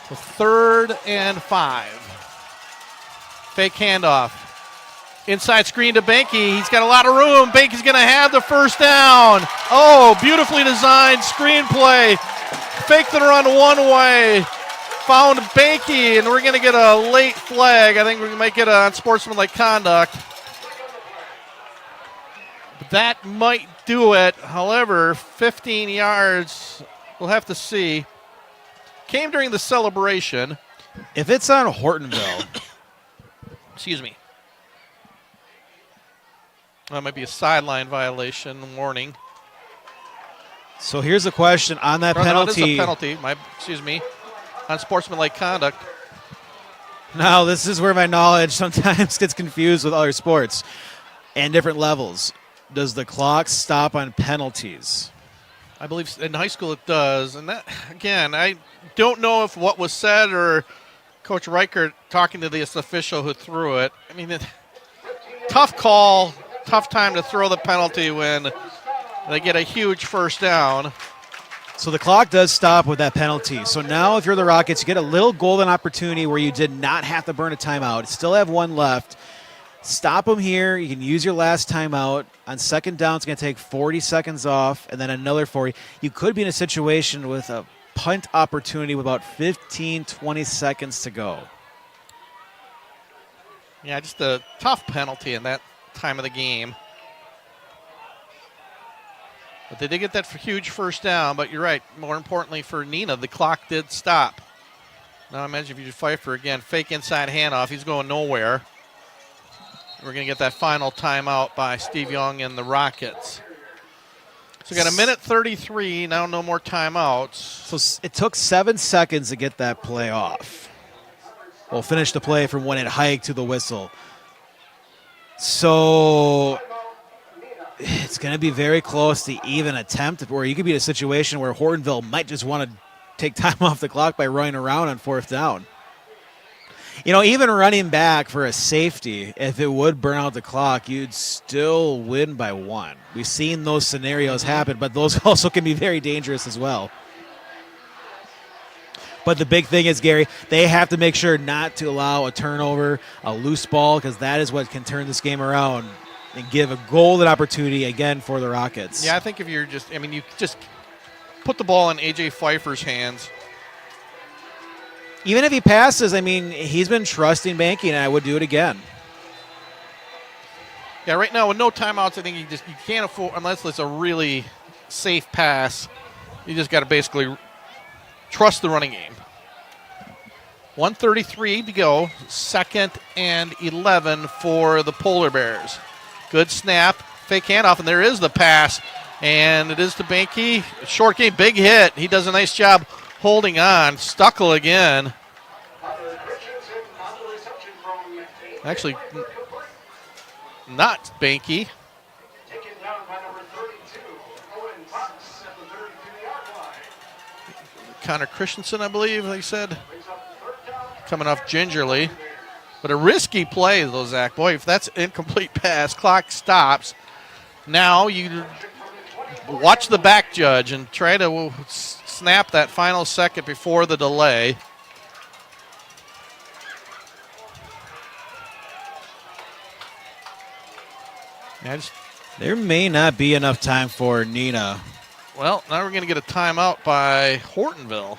So 3rd and 5. Fake handoff. Inside screen to Benke. He's got a lot of room. Benke's going to have the first down. Oh, beautifully designed screenplay. Fake the run one way. Found Benke, and we're going to get a late flag. I think we might get a unsportsmanlike conduct. That might do it. However, 15 yards, we'll have to see. Came during the celebration. If it's on Hortonville. Excuse me. That might be a sideline violation warning. So here's the question on that penalty. No, it is a penalty. Unsportsmanlike conduct. Now, this is where my knowledge sometimes gets confused with other sports and different levels. Does the clock stop on penalties? I believe in high school it does. And that, again, I don't know if what was said or Coach Reichert talking to this official who threw it. I mean, tough call, tough time to throw the penalty when they get a huge first down. So the clock does stop with that penalty. So now if you're the Rockets, you get a little golden opportunity where you did not have to burn a timeout. Still have one left. Stop them here. You can use your last timeout. On 2nd down, it's going to take 40 seconds off, and then another 40. You could be in a situation with a punt opportunity with about 15, 20 seconds to go. Yeah, just a tough penalty in that time of the game. But they did get that huge first down, but you're right. More importantly for Neenah, the clock did stop. Now imagine if you Pfeiffer again, fake inside handoff. He's going nowhere. We're going to get that final timeout by Steve Young and the Rockets. So we got a minute 33, now no more timeouts. So it took 7 seconds to get that play off. We'll finish the play from when it hiked to the whistle. So it's going to be very close to even attempt, where you could be in a situation where Hortonville might just want to take time off the clock by running around on 4th down. You know, even running back for a safety, if it would burn out the clock, you'd still win by 1. We've seen those scenarios happen, but those also can be very dangerous as well. But the big thing is, Gary, they have to make sure not to allow a turnover, a loose ball, because that is what can turn this game around and give a golden opportunity again for the Rockets. Yeah, I think if you're you just put the ball in A.J. Pfeiffer's hands. Even if he passes, he's been trusting Benke, and I would do it again. Yeah, right now with no timeouts, I think you can't afford, unless it's a really safe pass, you just got to basically trust the running game. 1:33 to go, 2nd and 11 for the Polar Bears. Good snap, fake handoff, and there is the pass. And it is to Banky. Short game, big hit. He does a nice job holding on. Stuckle again. Actually, not Banky. Connor Christensen, I believe, they said. Coming off gingerly. But a risky play, though, Zach. Boy, if that's incomplete pass, clock stops. Now you watch the back judge and try to snap that final second before the delay. There may not be enough time for Neenah. Well, now we're going to get a timeout by Hortonville.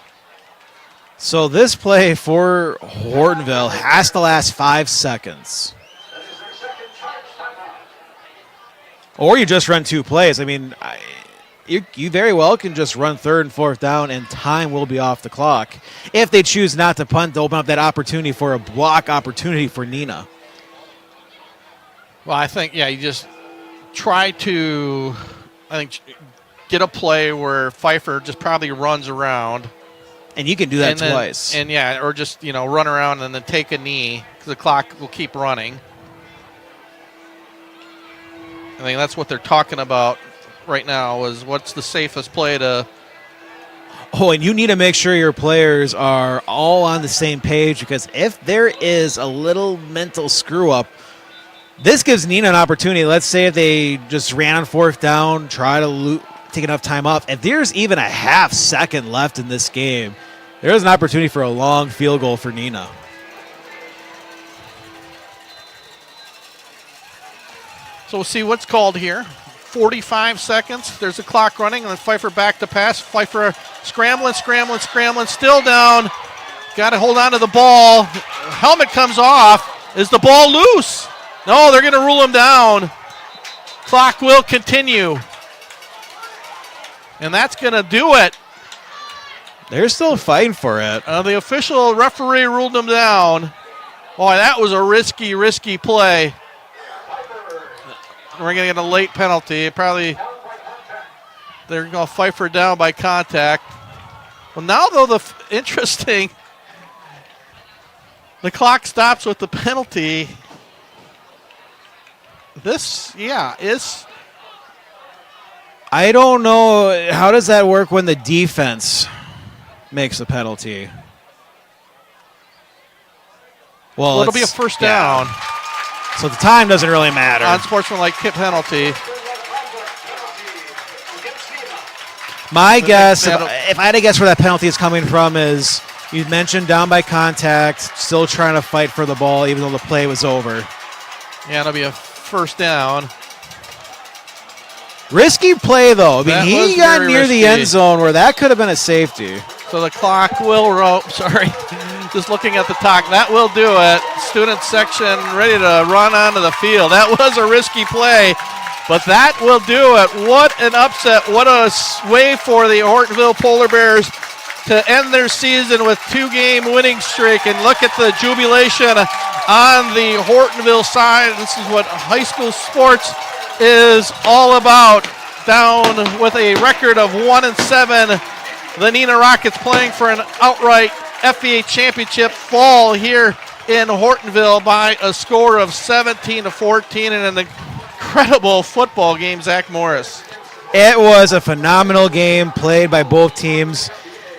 So this play for Hortonville has to last 5 seconds. Or you just run 2 plays. I mean, you very well can just run 3rd and 4th down, and time will be off the clock. If they choose not to punt, to open up that opportunity for a block opportunity for Neenah. Well, I think, you just try to, get a play where Pfeiffer just probably runs around. And you can do that twice. Or just, run around and then take a knee because the clock will keep running. I think that's what they're talking about right now is what's the safest play to. Oh, and you need to make sure your players are all on the same page because if there is a little mental screw up, this gives Neenah an opportunity. Let's say if they just ran on 4th down, try to take enough time off. If there's even a half second left in this game, there's an opportunity for a long field goal for Neenah. So we'll see what's called here. 45 seconds. There's the clock running, and then Pfeiffer back to pass. Pfeiffer scrambling, still down. Got to hold on to the ball. Helmet comes off. Is the ball loose? No, they're going to rule him down. Clock will continue. And that's going to do it. They're still fighting for it. The official referee ruled him down. Boy, that was a risky play. We're going to get a late penalty. They're going to Pfeiffer down by contact. Well, now, though, interesting, the clock stops with the penalty. This, is. I don't know. How does that work when the defense makes a penalty? Well, it'll be a first down. So the time doesn't really matter. Unsportsmanlike penalty. My guess, if I had to guess where that penalty is coming from, is you mentioned down by contact, still trying to fight for the ball even though the play was over. Yeah, it'll be a first down. Risky play, though. I mean, he got near the end zone where that could have been a safety. So the clock will just looking at the clock. That will do it. Student section ready to run onto the field. That was a risky play, but that will do it. What an upset. What a way for the Hortonville Polar Bears to end their season with 2-game winning streak. And look at the jubilation on the Hortonville side. This is what high school sports is all about. Down with a record of 1-7. The Neenah Rockets playing for an outright FVA championship fall here in Hortonville by a score of 17-14 in an incredible football game, Zach Morris. It was a phenomenal game played by both teams.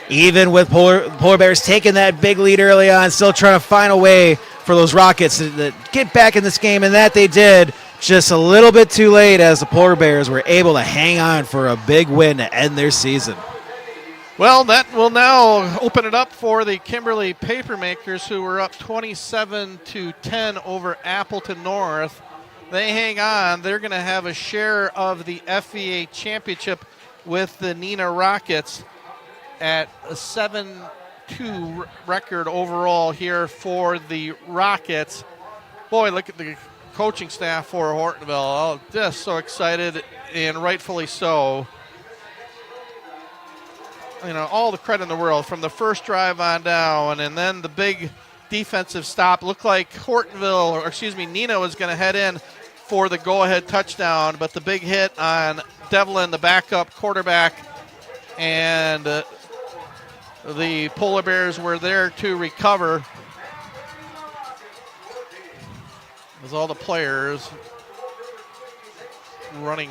Even with Polar Bears taking that big lead early on, still trying to find a way for those Rockets to get back in this game, and that they did. Just a little bit too late as the Polar Bears were able to hang on for a big win to end their season. Well, that will now open it up for the Kimberly Papermakers, who were up 27-10 over Appleton North. They hang on. They're going to have a share of the FVA championship with the Neenah Rockets at a 7-2 record overall here for the Rockets. Boy, look at the coaching staff for Hortonville. Just so excited, and rightfully so. All the credit in the world from the first drive on down, and then the big defensive stop. Looked like Neenah was going to head in for the go-ahead touchdown, but the big hit on Devlin, the backup quarterback, and the Polar Bears were there to recover. As all the players running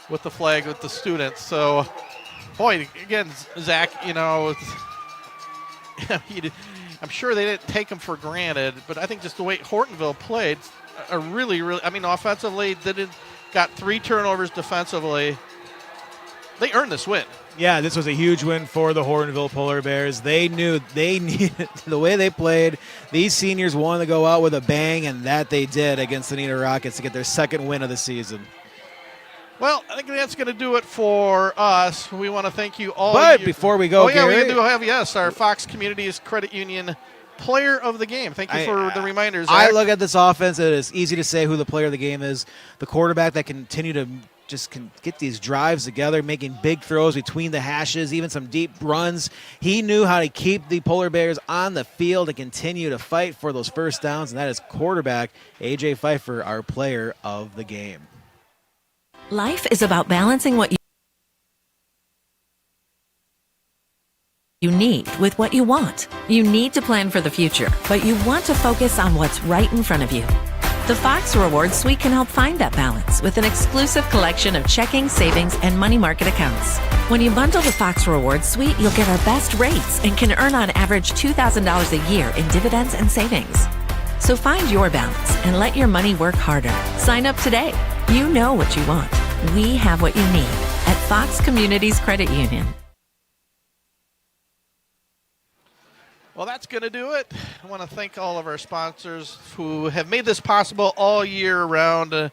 with the flag with the students. So, boy, again, Zach, I'm sure they didn't take them for granted, but I think just the way Hortonville played, offensively, got 3 turnovers defensively. They earned this win. Yeah, this was a huge win for the Hortonville Polar Bears. They knew they needed the way they played. These seniors wanted to go out with a bang, and that they did against the Neenah Rockets to get their second win of the season. Well, I think that's going to do it for us. We want to thank you all. But before we go, Gary, we do have, our Fox Communities Credit Union Player of the Game. Thank you for the reminders. I look at this offense, it is easy to say who the player of the game is. The quarterback that continue to can get these drives together, making big throws between the hashes, even some deep runs. He knew how to keep the Polar Bears on the field and continue to fight for those first downs, and that is quarterback A.J. Pfeiffer, our player of the game. Life is about balancing what you need with what you want. You need to plan for the future, but you want to focus on what's right in front of you. The Fox Rewards Suite can help find that balance with an exclusive collection of checking, savings, and money market accounts. When you bundle the Fox Rewards Suite, you'll get our best rates and can earn on average $2,000 a year in dividends and savings. So find your balance and let your money work harder. Sign up today. You know what you want. We have what you need at Fox Communities Credit Union. Well, that's going to do it. I want to thank all of our sponsors who have made this possible all year round.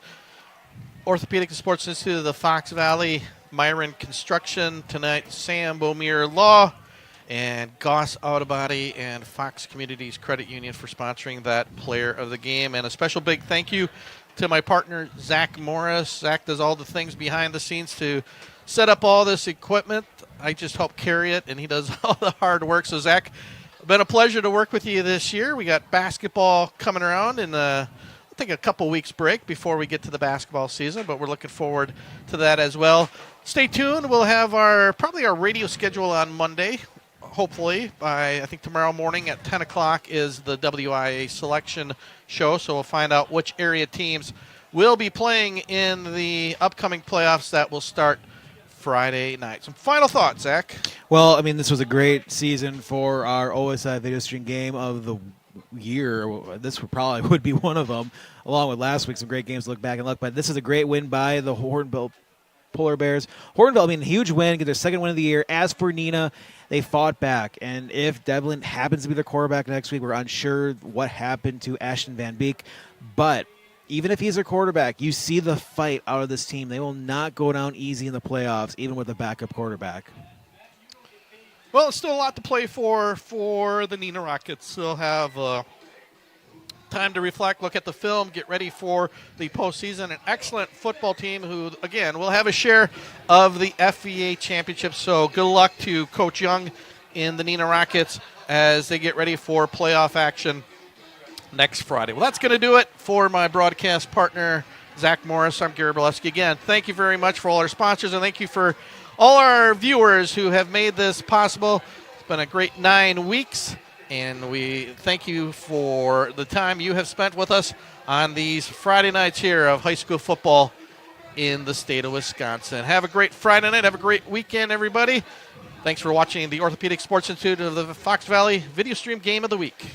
Orthopedic Sports Institute of the Fox Valley, Myron Construction, tonight Sam Bomir Law, and Goss Auto Body and Fox Communities Credit Union for sponsoring that player of the game. And a special big thank you to my partner, Zach Morris. Zach does all the things behind the scenes to set up all this equipment. I just help carry it, and he does all the hard work. So, Zach, been a pleasure to work with you this year. We got basketball coming around in I think a couple weeks break before we get to the basketball season, but we're looking forward to that as well. Stay tuned. We'll have probably our radio schedule on Monday. Hopefully by, I think tomorrow morning at 10 o'clock is the WIA selection show, so we'll find out which area teams will be playing in the upcoming playoffs that will start Friday night. Some final thoughts, Zach. Well, this was a great season for our OSI video stream game of the year. This would be one of them, along with last week. Some great games to look back and look. But this is a great win by the Hortonville Polar Bears. Hortonville, huge win, get their second win of the year. As for Neenah, they fought back. And if Devlin happens to be their quarterback next week, we're unsure what happened to Ashton Van Beek. But even if he's their quarterback, you see the fight out of this team. They will not go down easy in the playoffs, even with a backup quarterback. Well, it's still a lot to play for the Neenah Rockets. They'll have time to reflect, look at the film, get ready for the postseason. An excellent football team who, again, will have a share of the FVA championship. So good luck to Coach Young in the Neenah Rockets as they get ready for playoff action next Friday. Well, that's going to do it for my broadcast partner, Zach Morris. I'm Gary Borleski. Again, thank you very much for all our sponsors, and thank you for all our viewers who have made this possible. It's been a great 9 weeks, and we thank you for the time you have spent with us on these Friday nights here of high school football in the state of Wisconsin. Have a great Friday night. Have a great weekend, everybody. Thanks for watching the Orthopedic Sports Institute of the Fox Valley Video Stream Game of the Week.